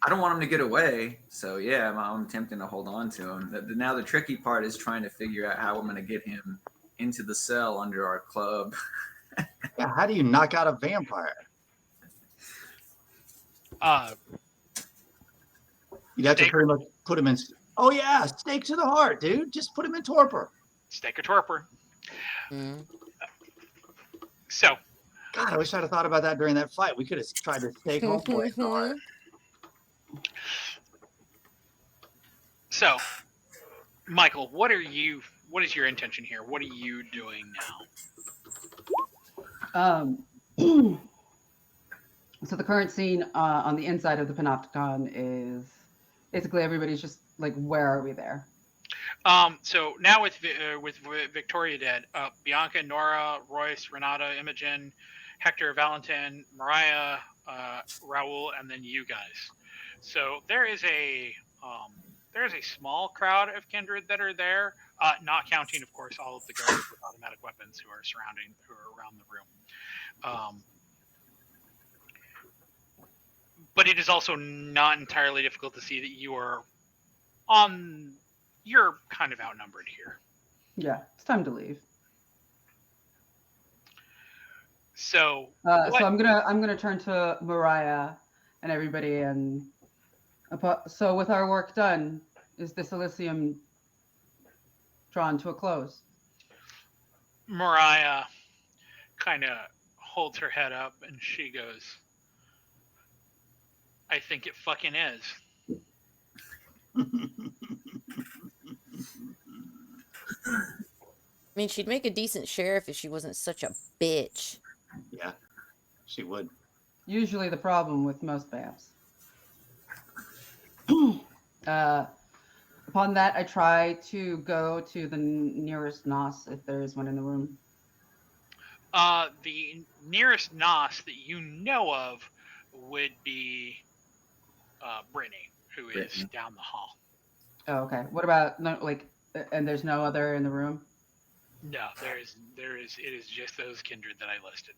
I don't want him to get away, so yeah, I'm attempting to hold on to him. Now the tricky part is trying to figure out how I'm going to get him into the cell under our club. Yeah, how do you knock out a vampire? You'd have to pretty much put him in. Oh yeah, stake to the heart, dude. Just put him in torpor. Stake or torpor. Mm. So, God, I wish I'd have thought about that during that fight. We could have tried to take homeboy. So, Michael, what is your intention here? What are you doing now? So the current scene on the inside of the Panopticon is basically everybody's just like, where are we there? So now with Victoria dead, Bianca, Nora, Royce, Renata, Imogen, Hector, Valentin, Mariah, Raul, and then you guys. So there is a small crowd of kindred that are there, not counting, of course, all of the guards with automatic weapons who are around the room. But it is also not entirely difficult to see that you're kind of outnumbered here. Yeah, it's time to leave. So so I'm gonna turn to Mariah and everybody, and so with our work done, is this Elysium drawn to a close? Mariah kind of holds her head up and she goes, I think it fucking is. I mean, she'd make a decent sheriff if she wasn't such a bitch. Yeah, she would. Usually the problem with most vamps. Upon that, I try to go to the nearest NOS if there is one in the room. The nearest NOS that you know of would be Brittany, who is down the hall. Oh, okay. What about and there's no other in the room? No, it is just those kindred that I listed.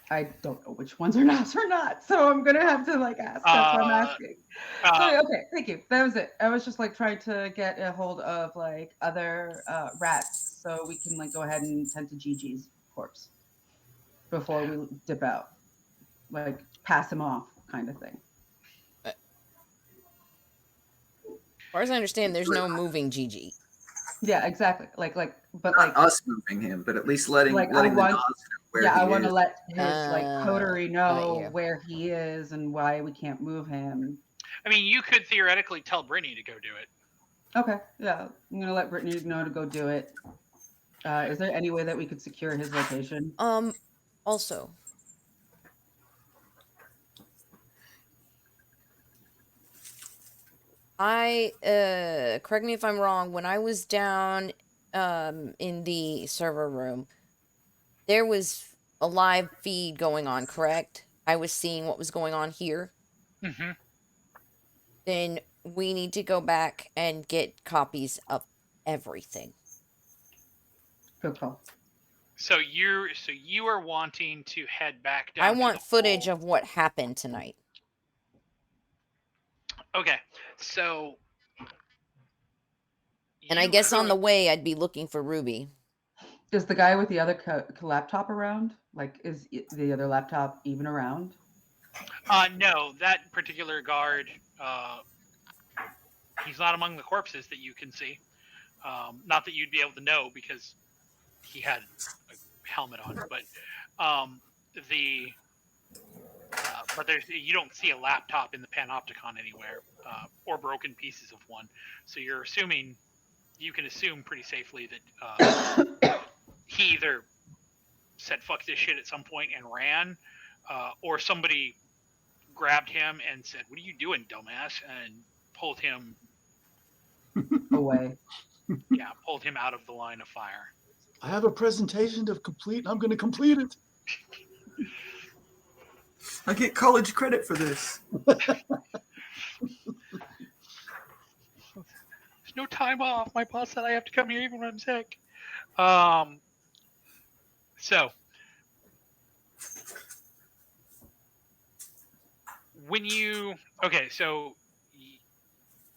I don't know which ones are NOS or not, so I'm gonna have to ask. That's why I'm asking. Okay, thank you. That was it. I was just trying to get a hold of other rats so we can go ahead and tend to Gigi's corpse before we dip out, pass him off kind of thing. As far as I understand, there's no moving Gigi. Yeah, exactly. But not us moving him, but at least letting the NOS know where he is. I want to let his coterie know where he is and why we can't move him. I mean, you could theoretically tell Brittany to go do it. Okay, yeah, I'm gonna let Brittany know to go do it. Is there any way that we could secure his location? Also, correct me if I'm wrong, when I was down in the server room, there was a live feed going on, correct? I was seeing what was going on here. Mm-hmm. Then we need to go back and get copies of everything. Good call. So you are wanting to head back down. I want footage of what happened tonight. Okay, so. And I guess on the way, I'd be looking for Ruby. Is the guy with the other laptop around? Is the other laptop even around? No, that particular guard, he's not among the corpses that you can see. Not that you'd be able to know because he had a helmet on, but you don't see a laptop in the Panopticon anywhere, or broken pieces of one. So you can assume pretty safely that he either said fuck this shit at some point and ran, or somebody grabbed him and said, "What are you doing, dumbass?" and pulled him away. Yeah, pulled him out of the line of fire. I have a presentation to complete. I'm going to complete it. I get college credit for this. There's no time off. My boss said I have to come here even when I'm sick. So so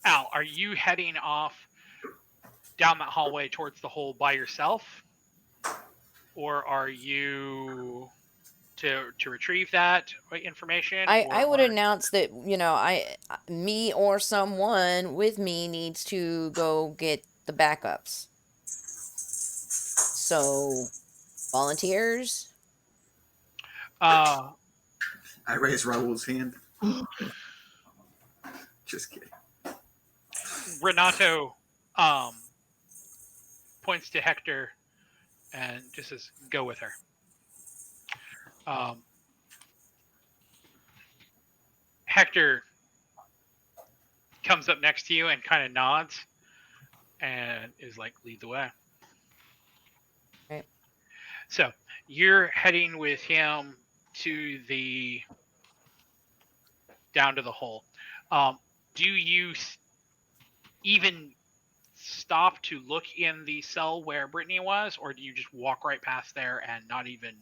Al, are you heading off down that hallway towards the hole by yourself, or are you to retrieve that information? I would announce that me or someone with me needs to go get the backups. So, volunteers. Uh, I raise Raul's hand. Just kidding. Renato points to Hector and just says, "Go with her." Hector comes up next to you and kind of nods and is like, "Lead the way." Right. So you're heading with him to down to the hole. Do you even stop to look in the cell where Brittany was, or do you just walk right past there and not even?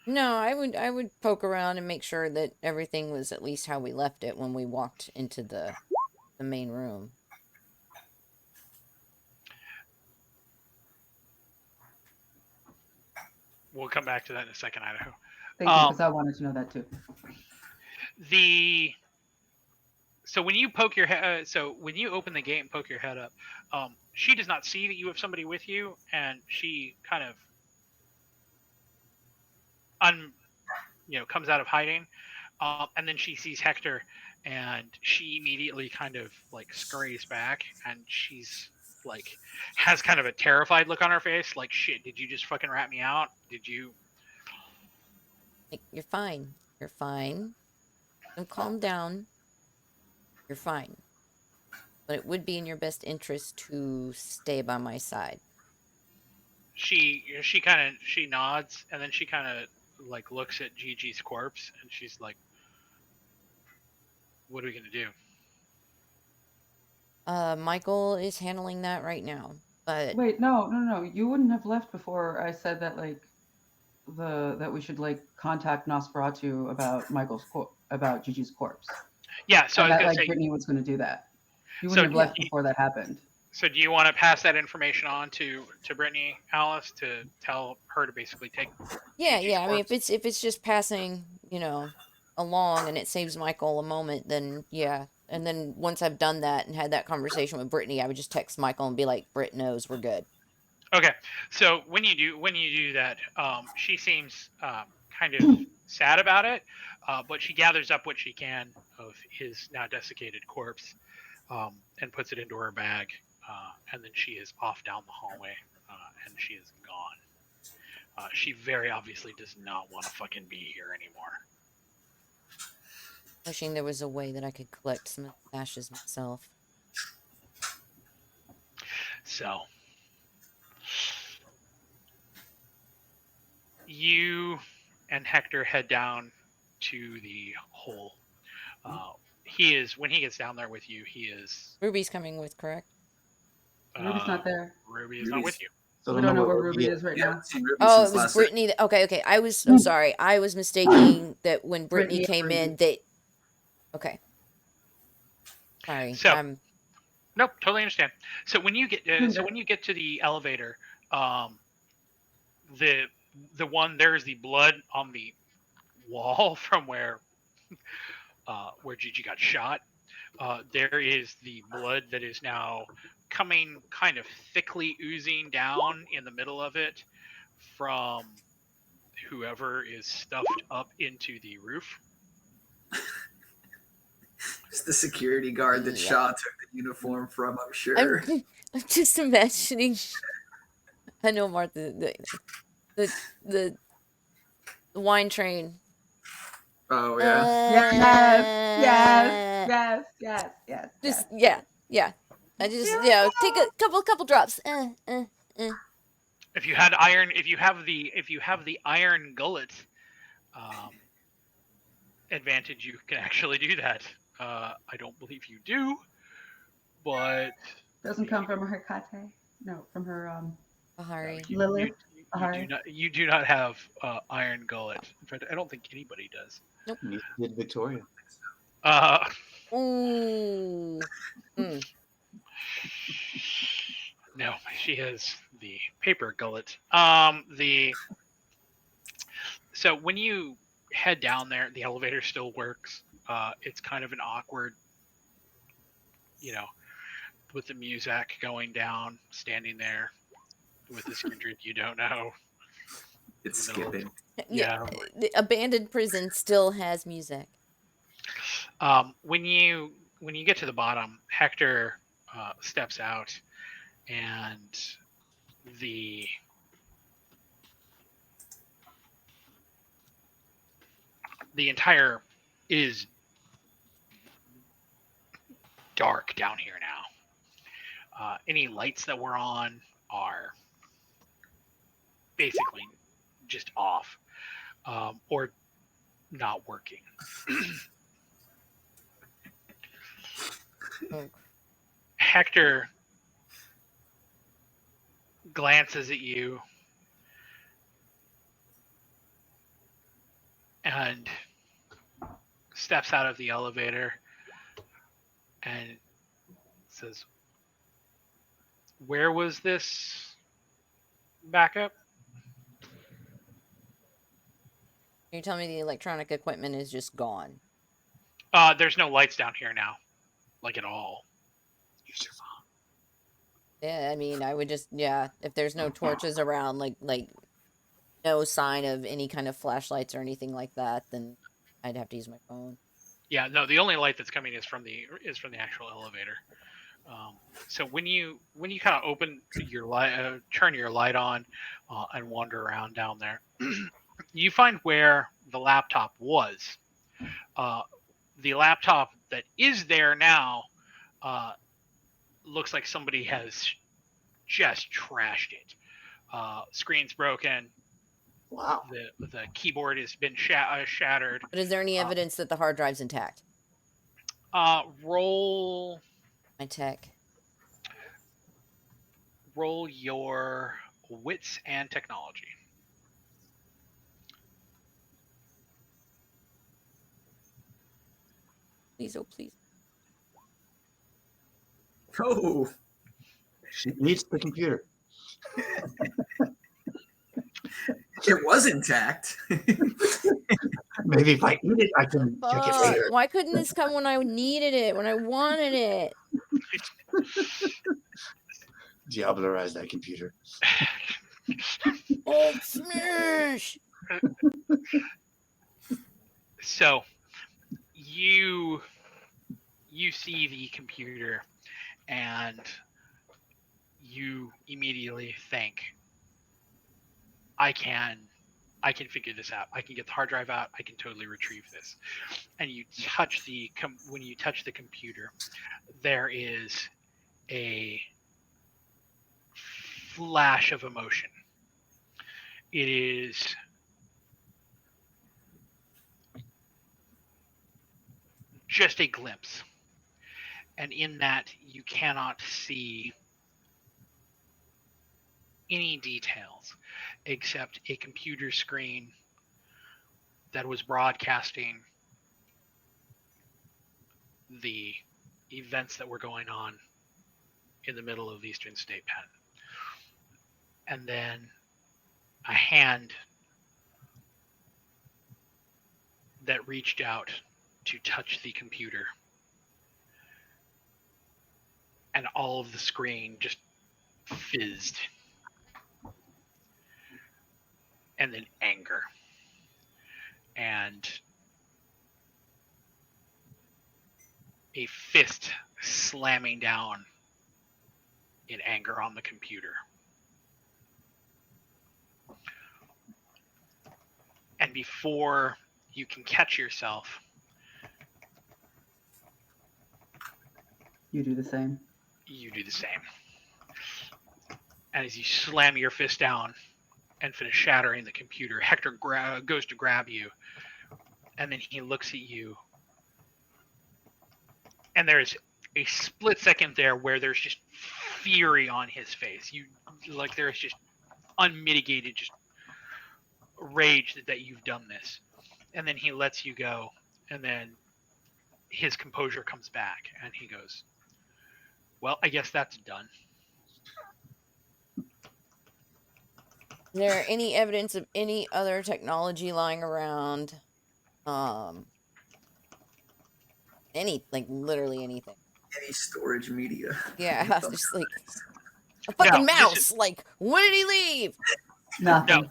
No, I would poke around and make sure that everything was at least how we left it when we walked into the main room. We'll come back to that in a second, Idaho. Thank you, because I wanted to know that too. So when you poke your head, so when you open the gate and poke your head up, she does not see that you have somebody with you, and she kind of comes out of hiding, and then she sees Hector, and she immediately kind of like scurries back, and she's like has kind of a terrified look on her face, like, shit, did you just fucking rat me out? Did you? Like, you're fine. You're fine. Don't calm down. You're fine. But it would be in your best interest to stay by my side. She nods, and then she kind of like looks at Gigi's corpse, and she's like, "What are we gonna do?" Michael is handling that right now. But Wait, no. You wouldn't have left before I said that, like, that we should, like, contact Nosferatu about Gigi's corpse, Yeah, so I and was that, gonna like, say. Brittany was going to do that. You So wouldn't have left before that happened. So do you want to pass that information on to Brittany, Alice, to tell her to basically take? yeah, Gigi's I mean, corpse? if it's just passing, along and it saves Michael a moment, then yeah. And then once I've done that and had that conversation with Brittany, I would just text Michael and be like, "Britt knows we're good." Okay. So when you do that, she seems kind of sad about it, but she gathers up what she can of his now desiccated corpse, and puts it into her bag, and then she is off down the hallway, and she is gone. She very obviously does not want to fucking be here anymore. Wishing there was a way that I could collect some of the ashes myself. So you and Hector head down to the hole. When he gets down there with you, he is. Ruby's coming with, correct? Ruby's not there. Ruby is not with you. So We don't know where Ruby is right Yeah, I now. haven't seen Ruby Oh, since it was last Brittany. Okay. I'm sorry. I was mistaking that when Brittany Brittany and came in, Ruby. that. Okay. Sorry. So, nope, totally understand. So when you get to the elevator, the one there's the blood on the wall from where Gigi got shot. There is the blood that is now coming kind of thickly oozing down in the middle of it from whoever is stuffed up into the roof. It's the security guard that Yeah. Shaw took the uniform from, I'm sure. I'm just imagining. I know, Martha. The wine train. Oh, yeah. Yes. Just yeah. I just take a couple drops. If you had iron, if you have the iron gullet advantage, you can actually do that. I don't believe you do, but Doesn't come from her Kate. No, from her Bahari. Lilith. you do not have iron gullet. In fact, I don't think anybody does. Nope. Neither did Victoria. Ooh. No, she has the paper gullet. So when you head down there, the elevator still works. It's kind of an awkward, with the music going down, standing there with this kindred you don't know. It's in the middle of- skipping. Yeah. The abandoned prison still has music. When you get to the bottom, Hector steps out, and the entire is dark down here now. Any lights that were on are basically just off, or not working. Oh, Hector glances at you and steps out of the elevator and says, "Where was this backup?" you tell me the electronic equipment is just gone? There's no lights down here now, like at all. Use your phone. Yeah, I mean, I would just, yeah, if there's no torches around, like no sign of any kind of flashlights or anything like that, then I'd have to use my phone. Yeah, no, the only light that's coming is from the actual elevator. So when you kind of open your light, turn your light on, and wander around down there, you find where the laptop was. The laptop that is there now looks like somebody has just trashed it. Screen's broken. Wow. The keyboard has been shattered. But is there any evidence that the hard drive's intact? Roll My tech. your wits and technology. Please, oh please. Oh, She needs the computer. it was intact. Maybe if I eat it, I can check it Fuck, later. why couldn't this come when I needed it, when I wanted it? Diablo-rise that computer. Oh, smash! So you see the computer and you immediately think, I can figure this out. I can get the hard drive out. I can totally retrieve this. And you touch when you touch the computer, there is a flash of emotion. It is just a glimpse. And in that, you cannot see any details except a computer screen that was broadcasting the events that were going on in the middle of Eastern State Pen. And then a hand that reached out to touch the computer. And all of the screen just fizzed. And then anger. And a fist slamming down in anger on the computer. And before you can catch yourself, You do the same. you do the same. And as you slam your fist down and finish shattering the computer, Hector goes to grab you, and then he looks at you, and there's a split second there where there's just fury on his face. There's just unmitigated just rage that you've done this. And then he lets you go, and then his composure comes back, and he goes, "Well, I guess that's done." Is there any evidence of any other technology lying around? Literally anything. Any storage media. Yeah, just like a fucking No, mouse. Like, when did he leave? Nothing. No,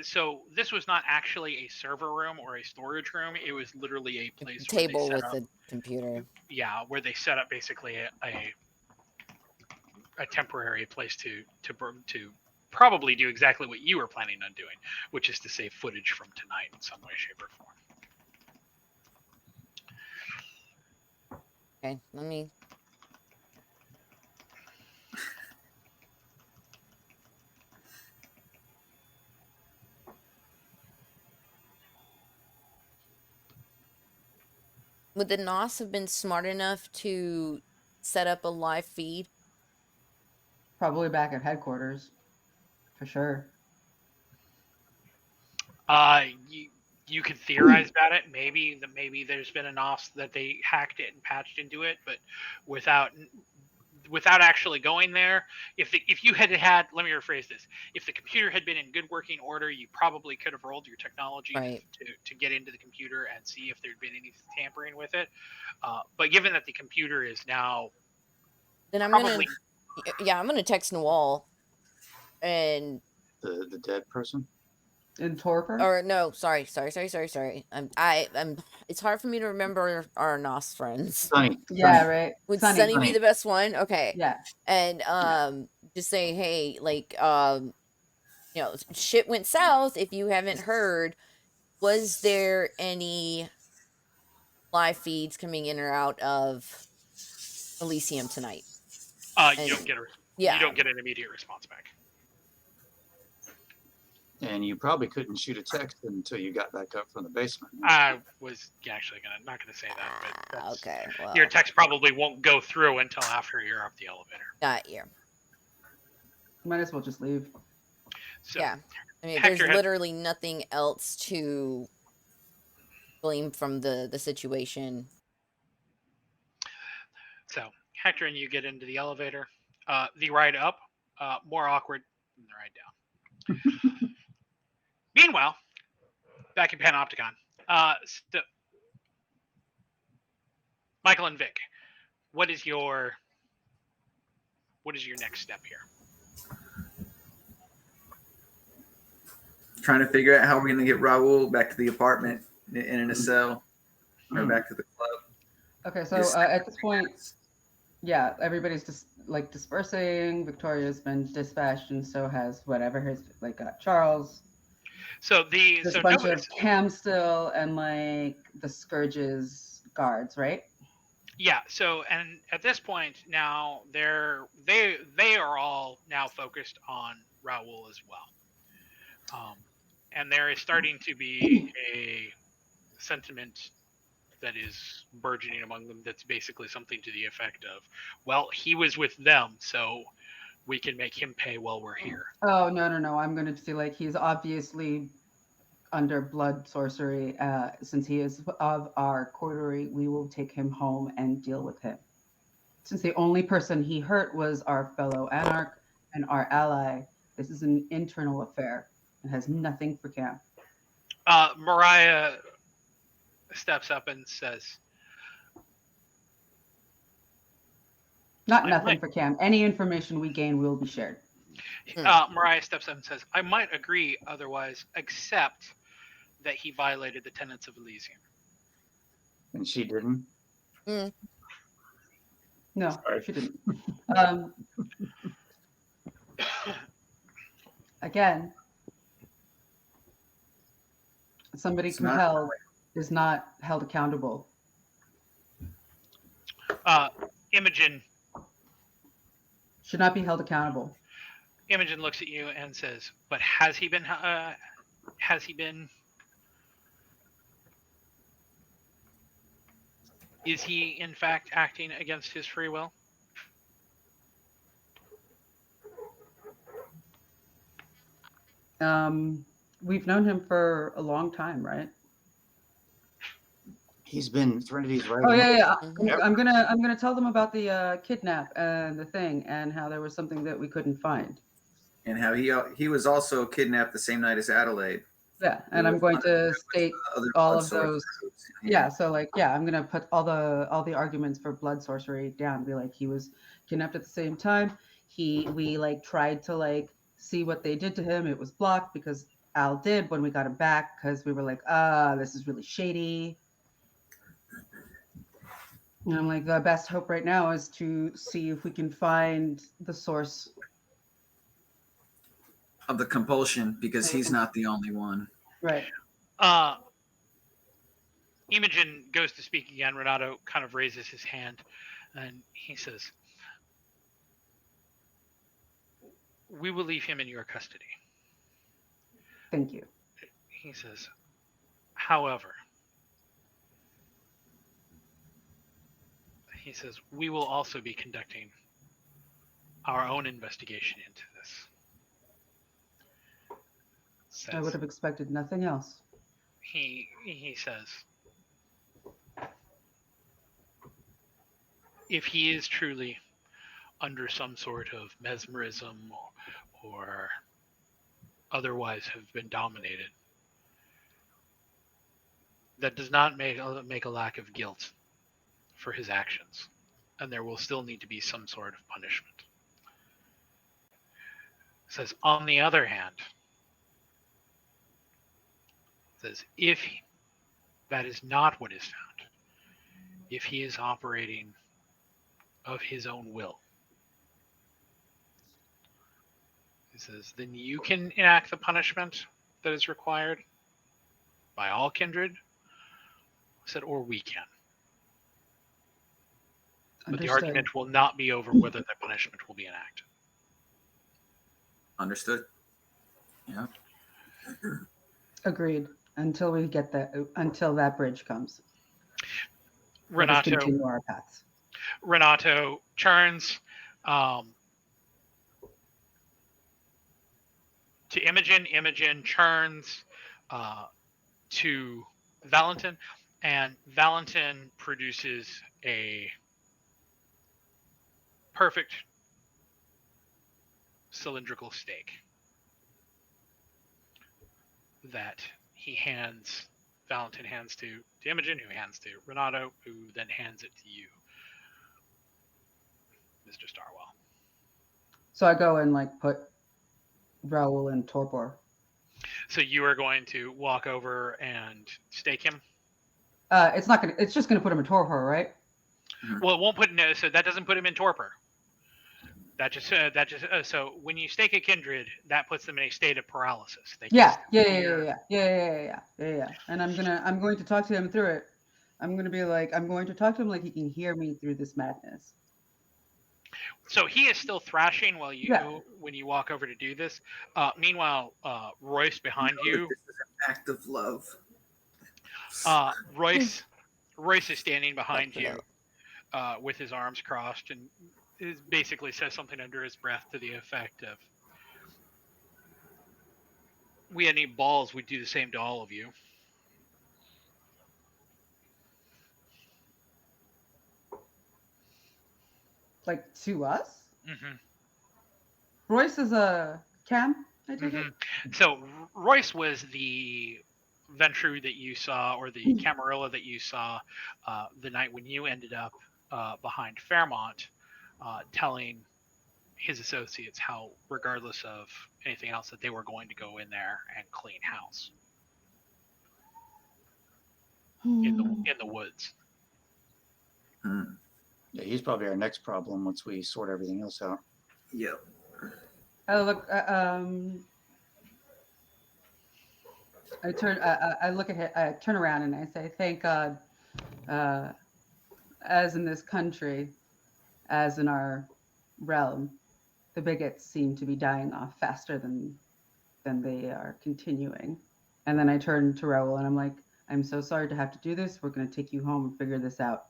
So this was not actually a server room or a storage room. It was literally a place Table where they with set up, a computer. yeah, where they set up basically a temporary place to probably do exactly what you were planning on doing, which is to save footage from tonight in some way, shape, or form. Okay, let me. Would the NOS have been smart enough to set up a live feed? Probably back at headquarters, for sure. You could theorize about it. Maybe there's been an OS that they hacked it and patched into it, but without actually going there. If you had, let me rephrase this. If the computer had been in good working order, you probably could have rolled your technology Right. to get into the computer and see if there'd been any tampering with it. But given that the computer is now Then I'm probably I'm gonna text Noel, and The dead person. In torpor? or no, sorry. I'm. It's hard for me to remember our NOS friends. Sunny. Yeah, right. Would Sunny. Sunny be Sunny. the best one? Okay. Yeah. And just say, hey, like shit went south. If you haven't heard, was there any live feeds coming in or out of Elysium tonight? you don't get Yeah. you don't get an immediate response back. And you probably couldn't shoot a text until you got back up from the basement. I was actually not gonna say that, but Okay. Well, your text probably won't go through until after you're up the elevator. got you. Might as well just leave. So, Yeah. I mean, Hector there's had- literally nothing else to blame from the situation. So Hector and you get into the elevator. The ride up, more awkward than the ride down. Meanwhile, back in Panopticon, Michael and Vic, what is your next step here? Trying to figure out how we're going to get Raul back to the apartment in a cell, or back to the club. Okay, so at this point, yeah, everybody's just like dispersing. Victoria's been dispatched, and so has whatever his Charles. So There's a bunch of Cam still and like the Scourge's guards, right? Yeah. So and at this point now they are all now focused on Raul as well. And there is starting to be a sentiment that is burgeoning among them that's basically something to the effect of, well, he was with them, so we can make him pay while we're here. Oh, no. I'm going to say, like, he's obviously under blood sorcery. Since he is of our coterie, we will take him home and deal with him. Since the only person he hurt was our fellow Anarch and our ally, this is an internal affair. It has nothing for Cam. Mariah steps up and says, Nothing for Cam. Any information we gain will be shared. Mariah steps up and says, I might agree otherwise, except that he violated the tenets of Elysium. And she didn't? No, Sorry. she didn't. Again, somebody compelled is not held accountable. Imogen Should not be held accountable. Imogen looks at you and says, but has he been is he in fact acting against his free will? We've known him for a long time, right? He's been Trinity's right. Oh yeah. Mhm. I'm gonna tell them about the kidnap and the thing, and how there was something that we couldn't find. And how he was also kidnapped the same night as Adelaide. Yeah, and I'm going to state all of those. Yeah, so I'm gonna put all the arguments for blood sorcery down. Be like, he was kidnapped at the same time. We tried to see what they did to him. It was blocked because Al did when we got him back, because we were like, this is really shady. And I'm like, the best hope right now is to see if we can find the source Of the compulsion, because he's not the only one. Right. Imogen goes to speak again. Renato kind of raises his hand, and he says, "We will leave him in your custody." Thank you. He says, "However," he says, "we will also be conducting our own investigation into this." I would have expected nothing else. He says, if he is truly under some sort of mesmerism or otherwise have been dominated, that does not make a lack of guilt for his actions, and there will still need to be some sort of punishment. It says, on the other hand, it says, if that is not what is found, if he is operating of his own will, it says, then you can enact the punishment that is required by all kindred, said, or we can. But the argument will not be over whether the punishment will be enacted. Understood. Yeah. Agreed. Until we get until that bridge comes. Renato, continue our paths. Renato turns to Imogen. Imogen turns to Valentin, and Valentin produces a perfect cylindrical steak that Valentin hands to Imogen, who hands to Renato, who then hands it to you, Mr. Starwell. So I go and put Raoul in torpor. So you are going to walk over and stake him? It's just gonna put him in torpor, right? Well, it won't so that doesn't put him in torpor. So when you stake a kindred, that puts them in a state of paralysis. Yeah. And I'm going to talk to him through it. I'm going to talk to him like he can hear me through this madness. So he is still thrashing when you walk over to do this. Meanwhile, Royce behind you. This is an act of love. Royce is standing behind you with his arms crossed and basically says something under his breath to the effect of, we had any balls, we'd do the same to all of you. Like to us? Mm-hmm. Royce is a cam, I take it? So Royce was the Ventru that you saw, or the Camarilla that you saw the night when you ended up behind Fairmont, telling his associates how, regardless of anything else, that they were going to go in there and clean house in the woods. Yeah, he's probably our next problem once we sort everything else out. Yep. Oh, look. I look at him. I turn around and I say, "Thank God, as in this country, as in our realm, the bigots seem to be dying off faster than they are continuing." And then I turn to Raoul and I'm like, "I'm so sorry to have to do this. We're going to take you home and figure this out.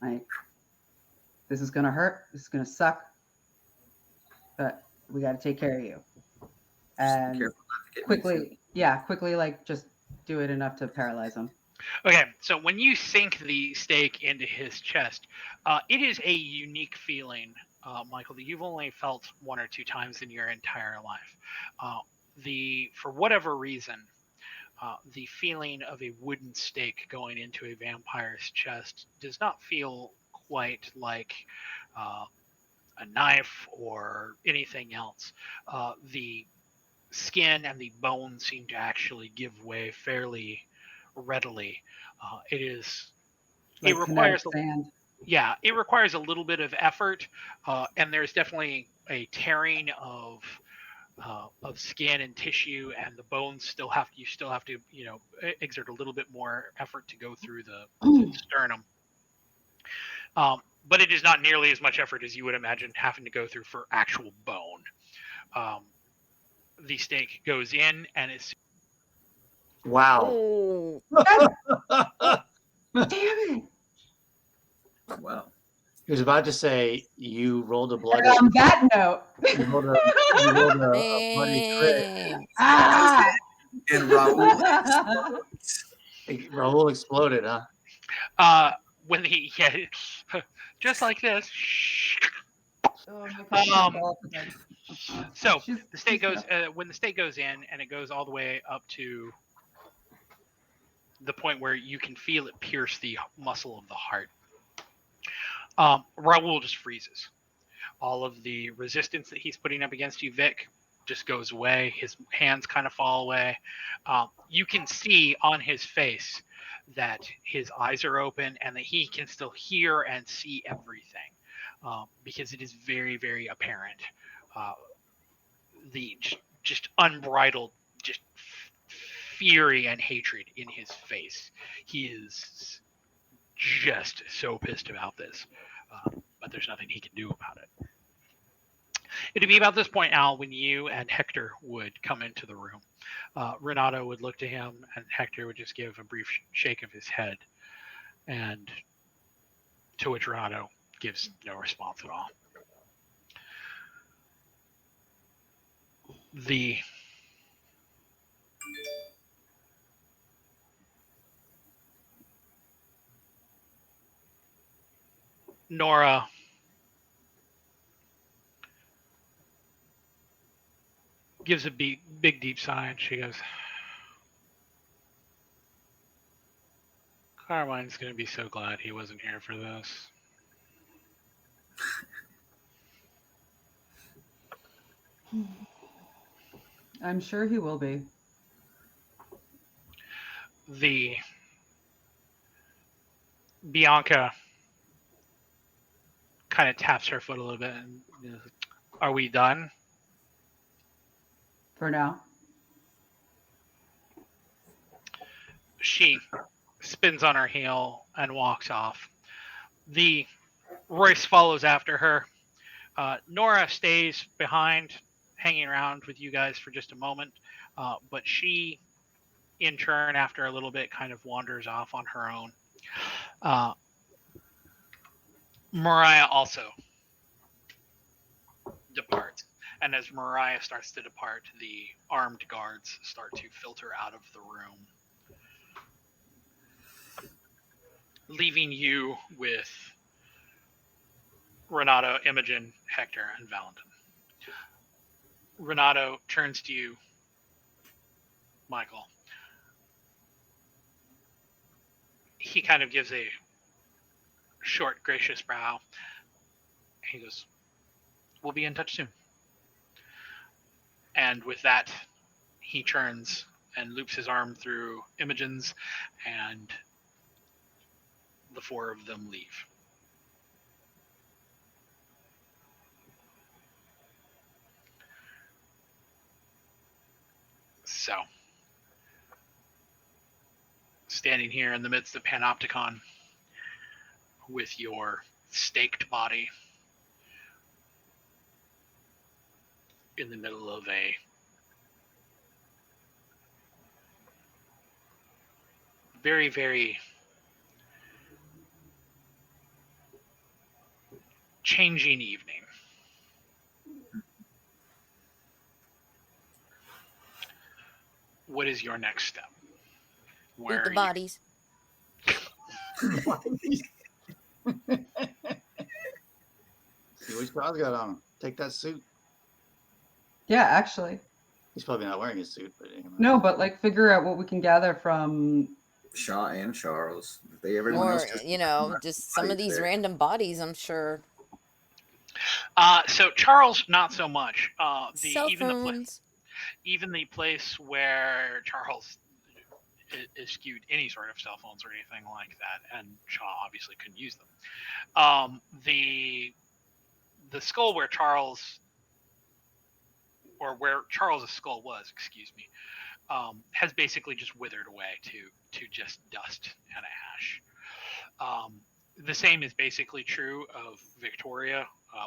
Like, this is going to hurt. This is going to suck. But we got to take care of you." And quickly, just do it enough to paralyze him. Okay, so when you sink the stake into his chest, it is a unique feeling, Michael, that you've only felt one or two times in your entire life. For whatever reason, the feeling of a wooden stake going into a vampire's chest does not feel quite like a knife or anything else. The skin and the bones seem to actually give way fairly readily. It Like kinetic requires sand. it requires a little bit of effort, and there's definitely a tearing of skin and tissue, and the bones you still have to exert a little bit more effort to go through the sternum. But it is not nearly as much effort as you would imagine having to go through for actual bone. The stake goes in, and it's Wow. Oh, Damn it! Wow. He was about to say you rolled a blood. And on that note, You rolled a bloody crit. man. ah! And Raul, Raul exploded, huh? when he just like this. Oh, my God. So She's- the stake she's goes when the stake goes in, and it goes all the way up to the point where you can feel it pierce the muscle of the heart. Raul just freezes. All of the resistance that he's putting up against you, Vic, just goes away. His hands kind of fall away. You can see on his face that his eyes are open and that he can still hear and see everything, because it is very, very apparent. The just unbridled, just fury and hatred in his face. He is just so pissed about this, but there's nothing he can do about it. It'd be about this point, Al, when you and Hector would come into the room. Renato would look to him, and Hector would just give a brief shake of his head, and to which Renato gives no response at all. The Nora gives a big, deep sigh, and she goes, Carmine's going to be so glad he wasn't here for this. I'm sure he will be. The Bianca kind of taps her foot a little bit and are we done? For now. She spins on her heel and walks off. The Royce follows after her. Nora stays behind, hanging around with you guys for just a moment, but she, in turn, after a little bit, kind of wanders off on her own. Mariah also departs. And as Mariah starts to depart, the armed guards start to filter out of the room, leaving you with Renato, Imogen, Hector, and Valentin. Renato turns to you, Michael. He kind of gives a short, gracious brow. He goes, we'll be in touch soon. And with that, he turns and loops his arm through Imogen's, and the four of them leave. So, standing here in the midst of Panopticon with your staked body in the middle of a very, very changing evening. What is your next step? Loot the bodies. See what Shaw's got on him. Take that suit. Yeah, actually. He's probably not wearing a suit, but anyway. No, but like figure out what we can gather from Shaw and Charles. Everyone Or, else just just some of these there. random bodies, I'm sure. So Charles, not so much. Cell phones. Even the place where Charles eschewed any sort of cell phones or anything like that, and Shaw obviously couldn't use them. The skull where Charles, or where Charles's skull was, excuse me, has basically just withered away to just dust and ash. The same is basically true of Victoria,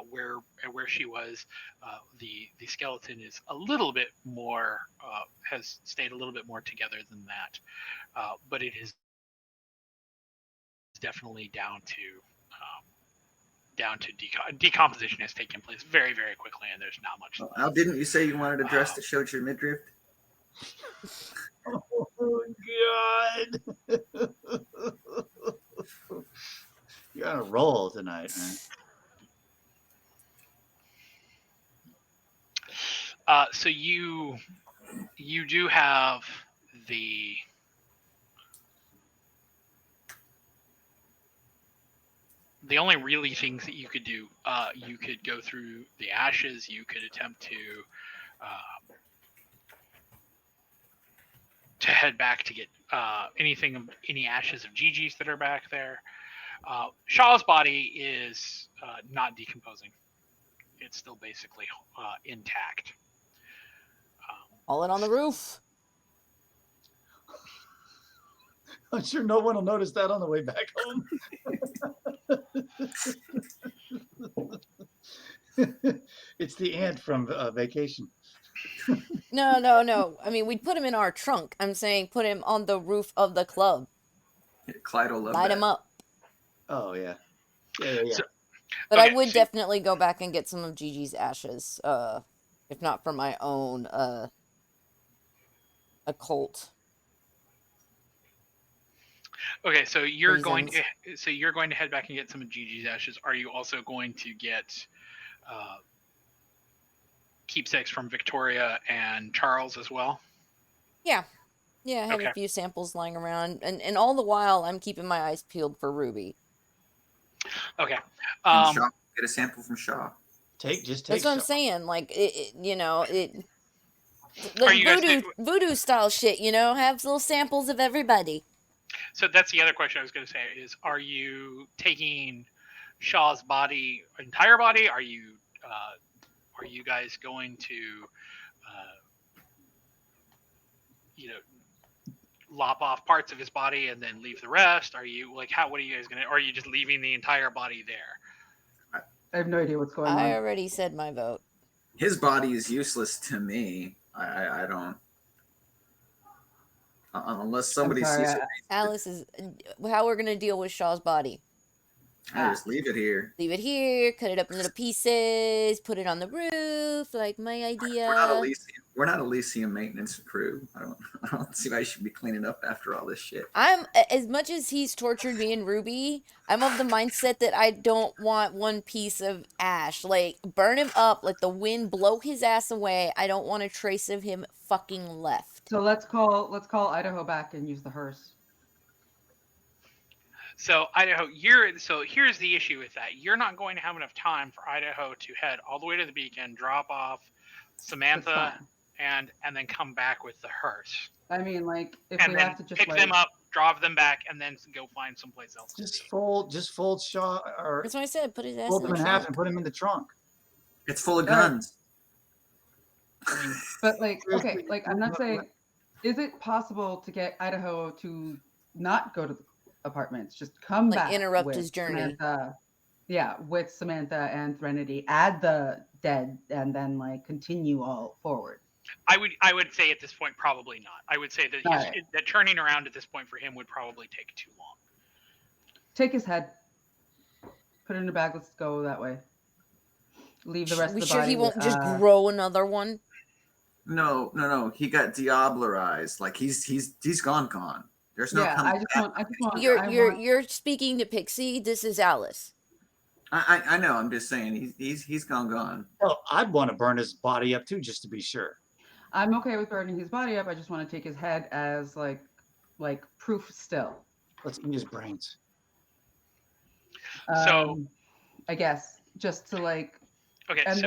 where she was. The skeleton is a little bit more has stayed a little bit more together than that, but it is definitely down to decomposition has taken place very, very quickly, and there's not much. Now, didn't you say you wanted a dress that showed your midriff? Oh God! You're on a roll tonight, man. So you do have the only really things that you could do. You could go through the ashes. You could attempt to head back to get any ashes of Gigi's that are back there. Shaw's body is not decomposing. It's still basically intact. All in on the roof. I'm sure no one will notice that on the way back home. It's the ant from Vacation. No. I mean, we'd put him in our trunk. I'm saying put him on the roof of the club. Yeah, Clyde will love Light that. him up. Oh, yeah. So, But okay, I would so definitely go back and get some of Gigi's ashes, if not for my own occult. okay, so you're reasons. going to head back and get some of Gigi's ashes. Are you also going to get keepsakes from Victoria and Charles as well? Yeah, I have Okay. a few samples lying around, and all the while I'm keeping my eyes peeled for Ruby. Okay. And Shaw, get a sample from Shaw. Just take. That's what I'm some. saying. Like the Are you guys voodoo style shit. Have little samples of everybody. So that's the other question I was going to say is: are you taking Shaw's entire body? Are you guys going to lop off parts of his body and then leave the rest? Are you what are you guys going to? Or are you just leaving the entire body there? I have no idea what's going on. I already said my vote. His body is useless to me. I don't. Unless somebody sorry, sees it. Alice is how we're gonna deal with Shaw's body. I just leave it here. Leave it here, cut it up in little pieces, put it on the roof, like my idea. We're not Elysium maintenance crew. I don't see why you should be cleaning up after all this shit. I'm as much as he's tortured me and Ruby, I'm of the mindset that I don't want one piece of ash. Like burn him up, let the wind blow his ass away. I don't want a trace of him fucking left. So let's call Idaho back and use the hearse. So Idaho, so here's the issue with that. You're not going to have enough time for Idaho to head all the way to the beacon, drop off Samantha, and then come back with the hearse. I mean, like if and we then have to just pick them up, drop them back, and then go find someplace else. Just fold Shaw, or that's what I said. Put his ass fold in him the in trunk. half and put him in the trunk. It's full of guns. But okay, I'm not saying. Is it possible to get Idaho to not go to the apartments, just come back, interrupt his journey? With Samantha and Threnody, add the dead, and then continue all forward. I would say at this point probably not. I would say that that turning around at this point for him would probably take too long. Take his head, put it in a bag. Let's go that way. Leave the rest of the body. We sure he won't just grow another one? No. He got diablerized. Like he's gone. There's no. Yeah, I just want. You're speaking to Pixie. This is Alice. I know. I'm just saying he's gone. Well, I'd want to burn his body up too, just to be sure. I'm okay with burning his body up. I just want to take his head as like proof still. Let's eat his brains. So I guess just to Okay, And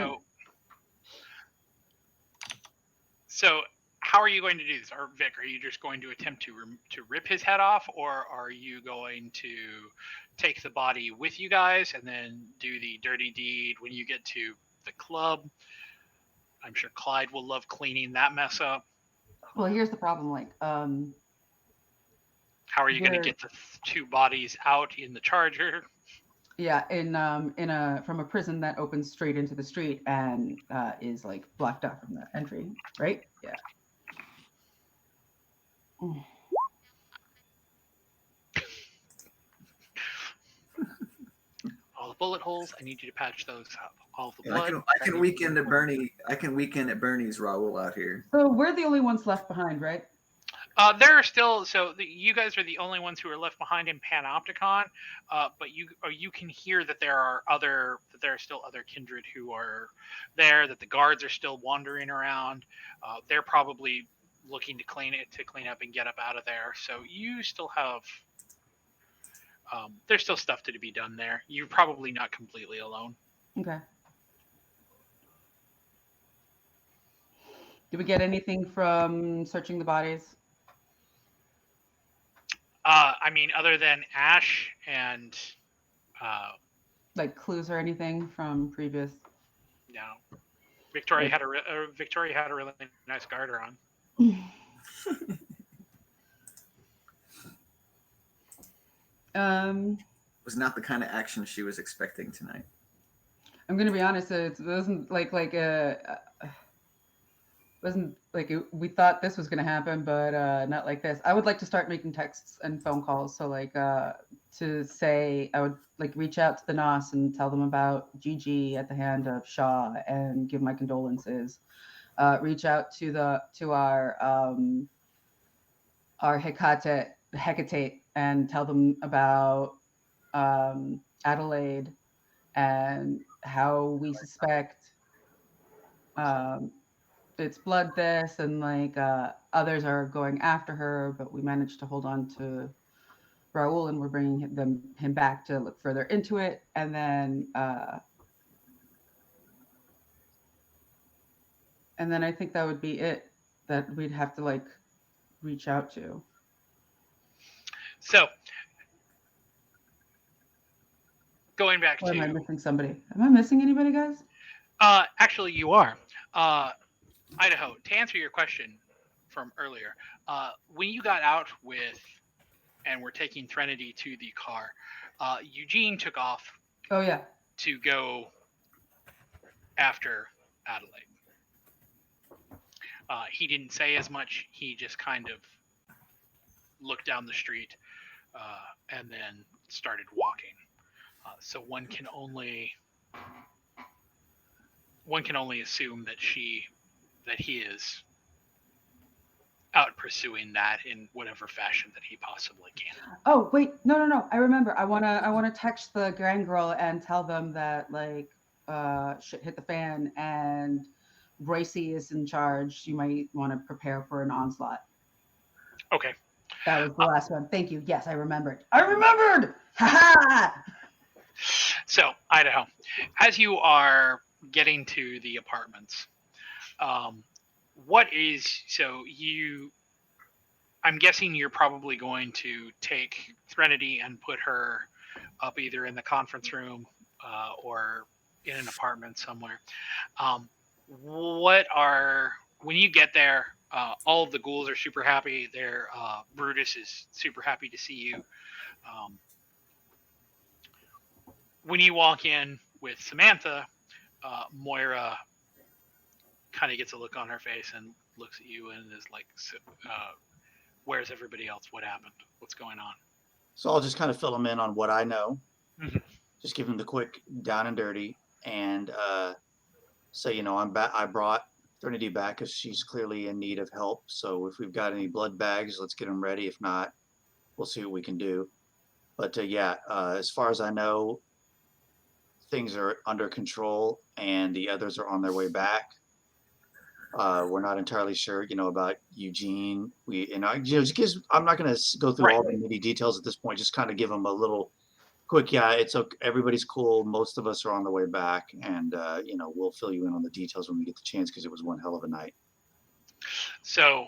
so how are you going to do this? Or Vic, are you just going to attempt to rip his head off, or are you going to take the body with you guys and then do the dirty deed when you get to the club? I'm sure Clyde will love cleaning that mess up. well, here's the problem. Like, How are you going to there, get the two bodies out in the Charger? yeah, in a from a prison that opens straight into the street and is like blocked off from the entry, right? Yeah. Mm. All the bullet holes, I need you to patch those up. All the Yeah, blood. I can weekend at Bernie. I can weekend at Bernie's Raul out here. So we're the only ones left behind, right? There are still you guys are the only ones who are left behind in Panopticon, but you can hear that there are still other kindred who are there. That the guards are still wandering around. They're probably looking to clean up and get up out of there. So you still have. There's still stuff to be done there. You're probably not completely alone. Okay. Did we get anything from searching the bodies? I mean, other than Ash and like clues or anything from previous? no, Victoria had a really nice garter on. Was not the kind of action she was expecting tonight. I'm gonna be honest. It wasn't we thought this was gonna happen, but not like this. I would like to start making texts and phone calls. So like to say, I would like reach out to the NOS and tell them about Gigi at the hand of Shaw and give my condolences. Reach out to our Hecate and tell them about Adelaide and how we suspect it's blood this and like others are going after her, but we managed to hold on to Raul and we're bringing him back to look further into it. And then I think that would be it that we'd have to like reach out to. So going back or to. Am I missing somebody? Am I missing anybody, guys? Actually, you are. Idaho, to answer your question from earlier, when you got out with and were taking Threnody to the car, Eugene took off. Oh, yeah. To go after Adelaide. He didn't say as much. He just kind of looked down the street and then started walking. So one can only assume that he is out pursuing that in whatever fashion that he possibly can. Oh wait, no. I remember. I wanna text the Grand Girl and tell them that like shit hit the fan and Roycey is in charge. You might want to prepare for an onslaught. Okay. That was the last one. Thank you. Yes, I remembered. Ha ha! So, Idaho, as you are getting to the apartments, I'm guessing you're probably going to take Threnody and put her up either in the conference room or in an apartment somewhere. When you get there, all of the ghouls are super happy. Brutus is super happy to see you. When you walk in with Samantha, Moira kind of gets a look on her face and looks at you and is like, where's everybody else? What happened? What's going on? So I'll just kind of fill them in on what I know. Mm-hmm. Just give them the quick down and dirty and say, I brought Threnody back because she's clearly in need of help. So if we've got any blood bags, let's get them ready. If not, we'll see what we can do. But as far as I know, things are under control and the others are on their way back. We're not entirely sure, about Eugene. I'm not going to go through all the nitty details at this point. Just kind of give them a little Quick, yeah, it's okay. Everybody's cool. Most of us are on the way back, and we'll fill you in on the details when we get the chance because it was one hell of a night. So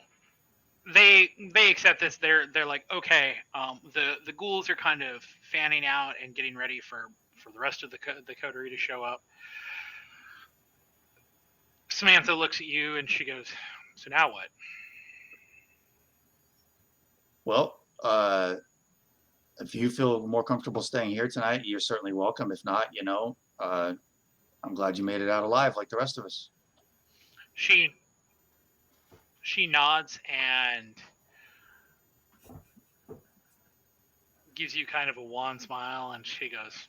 they accept this. They're like, okay, the ghouls are kind of fanning out and getting ready for the rest of the coterie to show up. Samantha looks at you and she goes, "So now what?" Well, if you feel more comfortable staying here tonight, you're certainly welcome. If not, I'm glad you made it out alive like the rest of us. She nods and gives you kind of a wan smile, and she goes,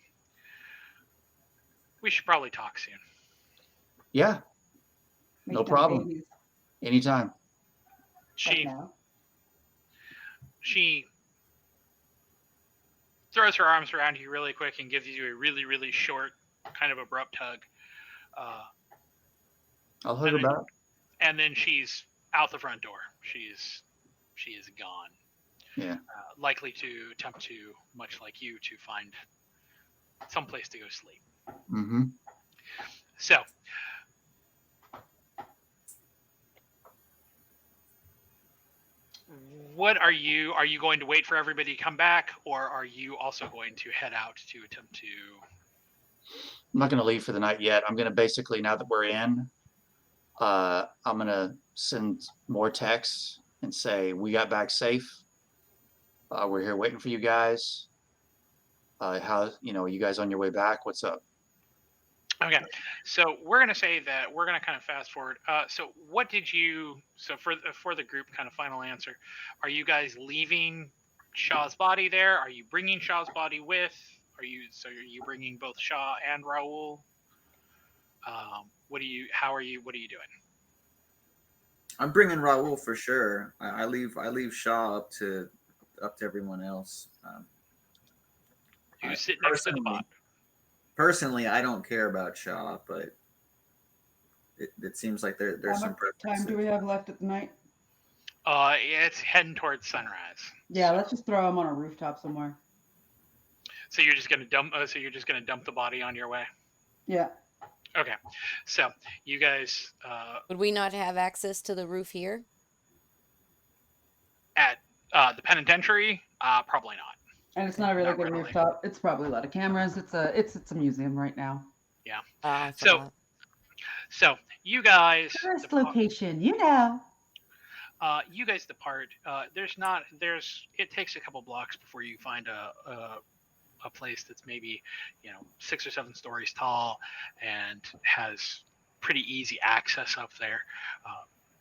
"We should probably talk soon." Yeah, Make no them problem. babies Anytime. right She now. she throws her arms around you really quick and gives you a really, really short, kind of abrupt hug. I'll hug her back. And then she's out the front door. She is gone. Yeah. Likely to attempt to, much like you, to find some place to go sleep. Mm-hmm. So, what are you going to wait for everybody to come back, or are you also going to head out to attempt to? I'm not going to leave for the night yet. I'm going to basically, now that we're in, I'm going to send more texts and say, we got back safe. We're here waiting for you guys. How, you guys on your way back? What's up? Okay, so we're going to say that we're going to kind of fast forward. So what did you? So for the group, kind of final answer, are you guys leaving Shaw's body there? Are you bringing Shaw's body with? Are you bringing both Shaw and Raul? What are you doing? I'm bringing Raul for sure. I leave Shaw up to everyone else. You sit next to the bot. Personally, I don't care about Shaw, but it seems like there's How some much preferences. time do we have left at the night? It's heading towards sunrise. Yeah, let's just throw him on a rooftop somewhere. So you're just gonna dump. Dump the body on your way. Yeah. Okay. So you guys. Would we not have access to the roof here? At the penitentiary, probably not. And it's not a really Not good really. rooftop. It's probably a lot of cameras. It's a museum right now. Yeah. I forgot. So you guys. Tourist location, you know. You guys depart. It takes a couple blocks before you find a place that's maybe 6 or 7 stories tall and has pretty easy access up there.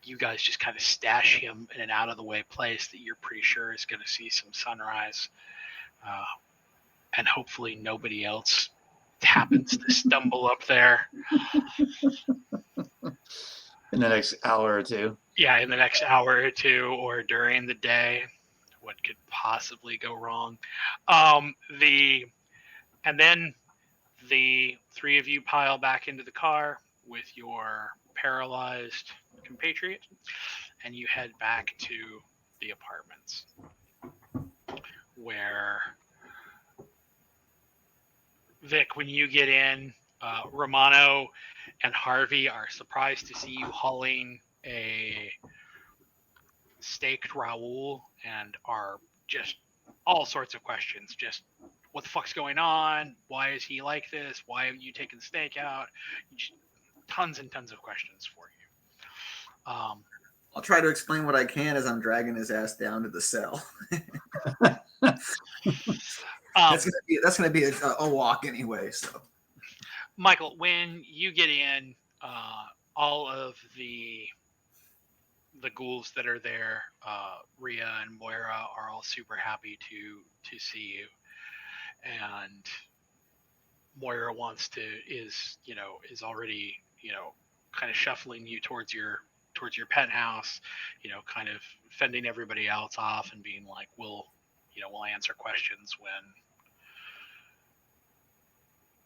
You guys just kind of stash him in an out of the way place that you're pretty sure is going to see some sunrise, and hopefully nobody else happens to stumble up there in the next hour or two. Yeah, in the next hour or two, or during the day. What could possibly go wrong? And then the 3 of you pile back into the car with your paralyzed compatriot, and you head back to the apartments, where Vic, when you get in, Romano and Harvey are surprised to see you hauling a staked Raul and are just all sorts of questions. Just what the fuck's going on? Why is he like this? Why have you taken the stake out? Just tons and tons of questions for you. I'll try to explain what I can as I'm dragging his ass down to the cell. That's gonna be a walk anyway. So, Michael, when you get in, all of the ghouls that are there, Rhea and Moira, are all super happy to see you, and Moira is already kind of shuffling you towards your penthouse, kind of fending everybody else off and being like, we'll answer questions when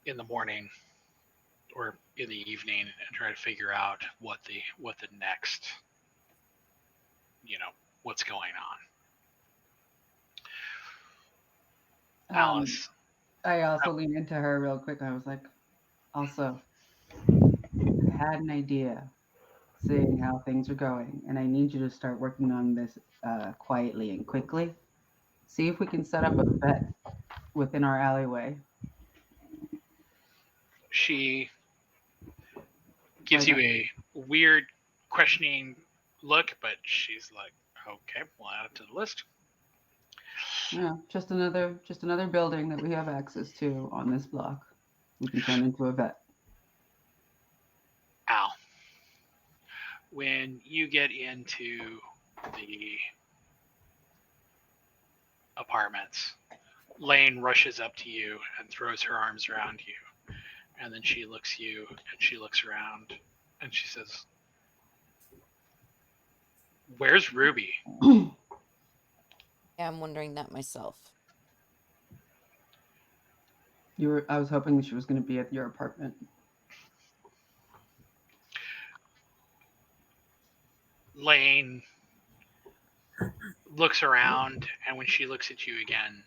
in the morning or in the evening, and try to figure out what the next, what's going on. Alice. I also leaned into her real quick. I was like, also, I had an idea, seeing how things are going, and I need you to start working on this quietly and quickly. See if we can set up a vet within our alleyway. She gives you a weird, questioning look, but she's like, "Okay, we'll add it to the list." Yeah, just another building that we have access to on this block. We can turn into a vet. Al, when you get into the apartments, Lane rushes up to you and throws her arms around you. And then she looks you and she looks around and she says, "Where's Ruby?" Yeah, I'm wondering that myself. I was hoping that she was going to be at your apartment. Lane looks around, and when she looks at you again,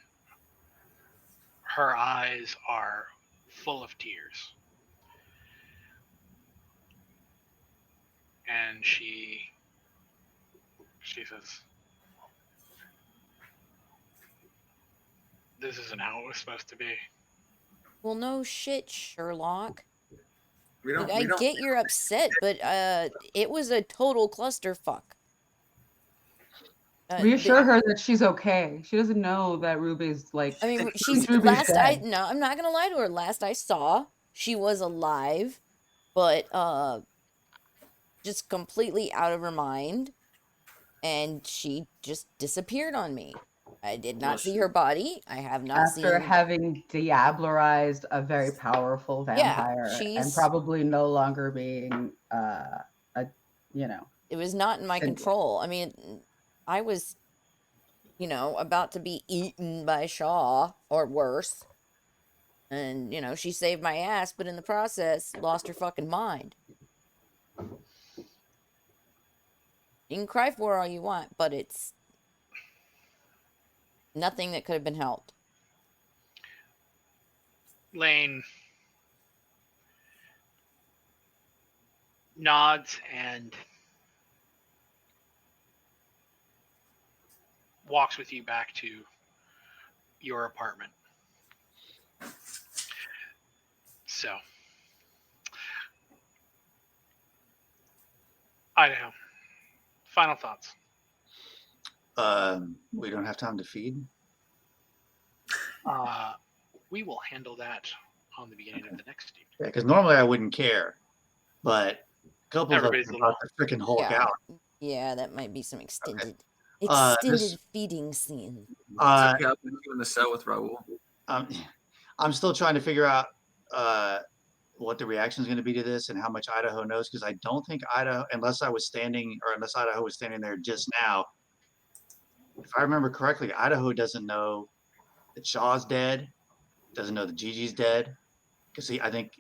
her eyes are full of tears. And she says, "This isn't how it was supposed to be." Well, no shit, Sherlock. We Look, don't. I We don't. get you're upset, but it was a total clusterfuck. Reassure her that she's okay. She doesn't know that Ruby's like. I mean, think she's Ruby's last dead. no, I'm not gonna lie to her. Last I saw, she was alive, but just completely out of her mind, and she just disappeared on me. I did not see her body. I have not After seen. having diablerized a very powerful vampire and probably no longer being it was not in my control. I mean, I was, about to be eaten by Shaw or worse. And, she saved my ass, but in the process, lost her fucking mind. You can cry for her all you want, but it's nothing that could have been helped. Lane nods and walks with you back to your apartment. So, Idaho, final thoughts. We don't have time to feed. We will handle that on the beginning of the next evening. Yeah, because normally I wouldn't care, but a couple of us Everybody's are about to freaking Hulk out. Yeah, that might be some extended feeding scene. It's okay, I'll put you in the cell with Raul. I'm still trying to figure out what the reaction is going to be to this and how much Idaho knows, because I don't think Idaho, unless Idaho was standing there just now. If I remember correctly, Idaho doesn't know that Shaw's dead, doesn't know that Gigi's dead, because I think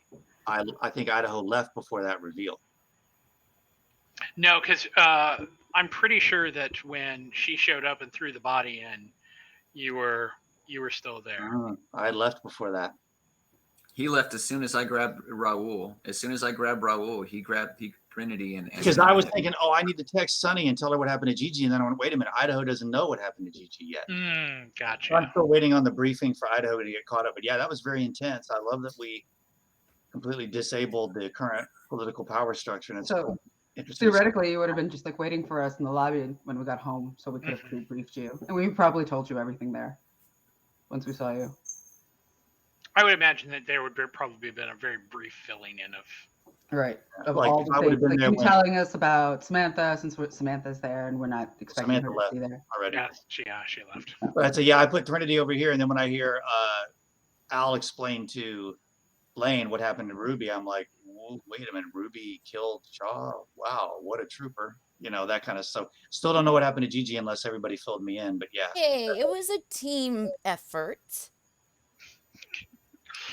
Idaho left before that reveal. No, because I'm pretty sure that when she showed up and threw the body in, you were still there. I left before that. He left as soon as I grabbed Raul. As soon as I grabbed Raul, he grabbed Trinity and because I was thinking, I need to text Sunny and tell her what happened to Gigi, and then I went, wait a minute, Idaho doesn't know what happened to Gigi yet. Gotcha. So I'm still waiting on the briefing for Idaho to get caught up. But yeah, that was very intense. I love that we completely disabled the current political power structure, and it's so interesting. Theoretically, you would have been just like waiting for us in the lobby when we got home, so we could have pre-briefed you, and we probably told you everything there once we saw you. I would imagine that there would probably been a very brief filling in of all the things, like you telling us about Samantha, since Samantha's there and we're not expecting her to be there already. She left. But so I put Trinity over here, and then when I hear Al explain to Lane what happened to Ruby, I'm like, wait a minute, Ruby killed Shaw. Wow, what a trooper. That kind of stuff. Still don't know what happened to Gigi unless everybody filled me in, but yeah. Hey, it was a team effort.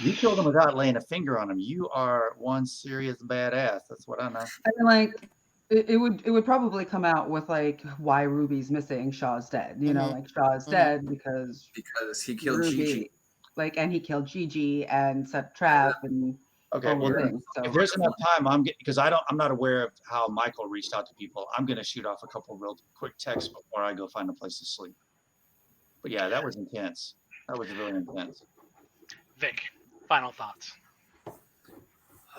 You killed him without laying a finger on him. You are one serious badass. That's what I know. I mean, like, it would probably come out with like why Ruby's missing, Shaw's dead. Like Shaw's dead because he killed Gigi. Like, and he killed Gigi and set a trap and Okay, all well, the then, things. So if there's enough time, because I'm not aware of how Michael reached out to people. I'm gonna shoot off a couple real quick texts before I go find a place to sleep. But yeah, that was intense. That was really intense. Vic, final thoughts.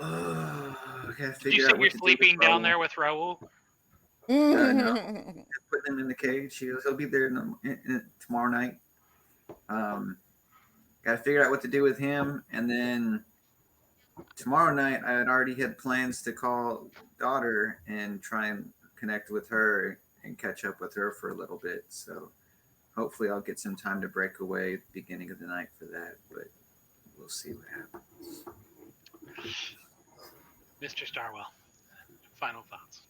I gotta Did you figure say out you're what to do with sleeping down Raoul. there with Raoul? No. Putting him in the cage. He'll be there tomorrow night. Got to figure out what to do with him, and then tomorrow night I had plans to call daughter and try and connect with her and catch up with her for a little bit. So hopefully I'll get some time to break away at the beginning of the night for that, but we'll see what happens. Mr. Starwell, final thoughts.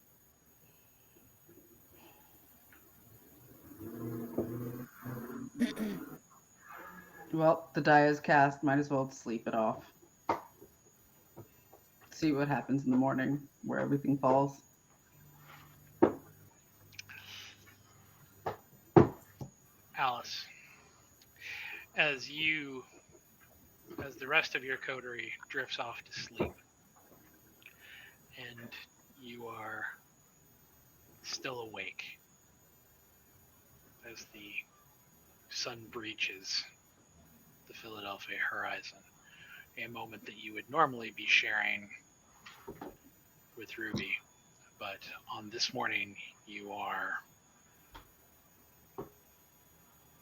well, the die is cast. Might as well sleep it off. See what happens in the morning, where everything falls. Alice, as the rest of your coterie drifts off to sleep, and you are still awake as the sun breaches the Philadelphia horizon, a moment that you would normally be sharing with Ruby, but on this morning you are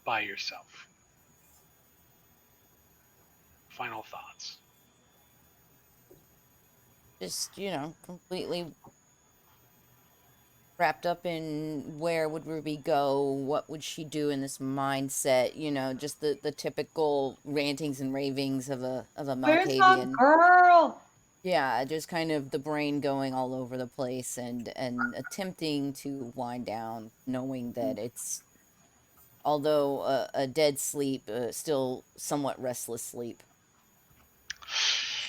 by yourself. Final thoughts. Just, completely wrapped up in where would Ruby go, what would she do in this mindset, just the typical rantings and ravings of a Where's my Malkavian. girl? Yeah, just kind of the brain going all over the place and attempting to wind down, knowing that it's, although a dead sleep, still somewhat restless sleep.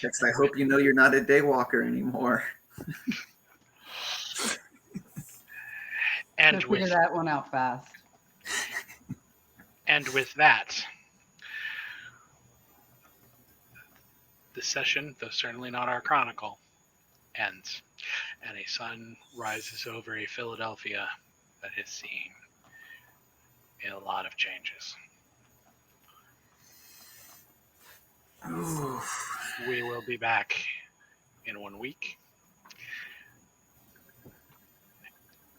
I hope you know you're not a daywalker anymore. And Figure that one out fast. And with that, the session, though certainly not our chronicle, ends, and a sun rises over a Philadelphia that has seen a lot of changes. We will be back in 1 week,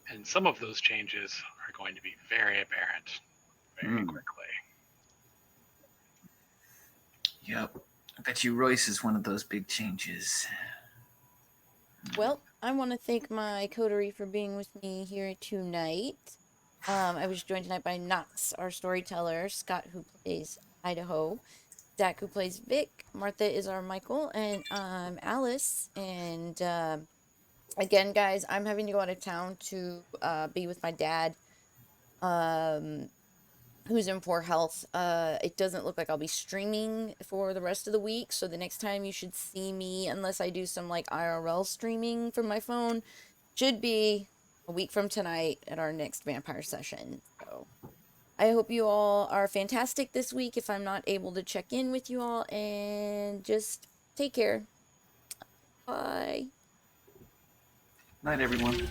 and some of those changes are going to be very apparent very quickly. Yep. I bet you Royce is one of those big changes. Well, I want to thank my coterie for being with me here tonight. I was joined tonight by Knox, our storyteller, Skot, who plays Idaho, Zack, who plays Vic, Martha is our Michael, and I'm Alice. And again, guys, I'm having to go out of town to be with my dad, who's in poor health. It doesn't look like I'll be streaming for the rest of the week, so the next time you should see me, unless I do some like IRL streaming from my phone, should be a week from tonight at our next vampire session. So I hope you all are fantastic this week if I'm not able to check in with you all, and just take care. Bye. Night, everyone.